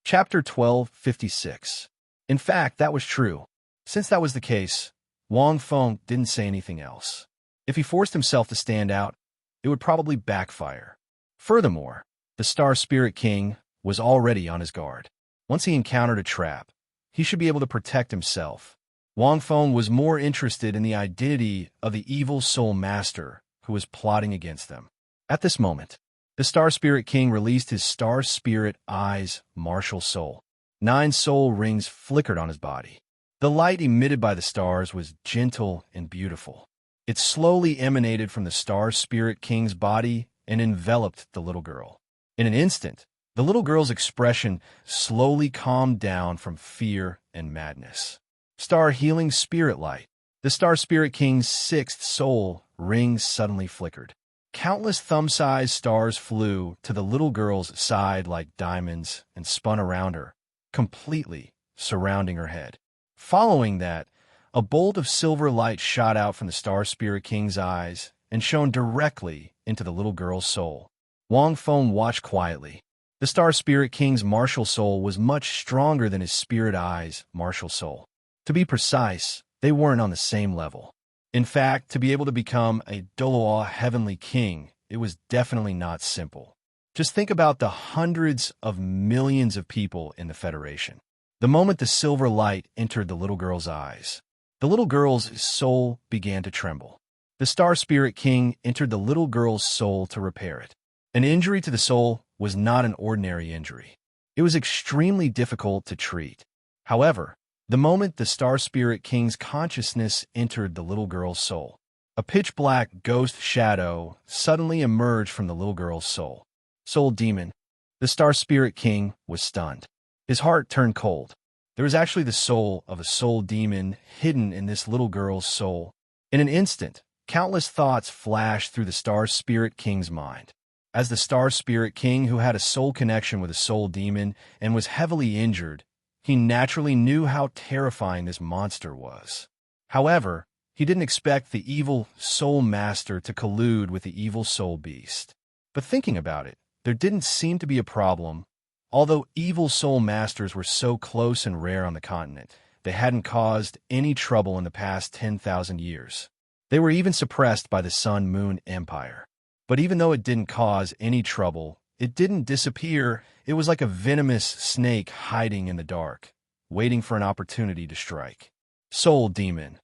Chapter 12:56. In fact, that was true. Since that was the case, Wang Feng didn't say anything else. If he forced himself to stand out, it would probably backfire. Furthermore, the Star Spirit King was already on his guard. Once he encountered a trap, he should be able to protect himself. Wang Feng was more interested in the identity of the evil soul master who was plotting against them. At this moment, the Star Spirit King released his Star Spirit Eyes martial soul. 9 soul rings flickered on his body. The light emitted by the stars was gentle and beautiful. It slowly emanated from the Star Spirit King's body and enveloped the little girl. In an instant, the little girl's expression slowly calmed down from fear and madness. Star Healing Spirit Light. The Star Spirit King's 6th soul ring suddenly flickered. Countless thumb-sized stars flew to the little girl's side like diamonds and spun around her, completely surrounding her head. Following that, a bolt of silver light shot out from the Star Spirit King's eyes and shone directly into the little girl's soul. Wang Feng watched quietly. The Star Spirit King's martial soul was much stronger than his Spirit Eyes martial soul. To be precise, they weren't on the same level. In fact, to be able to become a Douluo Heavenly King, it was definitely not simple. Just think about the hundreds of millions of people in the Federation. The moment the silver light entered the little girl's eyes, the little girl's soul began to tremble. The Star Spirit King entered the little girl's soul to repair it. An injury to the soul was not an ordinary injury. It was extremely difficult to treat. However, the moment the Star Spirit King's consciousness entered the little girl's soul, a pitch-black ghost shadow suddenly emerged from the little girl's soul. Soul Demon. The Star Spirit King was stunned. His heart turned cold. There was actually the soul of a soul demon hidden in this little girl's soul. In an instant, countless thoughts flashed through the Star Spirit King's mind. As the Star Spirit King who had a soul connection with a soul demon and was heavily injured, he naturally knew how terrifying this monster was. However, he didn't expect the evil soul master to collude with the evil soul beast. But thinking about it, there didn't seem to be a problem. Although evil soul masters were so close and rare on the continent, they hadn't caused any trouble in the past 10,000 years. They were even suppressed by the Sun-Moon Empire. But even though it didn't cause any trouble, it didn't disappear. It was like a venomous snake hiding in the dark, waiting for an opportunity to strike. Soul Demon.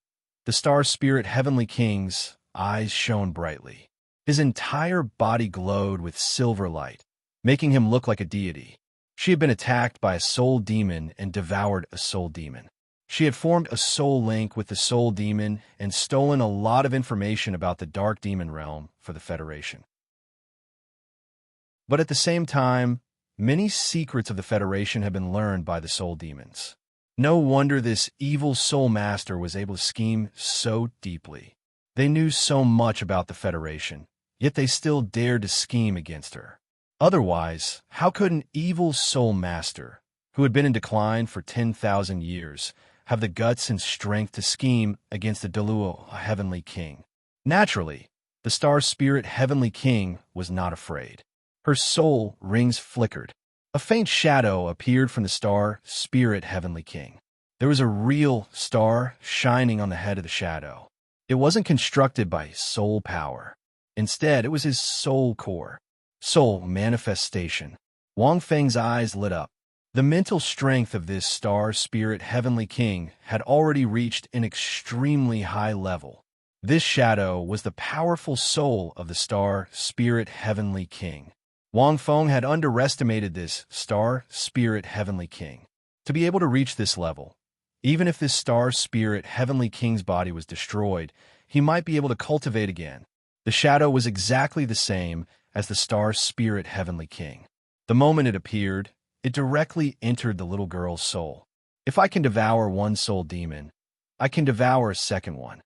The Star Spirit Heavenly King's eyes shone brightly. His entire body glowed with silver light, making him look like a deity. She had been attacked by a soul demon and devoured a soul demon. She had formed a soul link with the soul demon and stolen a lot of information about the dark demon realm for the Federation. But at the same time, many secrets of the Federation had been learned by the soul demons. No wonder this evil soul master was able to scheme so deeply. They knew so much about the Federation, yet they still dared to scheme against her. Otherwise, how could an evil soul master, who had been in decline for 10,000 years, have the guts and strength to scheme against the Dalu Heavenly King? Naturally, the Star Spirit Heavenly King was not afraid. Her soul rings flickered. A faint shadow appeared from the Star Spirit Heavenly King. There was a real star shining on the head of the shadow. It wasn't constructed by soul power. Instead, it was his soul core. Soul manifestation. Wang Feng's eyes lit up. The mental strength of this Star Spirit Heavenly King had already reached an extremely high level. This shadow was the powerful soul of the Star Spirit Heavenly King. Wang Feng had underestimated this Star Spirit Heavenly King. To be able to reach this level, even if this star spirit heavenly king's body was destroyed, he might be able to cultivate again. The shadow was exactly the same as the star spirit heavenly king. The moment it appeared, it directly entered the little girl's soul. If I can devour one soul demon, I can devour a second one.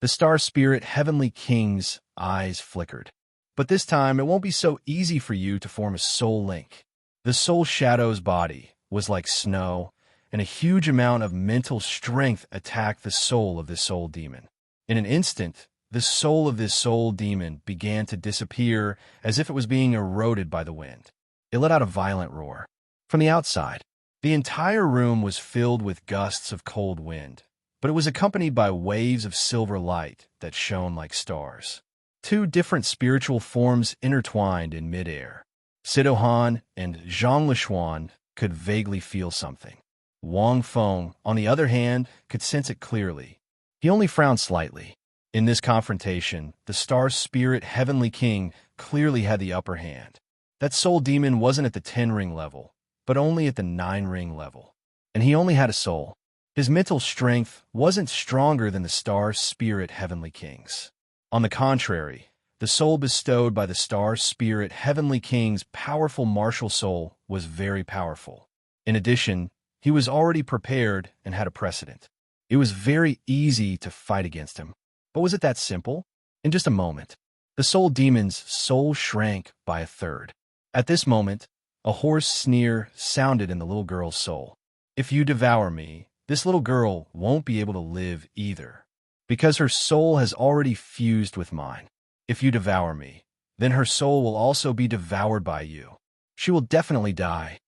The star spirit heavenly king's eyes flickered. But this time, it won't be so easy for you to form a soul link. The soul shadow's body was like snow, and a huge amount of mental strength attacked the soul of this soul demon. In an instant, the soul of this soul demon began to disappear as if it was being eroded by the wind. It let out a violent roar. From the outside, the entire room was filled with gusts of cold wind, but it was accompanied by waves of silver light that shone like stars. Two different spiritual forms intertwined in midair. Sidohan and Zhang Lishuan could vaguely feel something. Wang Feng, on the other hand, could sense it clearly. He only frowned slightly. In this confrontation, the star spirit heavenly king clearly had the upper hand. That soul demon wasn't at the 10-ring level, but only at the 9-ring level. And he only had a soul. His mental strength wasn't stronger than the star spirit heavenly king's. On the contrary, the soul bestowed by the star spirit heavenly king's powerful martial soul was very powerful. In addition, he was already prepared and had a precedent. It was very easy to fight against him. But was it that simple? In just a moment, the soul demon's soul shrank by a third. At this moment, a hoarse sneer sounded in the little girl's soul. If you devour me, this little girl won't be able to live either, because her soul has already fused with mine. If you devour me, then her soul will also be devoured by you. She will definitely die.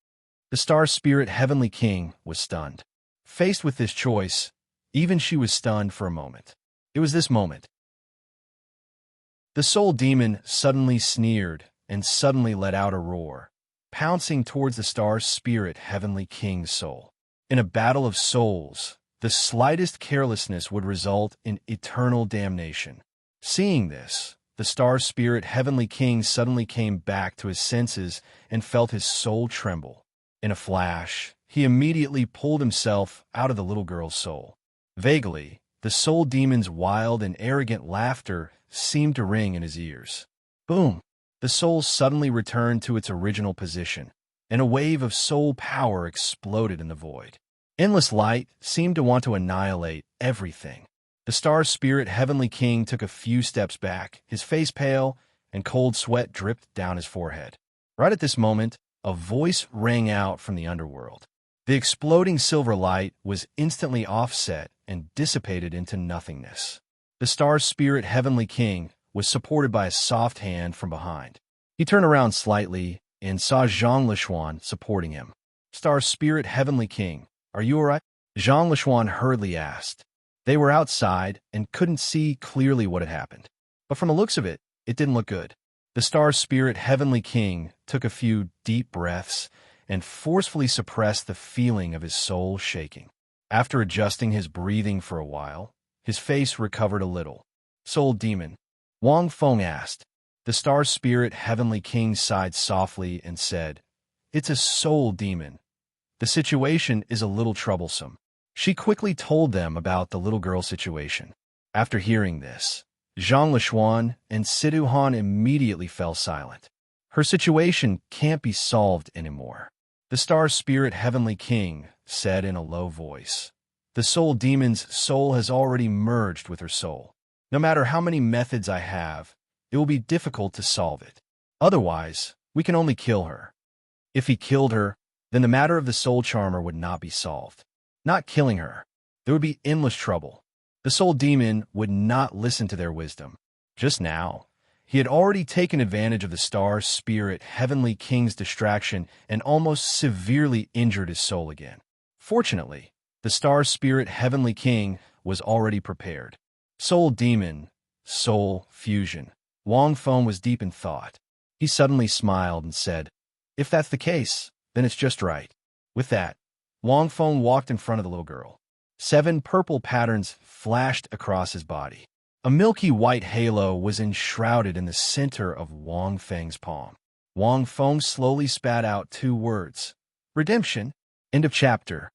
The star spirit heavenly king was stunned. Faced with this choice, even she was stunned for a moment. It was this moment. The soul demon suddenly sneered and suddenly let out a roar, pouncing towards the star spirit heavenly king's soul. In a battle of souls, the slightest carelessness would result in eternal damnation. Seeing this, the star spirit heavenly king suddenly came back to his senses and felt his soul tremble. In a flash, he immediately pulled himself out of the little girl's soul. Vaguely, the soul demon's wild and arrogant laughter seemed to ring in his ears. Boom! The soul suddenly returned to its original position, and a wave of soul power exploded in the void. Endless light seemed to want to annihilate everything. The star spirit heavenly king took a few steps back, his face pale, and cold sweat dripped down his forehead. Right at this moment, a voice rang out from the underworld. The exploding silver light was instantly offset and dissipated into nothingness. The star spirit heavenly king was supported by a soft hand from behind. He turned around slightly and saw Zhang Lishuan supporting him. Star spirit heavenly king, are you all right? Zhang Lishuan hurriedly asked. They were outside and couldn't see clearly what had happened. But from the looks of it, it didn't look good. The star spirit heavenly king took a few deep breaths and forcefully suppressed the feeling of his soul shaking. After adjusting his breathing for a while, his face recovered a little. Soul demon, Wang Feng asked. The star spirit heavenly king sighed softly and said, It's a soul demon. The situation is a little troublesome. She quickly told them about the little girl situation. After hearing this, Zhang Lishuan and Siduhan immediately fell silent. Her situation can't be solved anymore. The star spirit heavenly king said in a low voice. The soul demon's soul has already merged with her soul. No matter how many methods I have, it will be difficult to solve it. Otherwise, we can only kill her. If he killed her, then the matter of the soul charmer would not be solved. Not killing her, there would be endless trouble. The soul demon would not listen to their wisdom. Just now, he had already taken advantage of the star spirit heavenly king's distraction and almost severely injured his soul again. Fortunately, the star spirit heavenly king was already prepared. Soul demon, soul fusion. Wang Feng was deep in thought. He suddenly smiled and said, If that's the case, then it's just right. With that, Wang Feng walked in front of the little girl. 7 purple patterns flashed across his body. A milky white halo was enshrouded in the center of Wang Feng's palm. Wang Feng slowly spat out 2 words. Redemption. End of chapter.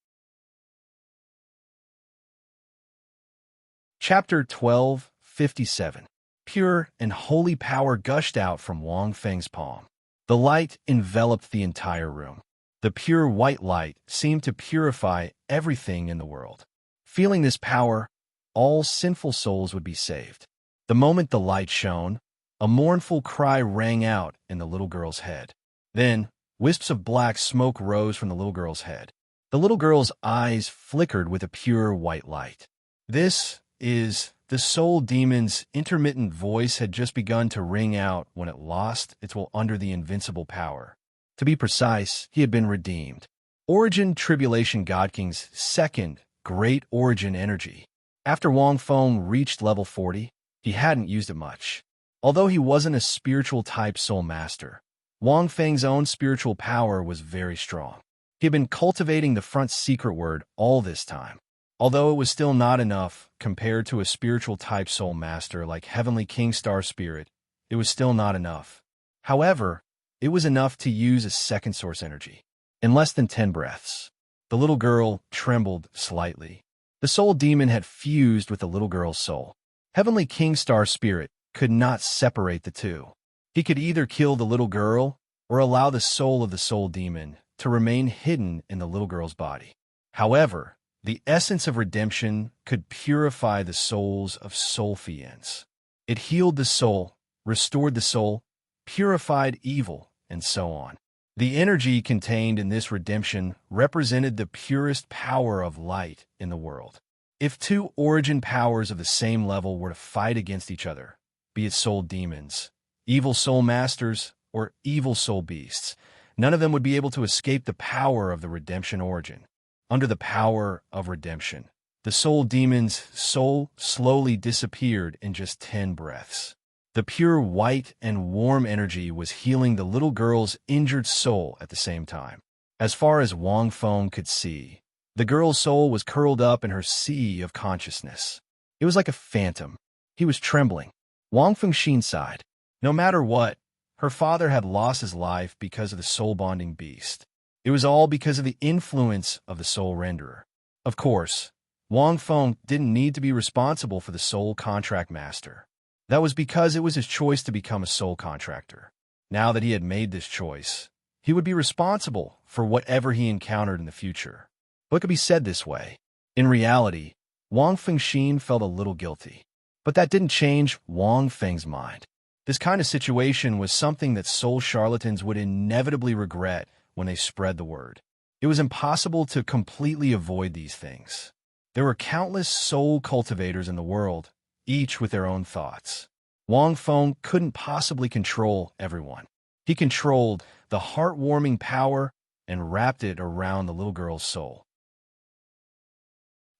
Chapter 1257. Pure and holy power gushed out from Wang Feng's palm. The light enveloped the entire room. The pure white light seemed to purify everything in the world. Feeling this power, all sinful souls would be saved. The moment the light shone, a mournful cry rang out in the little girl's head. Then, wisps of black smoke rose from the little girl's head. The little girl's eyes flickered with a pure white light. This is the soul demon's intermittent voice had just begun to ring out when it lost its will under the invincible power. To be precise, he had been redeemed. Origin Tribulation God King's second great origin energy. After Wang Feng reached level 40, he hadn't used it much. Although he wasn't a spiritual type soul master, Wang Feng's own spiritual power was very strong. He had been cultivating the front secret word all this time. Although it was still not enough compared to a spiritual type soul master like Heavenly King Star Spirit, it was still not enough. However, it was enough to use a second source energy. In less than 10 breaths, the little girl trembled slightly. The soul demon had fused with the little girl's soul. Heavenly King Star Spirit could not separate the two. He could either kill the little girl or allow the soul of the soul demon to remain hidden in the little girl's body. However, the essence of redemption could purify the souls of soulfiends. It healed the soul, restored the soul, purified evil, and so on. The energy contained in this redemption represented the purest power of light in the world. If two origin powers of the same level were to fight against each other, be it soul demons, evil soul masters, or evil soul beasts, none of them would be able to escape the power of the redemption origin. Under the power of redemption, the soul demon's soul slowly disappeared in just 10 breaths. The pure white and warm energy was healing the little girl's injured soul at the same time. As far as Wang Feng could see, the girl's soul was curled up in her sea of consciousness. It was like a phantom. He was trembling. Wang Fengxin sighed. No matter what, her father had lost his life because of the soul-bonding beast. It was all because of the influence of the soul renderer. Of course, Wang Feng didn't need to be responsible for the soul contract master. That was because it was his choice to become a soul contractor. Now that he had made this choice, he would be responsible for whatever he encountered in the future. But it could be said this way. In reality, Wang Fengxin felt a little guilty. But that didn't change Wang Feng's mind. This kind of situation was something that soul charlatans would inevitably regret when they spread the word. It was impossible to completely avoid these things. There were countless soul cultivators in the world, each with their own thoughts. Wang Feng couldn't possibly control everyone. He controlled the heartwarming power and wrapped it around the little girl's soul.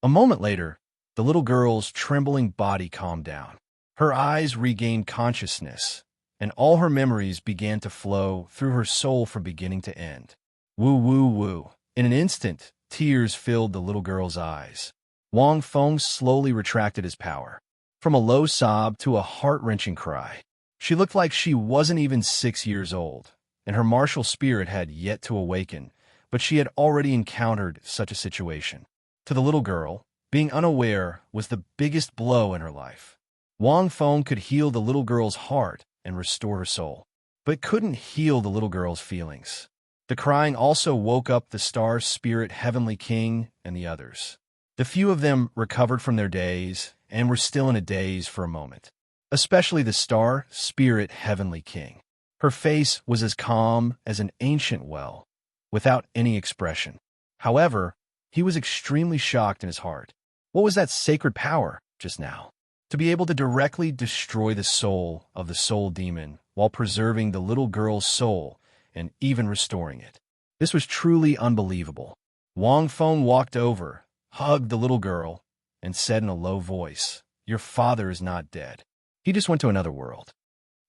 A moment later, the little girl's trembling body calmed down. Her eyes regained consciousness, and all her memories began to flow through her soul from beginning to end. Woo, woo, woo. In an instant, tears filled the little girl's eyes. Wang Feng slowly retracted his power. From a low sob to a heart-wrenching cry. She looked like she wasn't even 6 years old, and her martial spirit had yet to awaken, but she had already encountered such a situation. To the little girl, being unaware was the biggest blow in her life. Wang Feng could heal the little girl's heart and restore her soul, but couldn't heal the little girl's feelings. The crying also woke up the star spirit Heavenly King and the others. The few of them recovered from their daze and were still in a daze for a moment, especially the star spirit Heavenly King. Her face was as calm as an ancient well, without any expression. However, he was extremely shocked in his heart. What was that sacred power just now? To be able to directly destroy the soul of the soul demon while preserving the little girl's soul and even restoring it. This was truly unbelievable. Wang Feng walked over, hugged the little girl, and said in a low voice, "Your father is not dead. He just went to another world."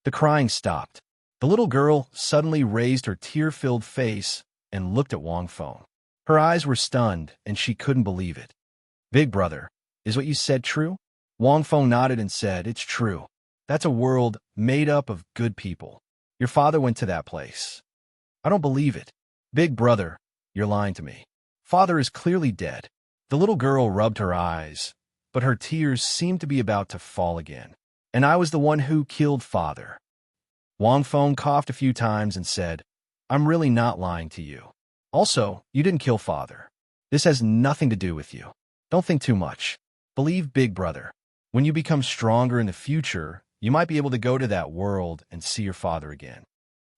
The crying stopped. The little girl suddenly raised her tear-filled face and looked at Wang Feng. Her eyes were stunned, and she couldn't believe it. "Big brother, is what you said true?" Wang Feng nodded and said, "It's true. That's a world made up of good people. Your father went to that place." "I don't believe it." "Big brother, you're lying to me." Father is clearly dead. The little girl rubbed her eyes, but her tears seemed to be about to fall again. And I was the one who killed Father. Wang Feng coughed a few times and said, I'm really not lying to you. Also, you didn't kill Father. This has nothing to do with you. Don't think too much. Believe Big Brother. When you become stronger in the future, you might be able to go to that world and see your father again.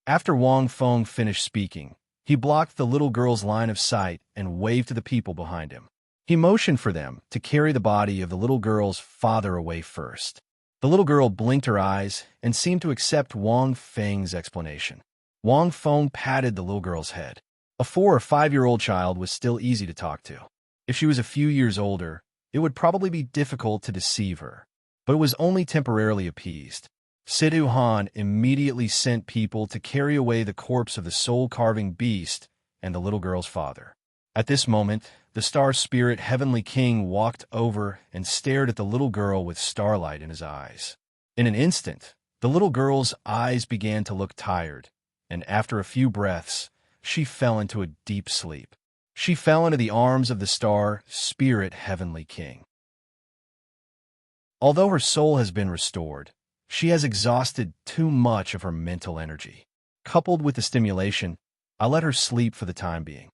After Wang Feng finished speaking, he blocked the little girl's line of sight and waved to the people behind him. He motioned for them to carry the body of the little girl's father away first. The little girl blinked her eyes and seemed to accept Wang Feng's explanation. Wang Feng patted the little girl's head. A 4 or 5-year-old child was still easy to talk to. If she was a few years older, it would probably be difficult to deceive her, but it was only temporarily appeased. Sidu Han immediately sent people to carry away the corpse of the soul-carving beast and the little girl's father. At this moment, the Star Spirit Heavenly King walked over and stared at the little girl with starlight in his eyes. In an instant, the little girl's eyes began to look tired, and after a few breaths, she fell into a deep sleep. She fell into the arms of the Star Spirit Heavenly King. Although her soul has been restored, she has exhausted too much of her mental energy. Coupled with the stimulation, I let her sleep for the time being.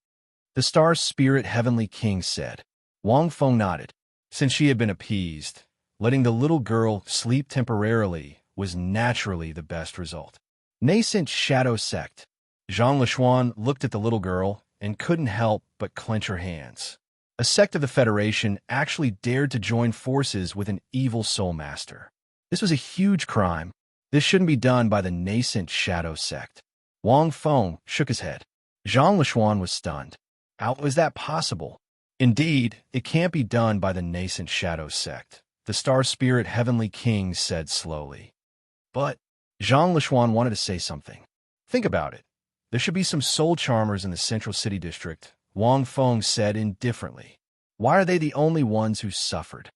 The Star Spirit Heavenly King said. Wang Feng nodded. Since she had been appeased, letting the little girl sleep temporarily was naturally the best result. Nascent Shadow Sect. Zhang Lishuan looked at the little girl and couldn't help but clench her hands. A sect of the Federation actually dared to join forces with an evil soul master. This was a huge crime. This shouldn't be done by the nascent Shadow Sect. Wang Feng shook his head. Zhang Lishuan was stunned. How is that possible? Indeed, it can't be done by the nascent Shadow Sect, the Star Spirit Heavenly King said slowly. But Zhang Lishuan wanted to say something. Think about it. There should be some soul charmers in the Central City District, Wang Feng said indifferently. Why are they the only ones who suffered?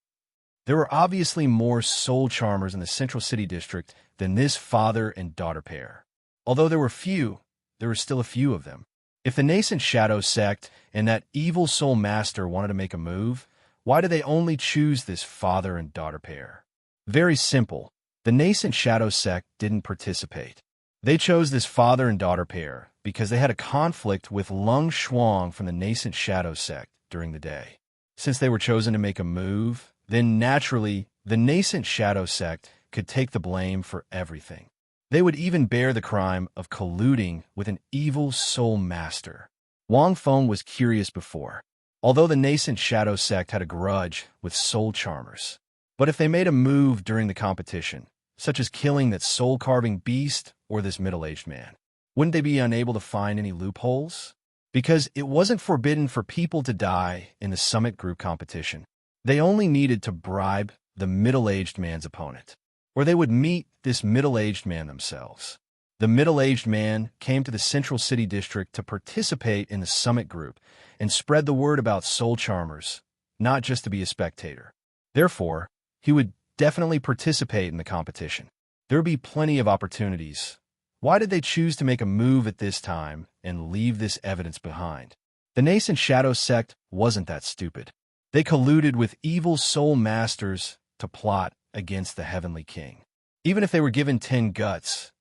There were obviously more soul charmers in the Central City District than this father and daughter pair. Although there were few, there were still a few of them. If the nascent Shadow Sect and that evil soul master wanted to make a move, why did they only choose this father and daughter pair? Very simple. The nascent Shadow Sect didn't participate. They chose this father and daughter pair because they had a conflict with Lung Shuang from the nascent Shadow Sect during the day. Since they were chosen to make a move, then naturally, the nascent Shadow Sect could take the blame for everything. They would even bear the crime of colluding with an evil soul master. Wang Feng was curious before, although the nascent Shadow Sect had a grudge with soul charmers. But if they made a move during the competition, such as killing that soul-carving beast or this middle-aged man, wouldn't they be unable to find any loopholes? Because it wasn't forbidden for people to die in the Summit Group competition. They only needed to bribe the middle-aged man's opponent, or they would meet this middle-aged man themselves. The middle-aged man came to the Central City District to participate in the Summit Group and spread the word about soul charmers, not just to be a spectator. Therefore, he would definitely participate in the competition. There would be plenty of opportunities. Why did they choose to make a move at this time and leave this evidence behind? The nascent Shadow Sect wasn't that stupid. They colluded with evil soul masters to plot against the Heavenly King. Even if they were given 10 guts,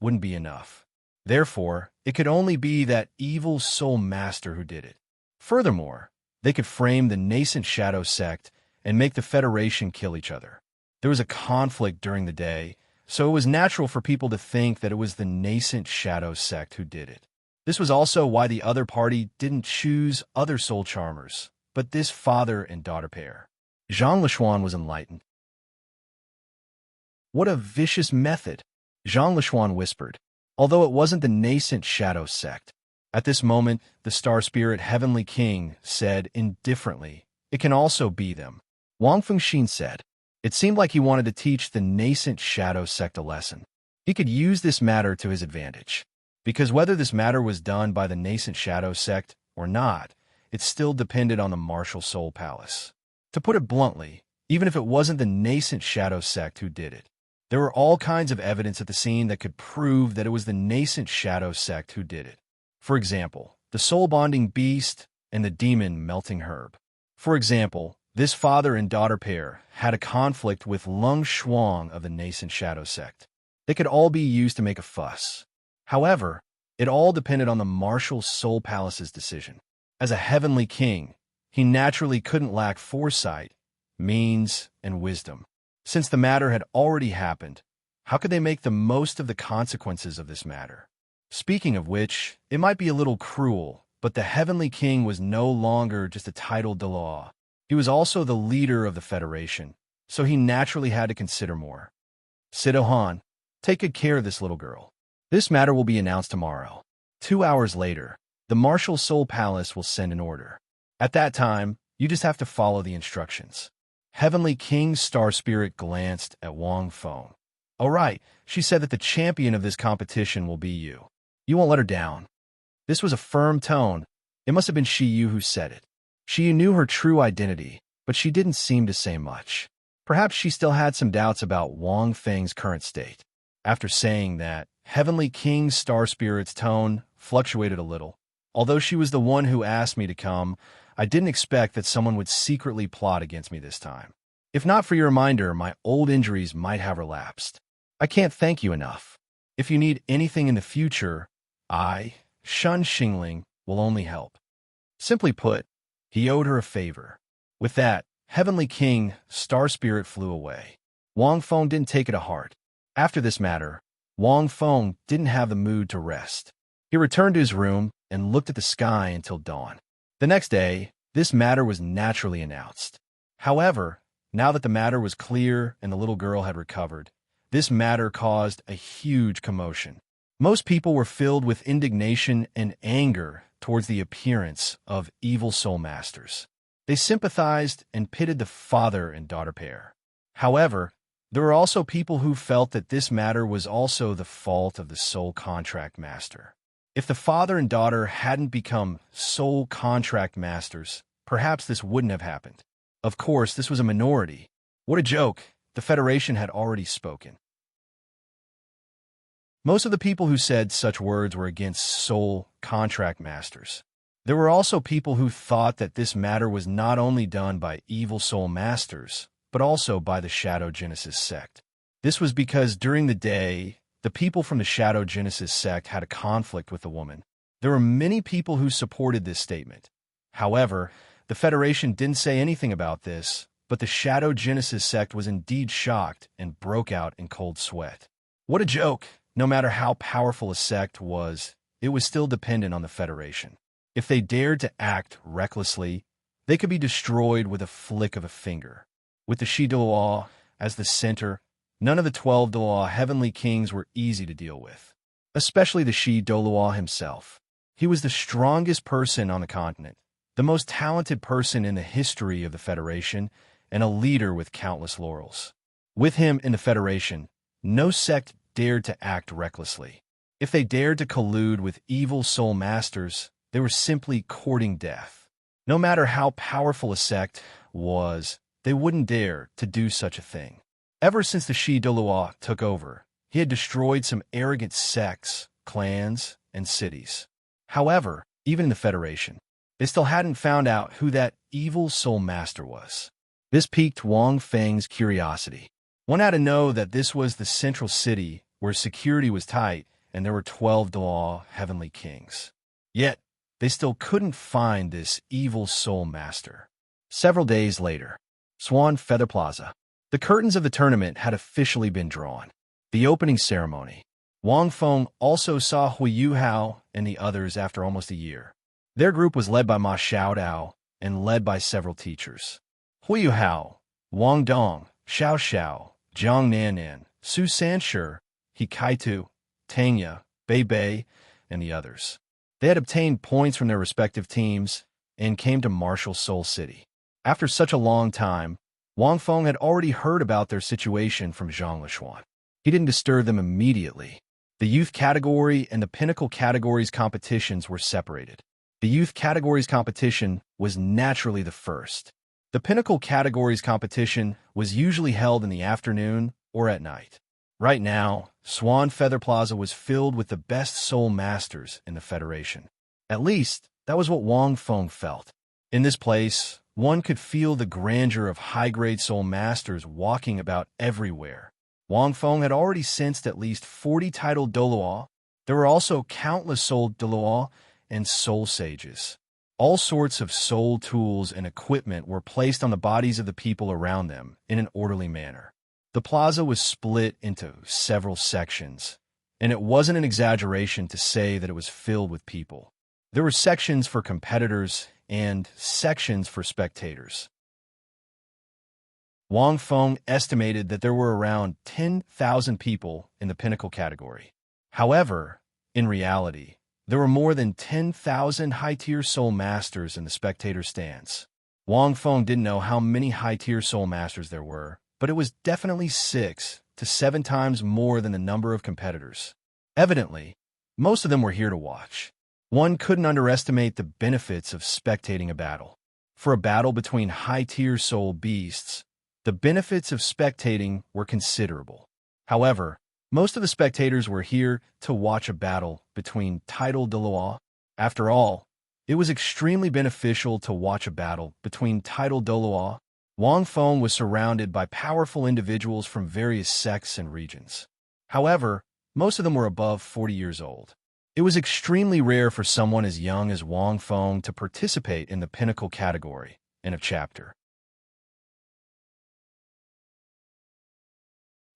wouldn't be enough. Therefore, it could only be that evil soul master who did it. Furthermore, they could frame the nascent Shadow Sect and make the Federation kill each other. There was a conflict during the day, so it was natural for people to think that it was the nascent Shadow Sect who did it. This was also why the other party didn't choose other soul charmers, but this father and daughter pair. Zhang Lishuan was enlightened. What a vicious method, Zhang Lishuan whispered, although it wasn't the nascent Shadow Sect. At this moment, the Star Spirit Heavenly King said indifferently, it can also be them. Wang Fengxin said. It seemed like he wanted to teach the nascent Shadow Sect a lesson. He could use this matter to his advantage, because whether this matter was done by the nascent Shadow Sect or not, it still depended on the Martial Soul Palace. To put it bluntly, even if it wasn't the nascent Shadow Sect who did it, there were all kinds of evidence at the scene that could prove that it was the nascent Shadow Sect who did it. For example, the soul-bonding beast and the demon melting herb. For example, this father and daughter pair had a conflict with Lung Shuang of the nascent shadow sect. They could all be used to make a fuss. However, it all depended on the martial soul palace's decision. As a heavenly king, he naturally couldn't lack foresight, means, and wisdom. Since the matter had already happened, how could they make the most of the consequences of this matter? Speaking of which, it might be a little cruel, but the heavenly king was no longer just a titled Dalu. He was also the leader of the Federation, so he naturally had to consider more. Sidohan, take good care of this little girl. This matter will be announced tomorrow. 2 hours later, the Martial Soul Palace will send an order. At that time, you just have to follow the instructions. Heavenly King Star Spirit glanced at Wang Feng. All right, she said that the champion of this competition will be you. You won't let her down. This was a firm tone. It must have been Shi Yu who said it. Shi Yu knew her true identity, but she didn't seem to say much. Perhaps she still had some doubts about Wang Feng's current state. After saying that, Heavenly King Star Spirit's tone fluctuated a little. Although she was the one who asked me to come, I didn't expect that someone would secretly plot against me this time. If not for your reminder, my old injuries might have relapsed. I can't thank you enough. If you need anything in the future, I, Shun Xingling, will only help. Simply put, he owed her a favor. With that, Heavenly King Star Spirit flew away. Wang Feng didn't take it to heart. After this matter, Wang Feng didn't have the mood to rest. He returned to his room and looked at the sky until dawn. The next day, this matter was naturally announced. However, now that the matter was clear and the little girl had recovered, this matter caused a huge commotion. Most people were filled with indignation and anger towards the appearance of evil soul masters. They sympathized and pitied the father and daughter pair. However, there were also people who felt that this matter was also the fault of the soul contract master. If the father and daughter hadn't become soul contract masters, perhaps this wouldn't have happened. Of course, this was a minority. What a joke! The Federation had already spoken. Most of the people who said such words were against soul contract masters. There were also people who thought that this matter was not only done by evil soul masters, but also by the Shadow Genesis sect. This was because during the day, the people from the Shadow Genesis sect had a conflict with the woman. There were many people who supported this statement. However, the Federation didn't say anything about this, but the Shadow Genesis sect was indeed shocked and broke out in cold sweat. What a joke! No matter how powerful a sect was, it was still dependent on the Federation. If they dared to act recklessly, they could be destroyed with a flick of a finger. With the Shi Douluo as the center, none of the 12 Douluo heavenly kings were easy to deal with, especially the Shi Douluo himself. He was the strongest person on the continent, the most talented person in the history of the Federation, and a leader with countless laurels. With him in the Federation, no sect dared to act recklessly. If they dared to collude with evil soul masters, they were simply courting death. No matter how powerful a sect was, they wouldn't dare to do such a thing. Ever since the Shi Douluo took over, he had destroyed some arrogant sects, clans, and cities. However, even in the Federation, they still hadn't found out who that evil soul master was. This piqued Wang Feng's curiosity. One had to know that this was the central city where security was tight and there were 12 Douluo heavenly kings. Yet, they still couldn't find this evil soul master. Several days later, Swan Feather Plaza. The curtains of the tournament had officially been drawn. The opening ceremony. Wang Feng also saw Hui Yuhao and the others after almost a year. Their group was led by Ma Xiaodao and led by several teachers. Hui Yuhao, Wang Dong, Xiao Xiao, Zhang Nanan, Su Sanshi, He Kaitu, Tanya, Bei Bei, and the others. They had obtained points from their respective teams and came to Martial Soul City. After such a long time, Wang Feng had already heard about their situation from Zhang Lishuan. He didn't disturb them immediately. The youth category and the pinnacle categories competitions were separated. The youth categories competition was naturally the first. The pinnacle categories competition was usually held in the afternoon or at night. Right now, Swan Feather Plaza was filled with the best soul masters in the Federation. At least, That was what Wang Feng felt. In this place, one could feel the grandeur of high-grade soul masters walking about everywhere. Wang Feng had already sensed at least 40 titled Douluo. There were also countless soul Douluo and soul sages. All sorts of soul tools and equipment were placed on the bodies of the people around them in an orderly manner. The plaza was split into several sections, and it wasn't an exaggeration to say that it was filled with people. There were sections for competitors and sections for spectators. Wang Feng estimated that there were around 10,000 people in the pinnacle category. However, in reality, there were more than 10,000 high-tier soul masters in the spectator stands. Wang Feng didn't know how many high-tier soul masters there were, but it was definitely 6 to 7 times more than the number of competitors. Evidently, most of them were here to watch. One couldn't underestimate the benefits of spectating a battle. For a battle between high-tier soul beasts, the benefits of spectating were considerable. However, most of the spectators were here to watch a battle between titled Douluo. After all, it was extremely beneficial to watch a battle between titled Douluo. Wang Feng was surrounded by powerful individuals from various sects and regions. However, most of them were above 40 years old. It was extremely rare for someone as young as Wang Feng to participate in the pinnacle category. End of chapter.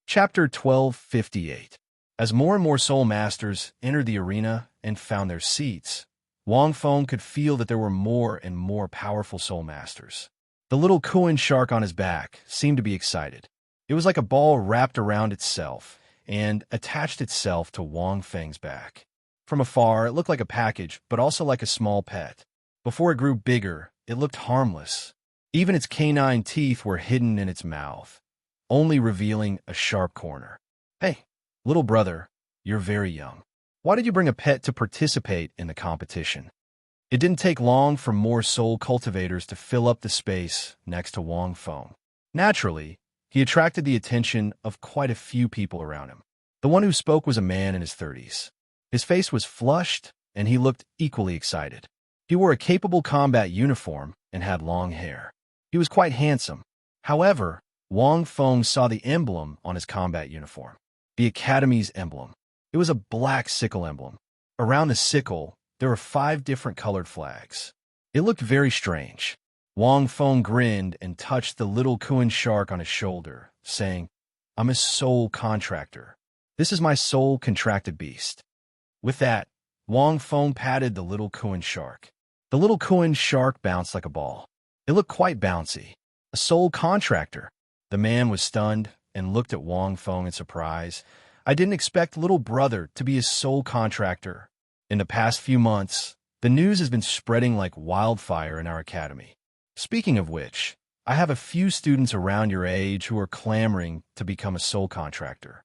Chapter 1258. As more and more soul masters entered the arena and found their seats, Wang Feng could feel that there were more and more powerful soul masters. The little Kuan shark on his back seemed to be excited. It was like a ball wrapped around itself and attached itself to Wang Feng's back. From afar, it looked like a package, but also like a small pet. Before it grew bigger, it looked harmless. Even its canine teeth were hidden in its mouth, only revealing a sharp corner. Hey, little brother, you're very young. Why did you bring a pet to participate in the competition? It didn't take long for more soul cultivators to fill up the space next to Wang Feng. Naturally, he attracted the attention of quite a few people around him. The one who spoke was a man in his 30s. His face was flushed, and he looked equally excited. He wore a capable combat uniform and had long hair. He was quite handsome. However, Wang Feng saw the emblem on his combat uniform, the Academy's emblem. It was a black sickle emblem. Around the sickle, there were 5 different colored flags. It looked very strange. Wang Feng grinned and touched the little Kuan shark on his shoulder, saying, "I'm a soul contractor. This is my soul contracted beast." With that, Wang Feng patted the little Kuan shark. The little Kuan shark bounced like a ball. It looked quite bouncy. A soul contractor. The man was stunned and looked at Wang Feng in surprise. I didn't expect little brother to be a soul contractor. In the past few months, the news has been spreading like wildfire in our academy. Speaking of which, I have a few students around your age who are clamoring to become a soul contractor.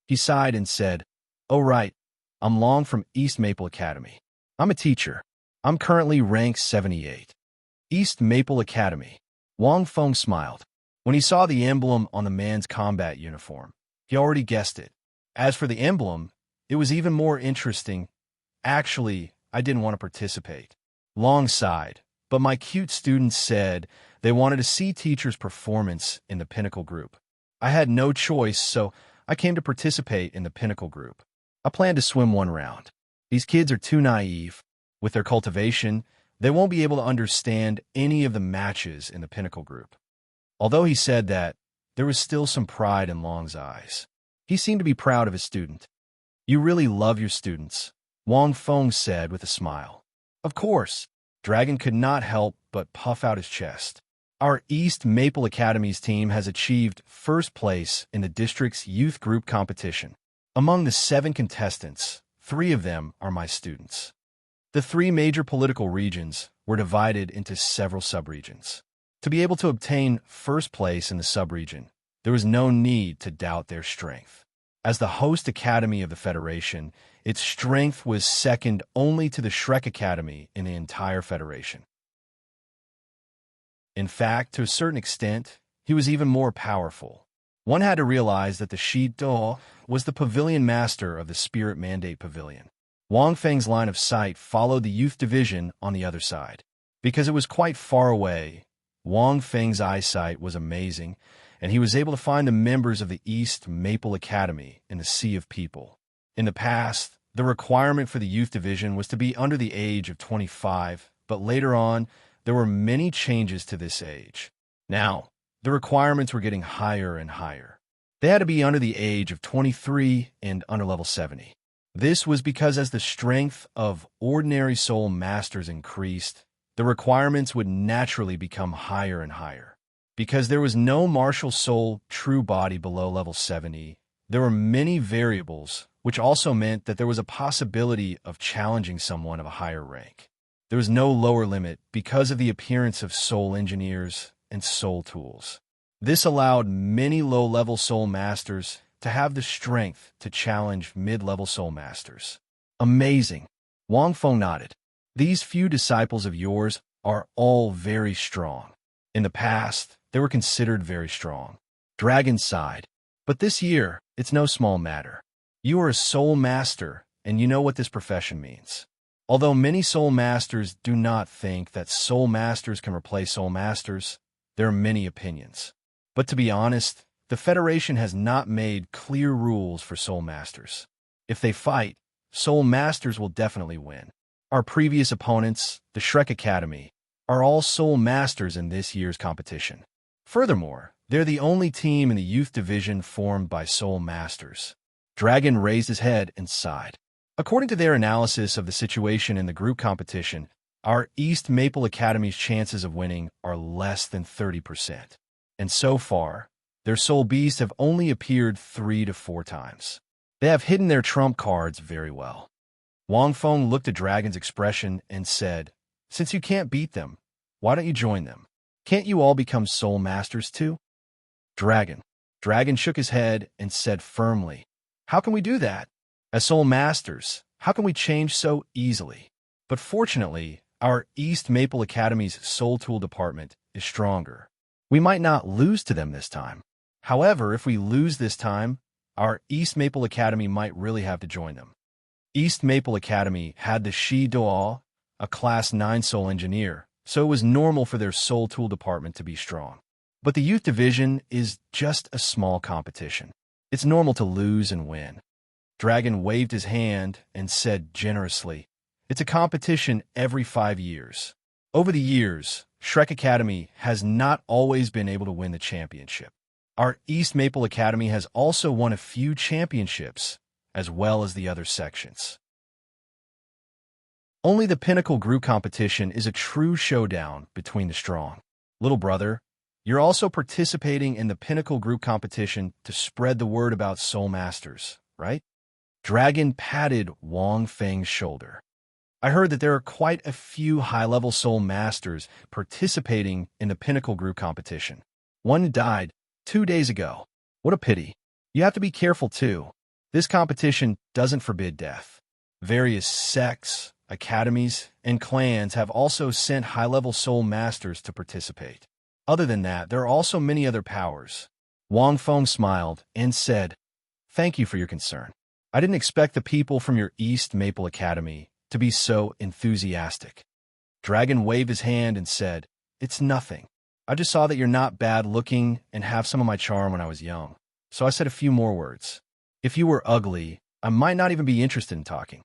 He sighed and said, "Oh right, I'm Long from East Maple Academy. I'm a teacher. I'm currently rank 78. East Maple Academy." Wang Feng smiled. When he saw the emblem on the man's combat uniform, he already guessed it. As for the emblem, it was even more interesting. Actually, I didn't want to participate. Long sighed, but my cute students said they wanted to see teachers' performance in the Pinnacle group. I had no choice, so I came to participate in the Pinnacle group. I plan to swim 1 round. These kids are too naive. With their cultivation, they won't be able to understand any of the matches in the Pinnacle group. Although he said that, there was still some pride in Long's eyes. He seemed to be proud of his student. "You really love your students," Wang Feng said with a smile. Of course, Dragon could not help but puff out his chest. Our East Maple Academy's team has achieved first place in the district's youth group competition. Among the 7 contestants, 3 of them are my students. The 3 major political regions were divided into several subregions. To be able to obtain first place in the subregion, there was no need to doubt their strength. As the host academy of the Federation, its strength was second only to the Shrek Academy in the entire Federation. In fact, to a certain extent, he was even more powerful. One had to realize that the Shi Do was the pavilion master of the Spirit Mandate Pavilion. Wang Feng's line of sight followed the youth division on the other side. Because it was quite far away, Wang Feng's eyesight was amazing, and he was able to find the members of the East Maple Academy in the sea of people. In the past, the requirement for the youth division was to be under the age of 25, but later on, there were many changes to this age. Now, the requirements were getting higher and higher. They had to be under the age of 23 and under level 70. This was because as the strength of ordinary soul masters increased, the requirements would naturally become higher and higher. Because there was no martial soul true body below level 70, there were many variables, which also meant that there was a possibility of challenging someone of a higher rank. There was no lower limit because of the appearance of soul engineers and soul tools. This allowed many low-level soul masters to have the strength to challenge mid-level soul masters. Amazing. Wang Feng nodded. These few disciples of yours are all very strong. In the past, they were considered very strong. Dragon sighed. But this year, it's no small matter. You are a soul master, and you know what this profession means. Although many soul masters do not think that soul masters can replace soul masters, there are many opinions. But to be honest, the Federation has not made clear rules for soul masters. If they fight, soul masters will definitely win. Our previous opponents, the Shrek Academy, are all soul masters in this year's competition. Furthermore, they're the only team in the youth division formed by soul masters. Dragon raised his head and sighed. According to their analysis of the situation in the group competition, our East Maple Academy's chances of winning are less than 30%. And so far, their soul beasts have only appeared 3 to 4 times. They have hidden their trump cards very well. Wang Feng looked at Dragon's expression and said, "Since you can't beat them, why don't you join them? Can't you all become soul masters too?" Dragon shook his head and said firmly, "How can we do that? As soul masters, how can we change so easily?" But fortunately, our East Maple Academy's soul tool department is stronger. We might not lose to them this time. However, if we lose this time, our East Maple Academy might really have to join them. East Maple Academy had the Shi Duo, a Class 9 soul engineer, so it was normal for their soul tool department to be strong. But the youth division is just a small competition. It's normal to lose and win. Dragon waved his hand and said generously, "It's a competition every 5 years. Over the years, Shrek Academy has not always been able to win the championship. Our East Maple Academy has also won a few championships, as well as the other sections. Only the Pinnacle Group competition is a true showdown between the strong. Little brother, you're also participating in the Pinnacle Group competition to spread the word about Soul Masters, right?" Dragon patted Wang Feng's shoulder. "I heard that there are quite a few high-level Soul Masters participating in the Pinnacle Group competition. One died 2 days ago. What a pity. You have to be careful, too. This competition doesn't forbid death. Various sects, academies, and clans have also sent high-level Soul Masters to participate. Other than that, there are also many other powers." Wang Feng smiled and said, "Thank you for your concern. I didn't expect the people from your East Maple Academy to be so enthusiastic." Dragon waved his hand and said, "It's nothing. I just saw that you're not bad-looking and have some of my charm when I was young, so I said a few more words. If you were ugly, I might not even be interested in talking."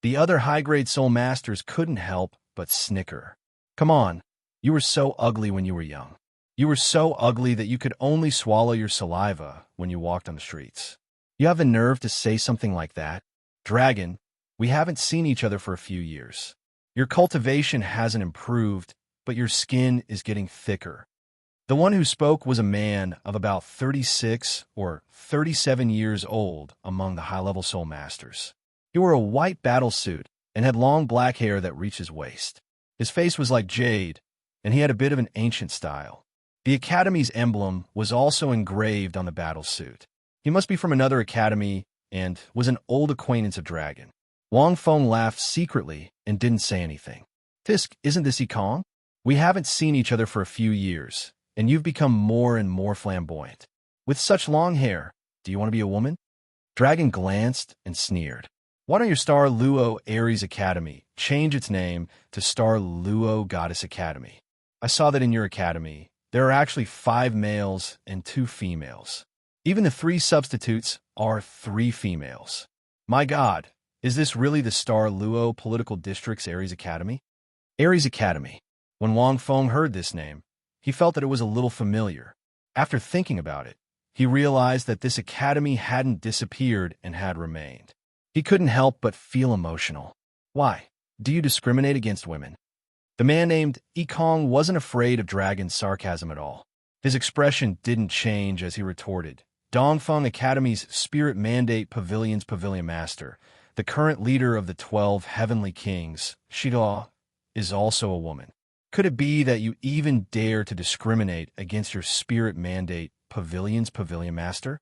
The other high-grade Soul Masters couldn't help but snicker. "Come on, you were so ugly when you were young. You were so ugly that you could only swallow your saliva when you walked on the streets. You have the nerve to say something like that? Dragon, we haven't seen each other for a few years. Your cultivation hasn't improved, but your skin is getting thicker." The one who spoke was a man of about 36 or 37 years old among the high-level Soul Masters. He wore a white battle suit and had long black hair that reached his waist. His face was like jade, and he had a bit of an ancient style. The Academy's emblem was also engraved on the battle suit. He must be from another academy and was an old acquaintance of Dragon. Wang Feng laughed secretly and didn't say anything. "Fisk, isn't this Ikong? We haven't seen each other for a few years, and you've become more and more flamboyant. With such long hair, do you want to be a woman?" Dragon glanced and sneered. Why don't your Star Luo Aries Academy change its name to Star Luo Goddess Academy? I saw that in your academy, there are actually 5 males and 2 females. Even the 3 substitutes are 3 females. My God, is this really the Star Luo Political District's Aries Academy? Aries Academy. When Wang Feng heard this name, he felt that it was a little familiar. After thinking about it, he realized that this academy hadn't disappeared and had remained. He couldn't help but feel emotional. Why? Do you discriminate against women? The man named Yikong wasn't afraid of Dragon's sarcasm at all. His expression didn't change as he retorted. Dongfeng Academy's Spirit Mandate Pavilion's Pavilion Master, the current leader of the 12 Heavenly Kings, Shida, is also a woman. Could it be that you even dare to discriminate against your Spirit Mandate Pavilion's Pavilion Master?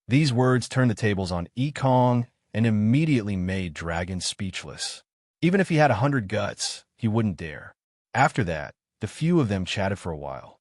These words turned the tables on Yikong and immediately made Dragon speechless. Even if he had 100 guts, he wouldn't dare. After that, the few of them chatted for a while.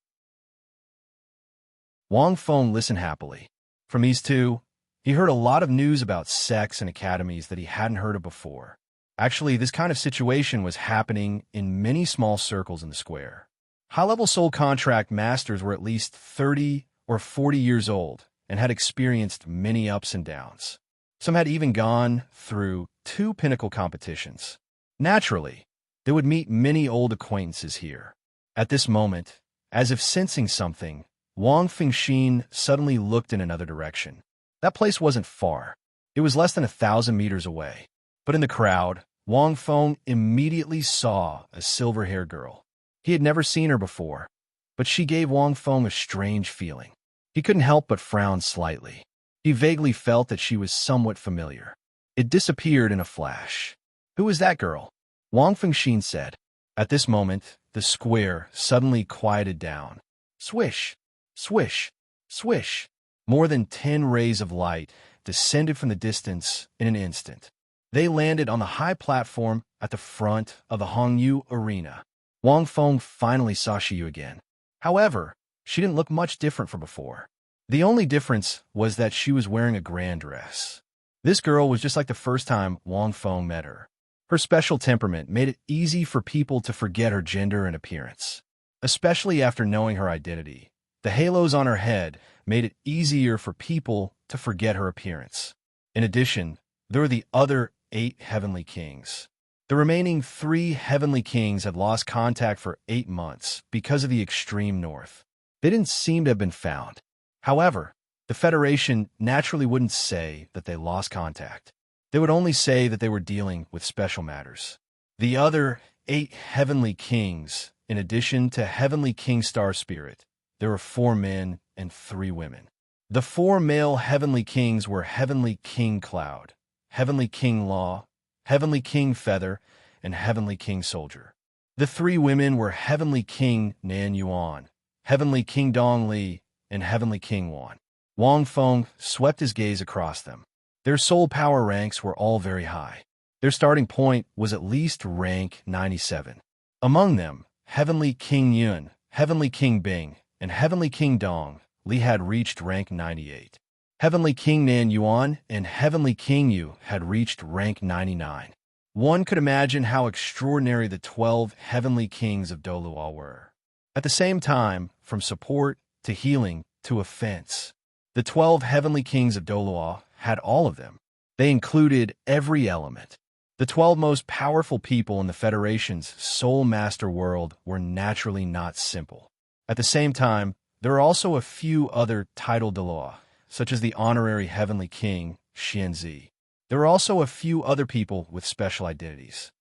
Wang Feng listened happily. From these two, he heard a lot of news about sex and academies that he hadn't heard of before. Actually, this kind of situation was happening in many small circles in the square. High-level soul contract masters were at least 30 or 40 years old and had experienced many ups and downs. Some had even gone through 2 pinnacle competitions. Naturally, they would meet many old acquaintances here. At this moment, as if sensing something, Wang Fengxin suddenly looked in another direction. That place wasn't far. It was less than 1,000 meters away. But in the crowd, Wang Feng immediately saw a silver-haired girl. He had never seen her before, but she gave Wang Feng a strange feeling. He couldn't help but frown slightly. He vaguely felt that she was somewhat familiar. It disappeared in a flash. "Who is that girl?" Wang Fengxin said. At this moment, the square suddenly quieted down. Swish, swish, swish. More than 10 rays of light descended from the distance in an instant. They landed on the high platform at the front of the Hongyu Arena. Wang Feng finally saw Shiyu again. However, she didn't look much different from before. The only difference was that she was wearing a grand dress. This girl was just like the first time Wang Feng met her. Her special temperament made it easy for people to forget her gender and appearance. Especially after knowing her identity, the halos on her head made it easier for people to forget her appearance. In addition, there were the other 8 Heavenly Kings. The remaining 3 Heavenly Kings had lost contact for 8 months because of the extreme north. They didn't seem to have been found. However, the Federation naturally wouldn't say that they lost contact. They would only say that they were dealing with special matters. The other 8 Heavenly Kings, in addition to Heavenly King Star Spirit, there were 4 men and 3 women. The 4 male Heavenly Kings were Heavenly King Cloud, Heavenly King Law, Heavenly King Feather, and Heavenly King Soldier. The 3 women were Heavenly King Nan Yuan, Heavenly King Dong Li, and Heavenly King Wan. Wang Feng swept his gaze across them. Their soul power ranks were all very high. Their starting point was at least rank 97. Among them, Heavenly King Yun, Heavenly King Bing, and Heavenly King Dong Li had reached rank 98. Heavenly King Nan Yuan and Heavenly King Yu had reached rank 99. One could imagine how extraordinary the 12 Heavenly Kings of Douluo were. At the same time, from support to healing to offense, the 12 Heavenly Kings of Douluo had all of them. They included every element. The 12 most powerful people in the Federation's Soul Master world were naturally not simple. At the same time, there are also a few other titled Dalu, such as the honorary Heavenly King, Xianzi. There are also a few other people with special identities.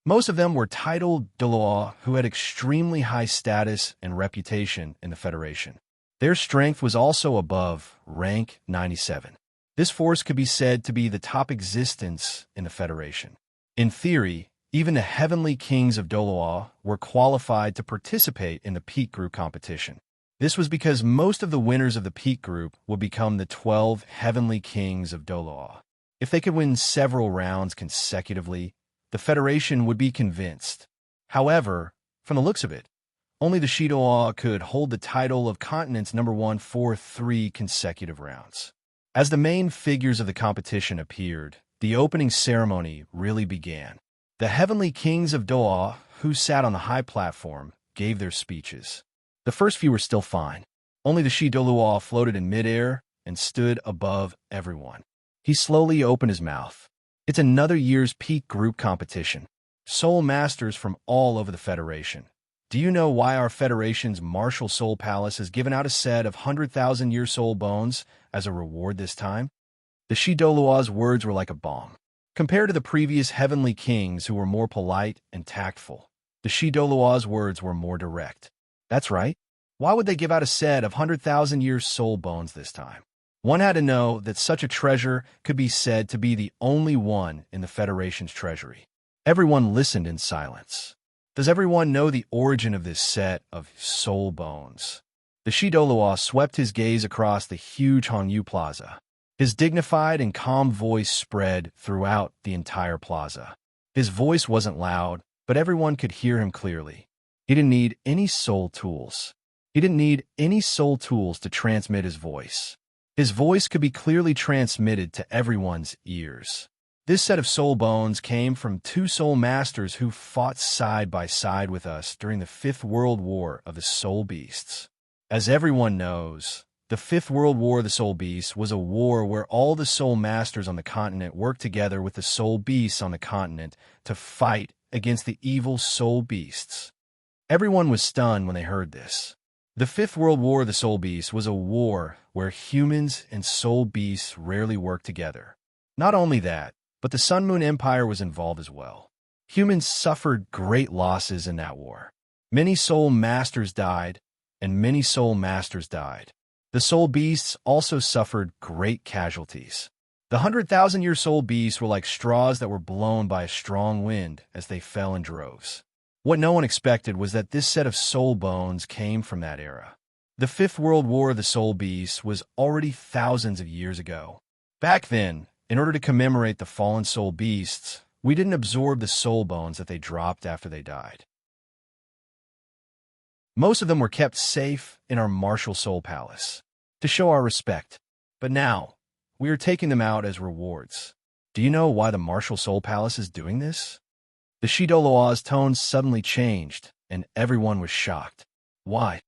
Most of them were titled Dalu who had extremely high status and reputation in the Federation. Their strength was also above rank 97. This force could be said to be the top existence in the Federation. In theory, even the Heavenly Kings of Douluo were qualified to participate in the Peak Group competition. This was because most of the winners of the Peak Group would become the 12 Heavenly Kings of Douluo. If they could win several rounds consecutively, the Federation would be convinced. However, from the looks of it, only the Shidoa could hold the title of continent's #1 for 3 consecutive rounds. As the main figures of the competition appeared, the opening ceremony really began. The heavenly kings of Douluo, who sat on the high platform, gave their speeches. The first few were still fine. Only the Douluo floated in midair and stood above everyone. He slowly opened his mouth. It's another year's peak group competition. Soul masters from all over the Federation. Do you know why our Federation's Martial Soul Palace has given out a set of 100,000-year soul bones as a reward this time? The Douluo's words were like a bomb. Compared to the previous heavenly kings who were more polite and tactful, the Douluo's words were more direct. That's right. Why would they give out a set of 100,000-year soul bones this time? One had to know that such a treasure could be said to be the only one in the Federation's treasury. Everyone listened in silence. Does everyone know the origin of this set of soul bones? The Douluo swept his gaze across the huge Hongyu Plaza. His dignified and calm voice spread throughout the entire plaza. His voice wasn't loud, but everyone could hear him clearly. He didn't need any soul tools. He didn't need any soul tools to transmit his voice. His voice could be clearly transmitted to everyone's ears. This set of soul bones came from two soul masters who fought side by side with us during the Fifth World War of the Soul Beasts. As everyone knows, the Fifth World War of the Soul Beasts was a war where all the soul masters on the continent worked together with the soul beasts on the continent to fight against the evil soul beasts. Everyone was stunned when they heard this. The Fifth World War of the Soul Beasts was a war where humans and soul beasts rarely worked together. Not only that, but the Sun Moon Empire was involved as well. Humans suffered great losses in that war. Many soul masters died, and many soul masters died. The soul beasts also suffered great casualties. The 100,000-year soul beasts were like straws that were blown by a strong wind as they fell in droves. What no one expected was that this set of soul bones came from that era. The Fifth World War of the Soul Beasts was already thousands of years ago. Back then, in order to commemorate the fallen soul beasts, we didn't absorb the soul bones that they dropped after they died. Most of them were kept safe in our Martial Soul Palace to show our respect. But now, we are taking them out as rewards. Do you know why the Martial Soul Palace is doing this? The Douluo's tone suddenly changed, and everyone was shocked. Why?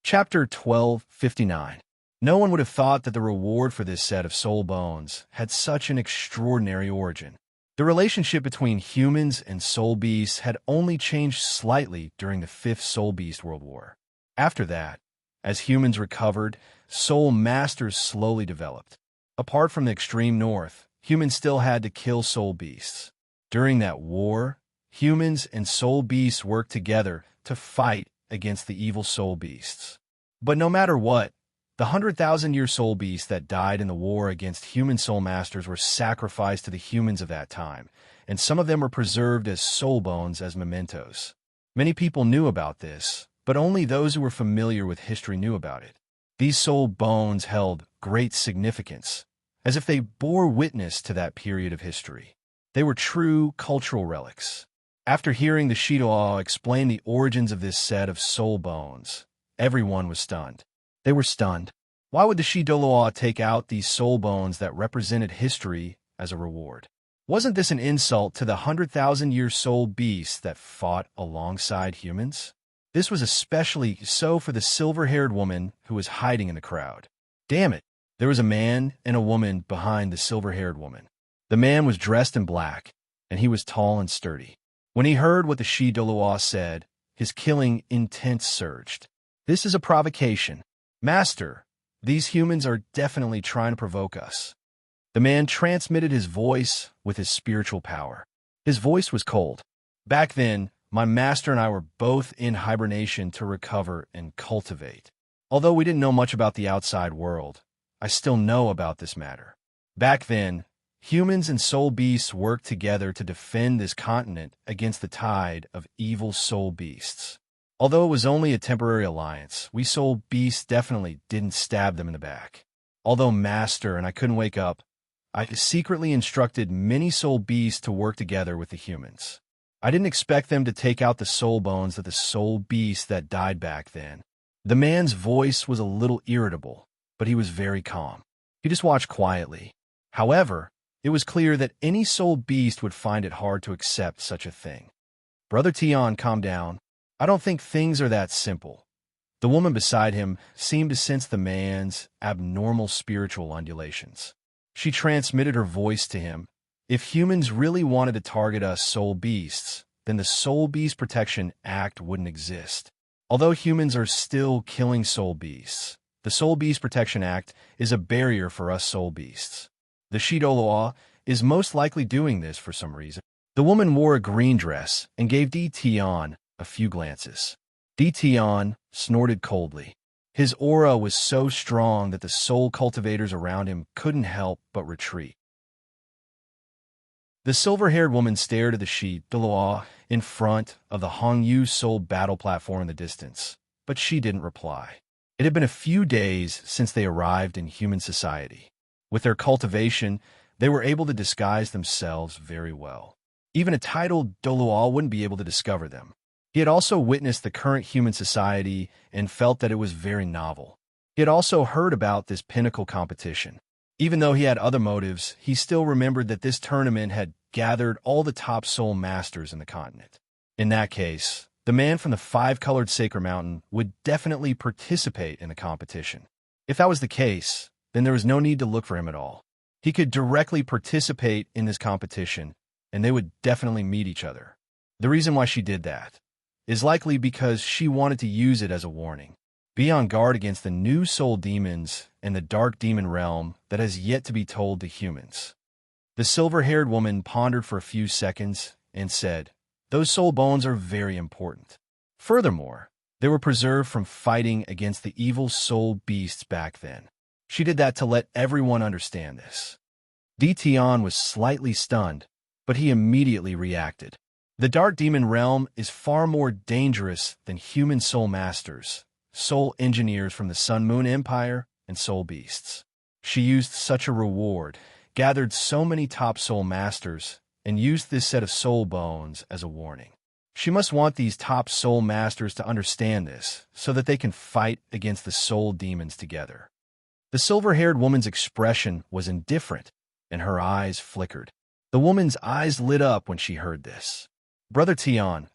Chapter 1259. No one would have thought that the reward for this set of soul bones had such an extraordinary origin. The relationship between humans and soul beasts had only changed slightly during the Fifth Soul Beast World War. After that, as humans recovered, soul masters slowly developed. Apart from the extreme north, humans still had to kill soul beasts. During that war, humans and soul beasts worked together to fight against the evil soul beasts. But no matter what, the 100,000-year soul beasts that died in the war against human soul masters were sacrificed to the humans of that time, and some of them were preserved as soul bones as mementos. Many people knew about this, but only those who were familiar with history knew about it. These soul bones held great significance, as if they bore witness to that period of history. They were true cultural relics. After hearing the Douluo explain the origins of this set of soul bones, everyone was stunned. They were stunned. Why would the Douluo take out these soul bones that represented history as a reward? Wasn't this an insult to the 100,000-year soul beasts that fought alongside humans? This was especially so for the silver-haired woman who was hiding in the crowd. Damn it, there was a man and a woman behind the silver-haired woman. The man was dressed in black, and he was tall and sturdy. When he heard what the Douluo said, his killing intent surged. This is a provocation. Master, these humans are definitely trying to provoke us. The man transmitted his voice with his spiritual power. His voice was cold. Back then, my master and I were both in hibernation to recover and cultivate. Although we didn't know much about the outside world, I still know about this matter. Back then, humans and soul beasts worked together to defend this continent against the tide of evil soul beasts. Although it was only a temporary alliance, we soul beasts definitely didn't stab them in the back. Although master and I couldn't wake up, I secretly instructed many soul beasts to work together with the humans. I didn't expect them to take out the soul bones of the soul beasts that died back then. The man's voice was a little irritable, but he was very calm. He just watched quietly. However, it was clear that any soul beast would find it hard to accept such a thing. Brother Tian, calm down. I don't think things are that simple. The woman beside him seemed to sense the man's abnormal spiritual undulations. She transmitted her voice to him. If humans really wanted to target us soul beasts, then the Soul Beast Protection Act wouldn't exist. Although humans are still killing soul beasts, the Soul Beast Protection Act is a barrier for us soul beasts. The Douluo is most likely doing this for some reason. The woman wore a green dress and gave Di Tian a few glances. Di Tian snorted coldly. His aura was so strong that the soul cultivators around him couldn't help but retreat. The silver-haired woman stared at the Douluo in front of the Hongyu soul battle platform in the distance, but she didn't reply. It had been a few days since they arrived in human society. With their cultivation, they were able to disguise themselves very well. Even a titled Douluo wouldn't be able to discover them. He had also witnessed the current human society and felt that it was very novel. He had also heard about this pinnacle competition. Even though he had other motives, he still remembered that this tournament had gathered all the top soul masters in the continent. In that case, the man from the five-colored Sacred Mountain would definitely participate in the competition. If that was the case, then there was no need to look for him at all. He could directly participate in this competition, and they would definitely meet each other. The reason why she did that is likely because she wanted to use it as a warning. Be on guard against the new soul demons and the dark demon realm that has yet to be told to humans. The silver-haired woman pondered for a few seconds and said, "Those soul bones are very important. Furthermore, they were preserved from fighting against the evil soul beasts back then." She did that to let everyone understand this. Di Tian was slightly stunned, but he immediately reacted. The dark demon realm is far more dangerous than human soul masters, soul engineers from the Sun Moon Empire, and soul beasts. She used such a reward, gathered so many top soul masters, and used this set of soul bones as a warning. She must want these top soul masters to understand this, so that they can fight against the soul demons together. The silver-haired woman's expression was indifferent, and her eyes flickered. The woman's eyes lit up when she heard this. "Brother Tian,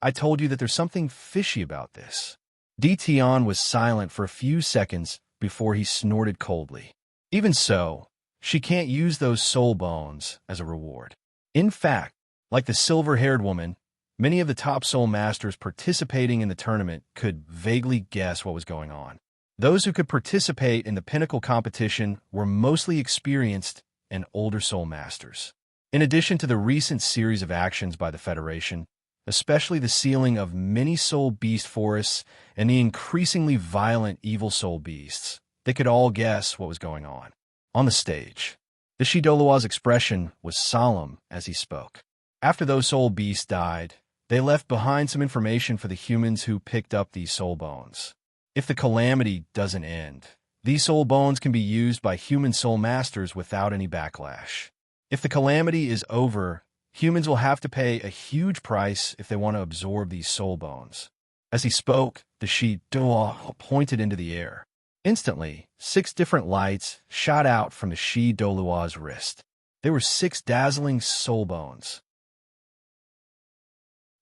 I told you that there's something fishy about this." Di Tian was silent for a few seconds before he snorted coldly. Even so, she can't use those soul bones as a reward. In fact, like the silver-haired woman, many of the top soul masters participating in the tournament could vaguely guess what was going on. Those who could participate in the pinnacle competition were mostly experienced and older soul masters. In addition to the recent series of actions by the Federation, especially the sealing of many soul beast forests and the increasingly violent evil soul beasts, they could all guess what was going on. On the stage, the Douluo's expression was solemn as he spoke. After those soul beasts died, they left behind some information for the humans who picked up these soul bones. If the calamity doesn't end, these soul bones can be used by human soul masters without any backlash. If the calamity is over, humans will have to pay a huge price if they want to absorb these soul bones. As he spoke, the Douluo pointed into the air. Instantly, 6 different lights shot out from the Douluo's wrist. They were 6 dazzling soul bones.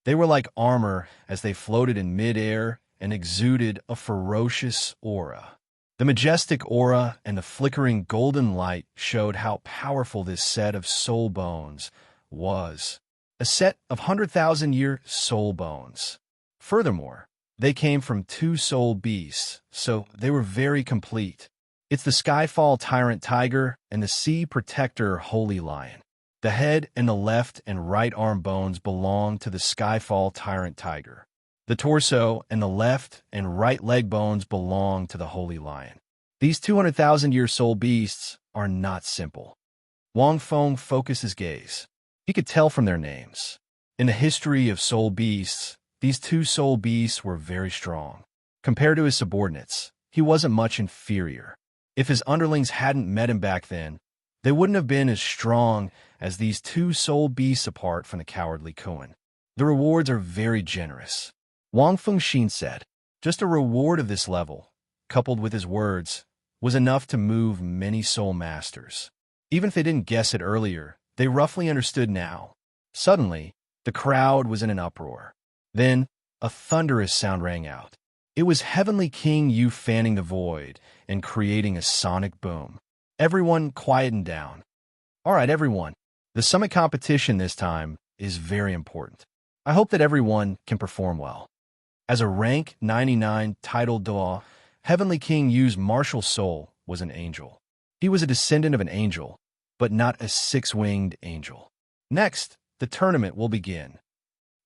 They were like armor as they floated in mid-air and exuded a ferocious aura. The majestic aura and the flickering golden light showed how powerful this set of soul bones was. A set of 100,000-year soul bones. Furthermore, they came from 2 soul beasts, so they were very complete. It's the Skyfall Tyrant Tiger and the Sea Protector Holy Lion. The head and the left and right arm bones belong to the Skyfall Tyrant Tiger. The torso and the left and right leg bones belong to the Holy Lion. These 200,000-year soul beasts are not simple. Wang Feng focused his gaze. He could tell from their names. In the history of soul beasts, these 2 soul beasts were very strong. Compared to his subordinates, he wasn't much inferior. If his underlings hadn't met him back then, they wouldn't have been as strong as these 2 soul beasts apart from the cowardly Kuan. The rewards are very generous. Wang Fengxin said. Just a reward of this level, coupled with his words, was enough to move many soul masters. Even if they didn't guess it earlier, they roughly understood now. Suddenly, the crowd was in an uproar. Then, a thunderous sound rang out. It was Heavenly King Yu fanning the void and creating a sonic boom. Everyone quietened down. All right, everyone. The summit competition this time is very important. I hope that everyone can perform well. As a rank 99 titled Douluo, Heavenly King Yu's martial soul was an angel. He was a descendant of an angel, but not a six-winged angel. Next, the tournament will begin.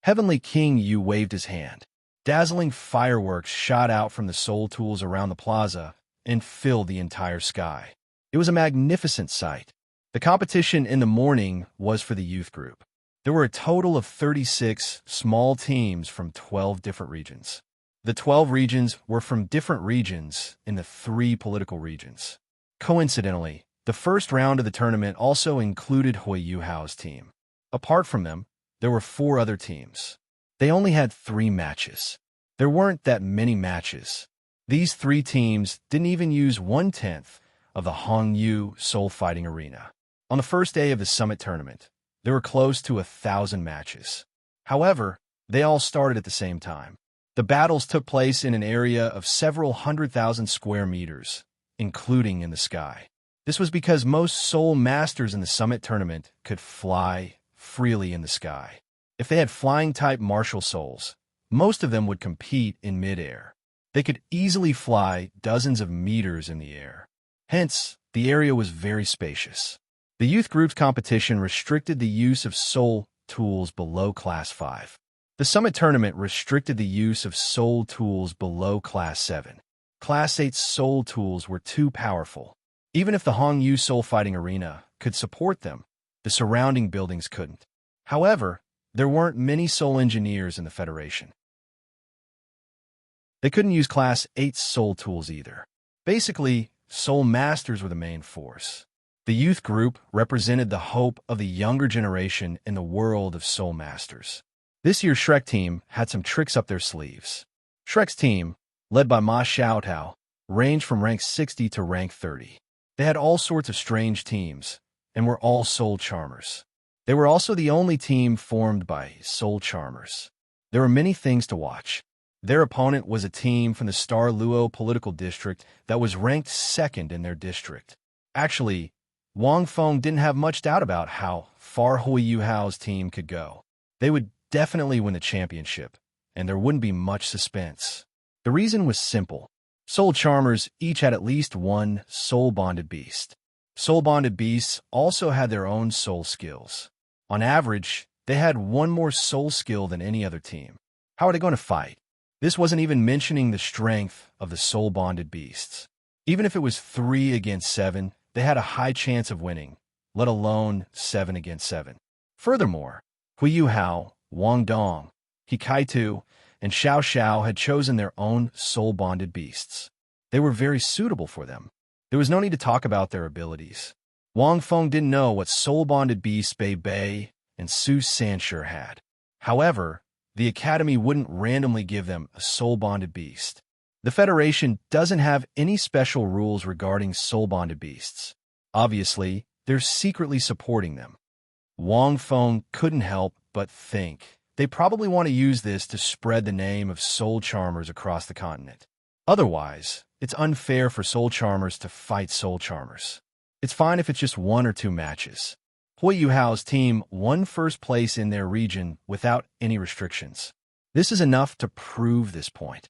Heavenly King Yu waved his hand. Dazzling fireworks shot out from the soul tools around the plaza and filled the entire sky. It was a magnificent sight. The competition in the morning was for the youth group. There were a total of 36 small teams from 12 different regions. The 12 regions were from different regions in the 3 political regions. Coincidentally, the first round of the tournament also included Hui Yuhao's team. Apart from them, there were 4 other teams. They only had 3 matches. There weren't that many matches. These 3 teams didn't even use 1/10 of the Hongyu Soul Fighting Arena. On the first day of the Summit Tournament, there were close to 1,000 matches. However, they all started at the same time. The battles took place in an area of several 100,000 square meters, including in the sky. This was because most soul masters in the Summit Tournament could fly freely in the sky. If they had flying-type martial souls, most of them would compete in midair. They could easily fly dozens of meters in the air. Hence, the area was very spacious. The youth group's competition restricted the use of soul tools below Class 5. The Summit Tournament restricted the use of soul tools below Class 7. Class 8 soul tools were too powerful. Even if the Hongyu Soul Fighting Arena could support them, the surrounding buildings couldn't. However, there weren't many soul engineers in the Federation. They couldn't use Class 8 soul tools either. Basically, soul masters were the main force. The youth group represented the hope of the younger generation in the world of soul masters. This year's Shrek team had some tricks up their sleeves. Shrek's team, led by Ma Xiaotao, ranged from rank 60 to rank 30. They had all sorts of strange teams, and were all soul charmers. They were also the only team formed by soul charmers. There were many things to watch. Their opponent was a team from the Douluo political district that was ranked 2nd in their district. Actually, Wang Feng didn't have much doubt about how far Hui Yuhao's team could go. They would definitely win the championship, and there wouldn't be much suspense. The reason was simple. Soul Charmers each had at least one soul-bonded beast. Soul-bonded beasts also had their own soul skills. On average, they had one more soul skill than any other team. How are they going to fight? This wasn't even mentioning the strength of the soul-bonded beasts. Even if it was 3 against 7, they had a high chance of winning, let alone 7 against 7. Furthermore, Hui Yuhao, Wang Dong, Hikaitu, and Xiao Xiao had chosen their own soul-bonded beasts. They were very suitable for them. There was no need to talk about their abilities. Wang Feng didn't know what soul-bonded beasts Bei Bei and Su Sanshur had. However, the Academy wouldn't randomly give them a soul-bonded beast. The Federation doesn't have any special rules regarding soul-bonded beasts. Obviously, they're secretly supporting them. Wang Feng couldn't help but think they probably want to use this to spread the name of soul charmers across the continent. Otherwise, it's unfair for soul charmers to fight soul charmers. It's fine if it's just 1 or 2 matches. Hui Yuhao's team won first place in their region without any restrictions. This is enough to prove this point.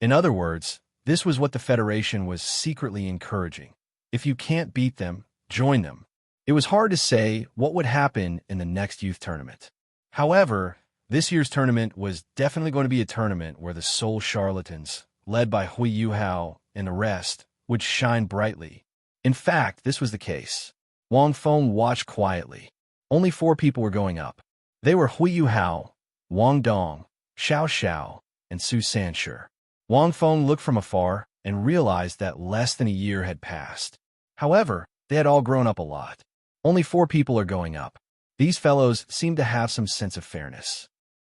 In other words, this was what the Federation was secretly encouraging. If you can't beat them, join them. It was hard to say what would happen in the next youth tournament. However, this year's tournament was definitely going to be a tournament where the soul charlatans, led by Hui Yuhao and the rest, would shine brightly. In fact, this was the case. Wang Feng watched quietly. Only 4 people were going up. They were Hui Yuhao, Wang Dong, Xiao Xiao, and Su Sanshur. Wang Feng looked from afar and realized that less than a year had passed. However, they had all grown up a lot. Only 4 people are going up. These fellows seemed to have some sense of fairness.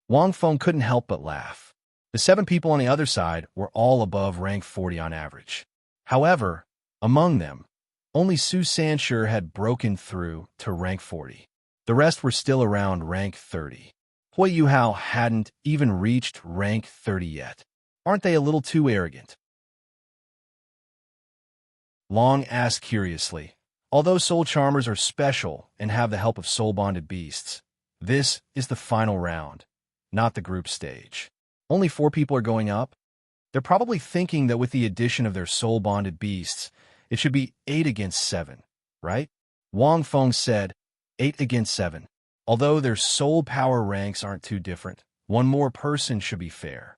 Wang Feng couldn't help but laugh. The 7 people on the other side were all above rank 40 on average. However, among them, only Su Sanshur had broken through to rank 40. The rest were still around rank 30. Hui Yuhao hadn't even reached rank 30 yet. Aren't they a little too arrogant? Long asked curiously. Although soul charmers are special and have the help of soul-bonded beasts, this is the final round, not the group stage. Only 4 people are going up? They're probably thinking that with the addition of their soul-bonded beasts, it should be 8 against 7, right? Wang Feng said, 8 against 7. Although their soul power ranks aren't too different, one more person should be fair.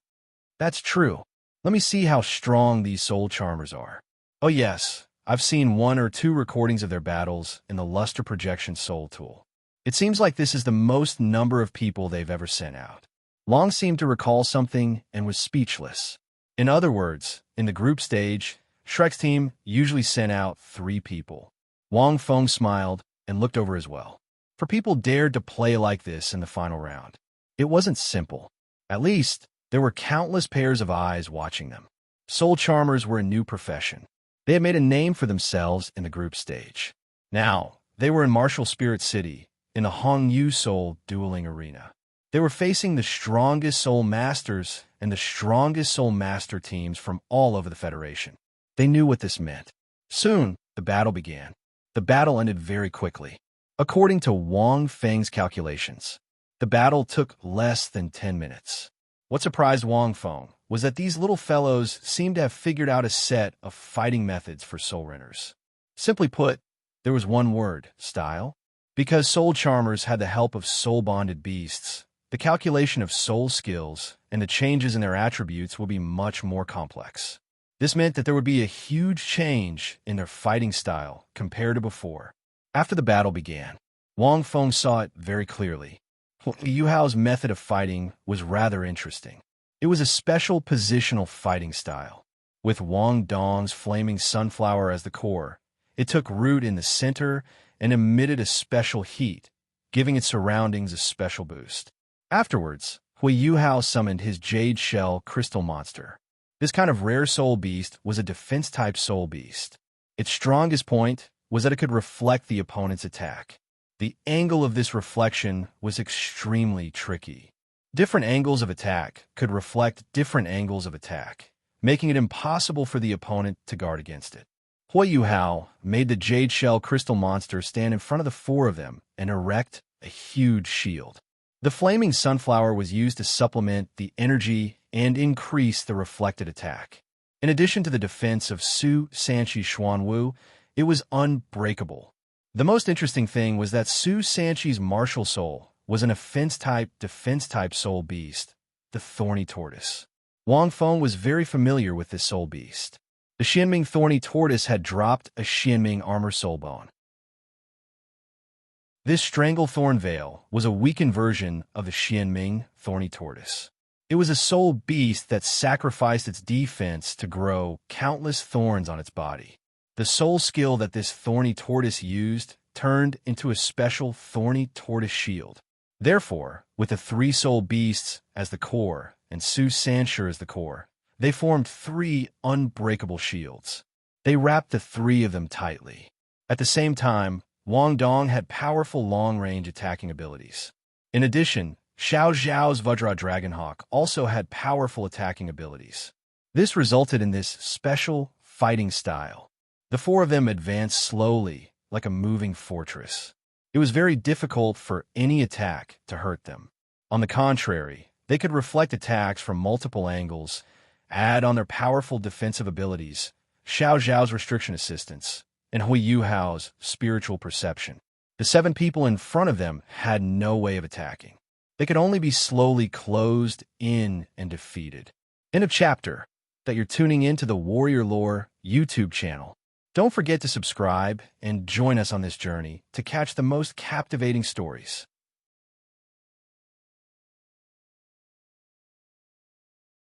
That's true. Let me see how strong these soul charmers are. Oh yes, I've seen 1 or 2 recordings of their battles in the Luster Projection Soul tool. It seems like this is the most number of people they've ever sent out. Long seemed to recall something and was speechless. In other words, in the group stage, Shrek's team usually sent out 3 people. Wang Feng smiled and looked over as well. For people dared to play like this in the final round. It wasn't simple. At least, there were countless pairs of eyes watching them. Soul charmers were a new profession. They had made a name for themselves in the group stage. Now, they were in Martial Spirit City, in the Hongyu Soul dueling arena. They were facing the strongest Soul Masters and the strongest Soul Master teams from all over the Federation. They knew what this meant. Soon, the battle began. The battle ended very quickly. According to Wang Feng's calculations, the battle took less than 10 minutes. What surprised Wang Feng was that these little fellows seemed to have figured out a set of fighting methods for Soul Renners. Simply put, there was one word, style. Because Soul Charmers had the help of soul-bonded beasts, the calculation of soul skills and the changes in their attributes would be much more complex. This meant that there would be a huge change in their fighting style compared to before. After the battle began, Wang Feng saw it very clearly. Yu Hao's method of fighting was rather interesting. It was a special positional fighting style. With Wang Dong's flaming sunflower as the core, it took root in the center and emitted a special heat, giving its surroundings a special boost. Afterwards, Hui Yuhao summoned his Jade Shell Crystal Monster. This kind of rare soul beast was a defense-type soul beast. Its strongest point was that it could reflect the opponent's attack. The angle of this reflection was extremely tricky. Different angles of attack could reflect different angles of attack, making it impossible for the opponent to guard against it. Hui Yuhao made the Jade Shell Crystal Monster stand in front of the 4 of them and erect a huge shield. The flaming sunflower was used to supplement the energy and increase the reflected attack. In addition to the defense of Su Sanchi Xuanwu, it was unbreakable. The most interesting thing was that Su Sanchi's martial soul was an offense-type, defense-type soul beast, the Thorny Tortoise. Wang Feng was very familiar with this soul beast. The Xianming Thorny Tortoise had dropped a Xianming Armor Soul Bone. This Stranglethorn Veil was a weakened version of the Xianming Thorny Tortoise. It was a soul beast that sacrificed its defense to grow countless thorns on its body. The soul skill that this Thorny Tortoise used turned into a special Thorny Tortoise shield. Therefore, with the 3 soul beasts as the core and Su Sanshur as the core, they formed 3 unbreakable shields. They wrapped the 3 of them tightly. At the same time, Wang Dong had powerful long-range attacking abilities. In addition, Xiao Zhao's Vajra Dragonhawk also had powerful attacking abilities. This resulted in this special fighting style. The 4 of them advanced slowly, like a moving fortress. It was very difficult for any attack to hurt them. On the contrary, they could reflect attacks from multiple angles, add on their powerful defensive abilities, Xiao Zhao's restriction assistance, and Hui Yuhao's spiritual perception. The 7 people in front of them had no way of attacking. They could only be slowly closed in and defeated. End of chapter. That you're tuning in to the Warrior Lore YouTube channel. Don't forget to subscribe and join us on this journey to catch the most captivating stories.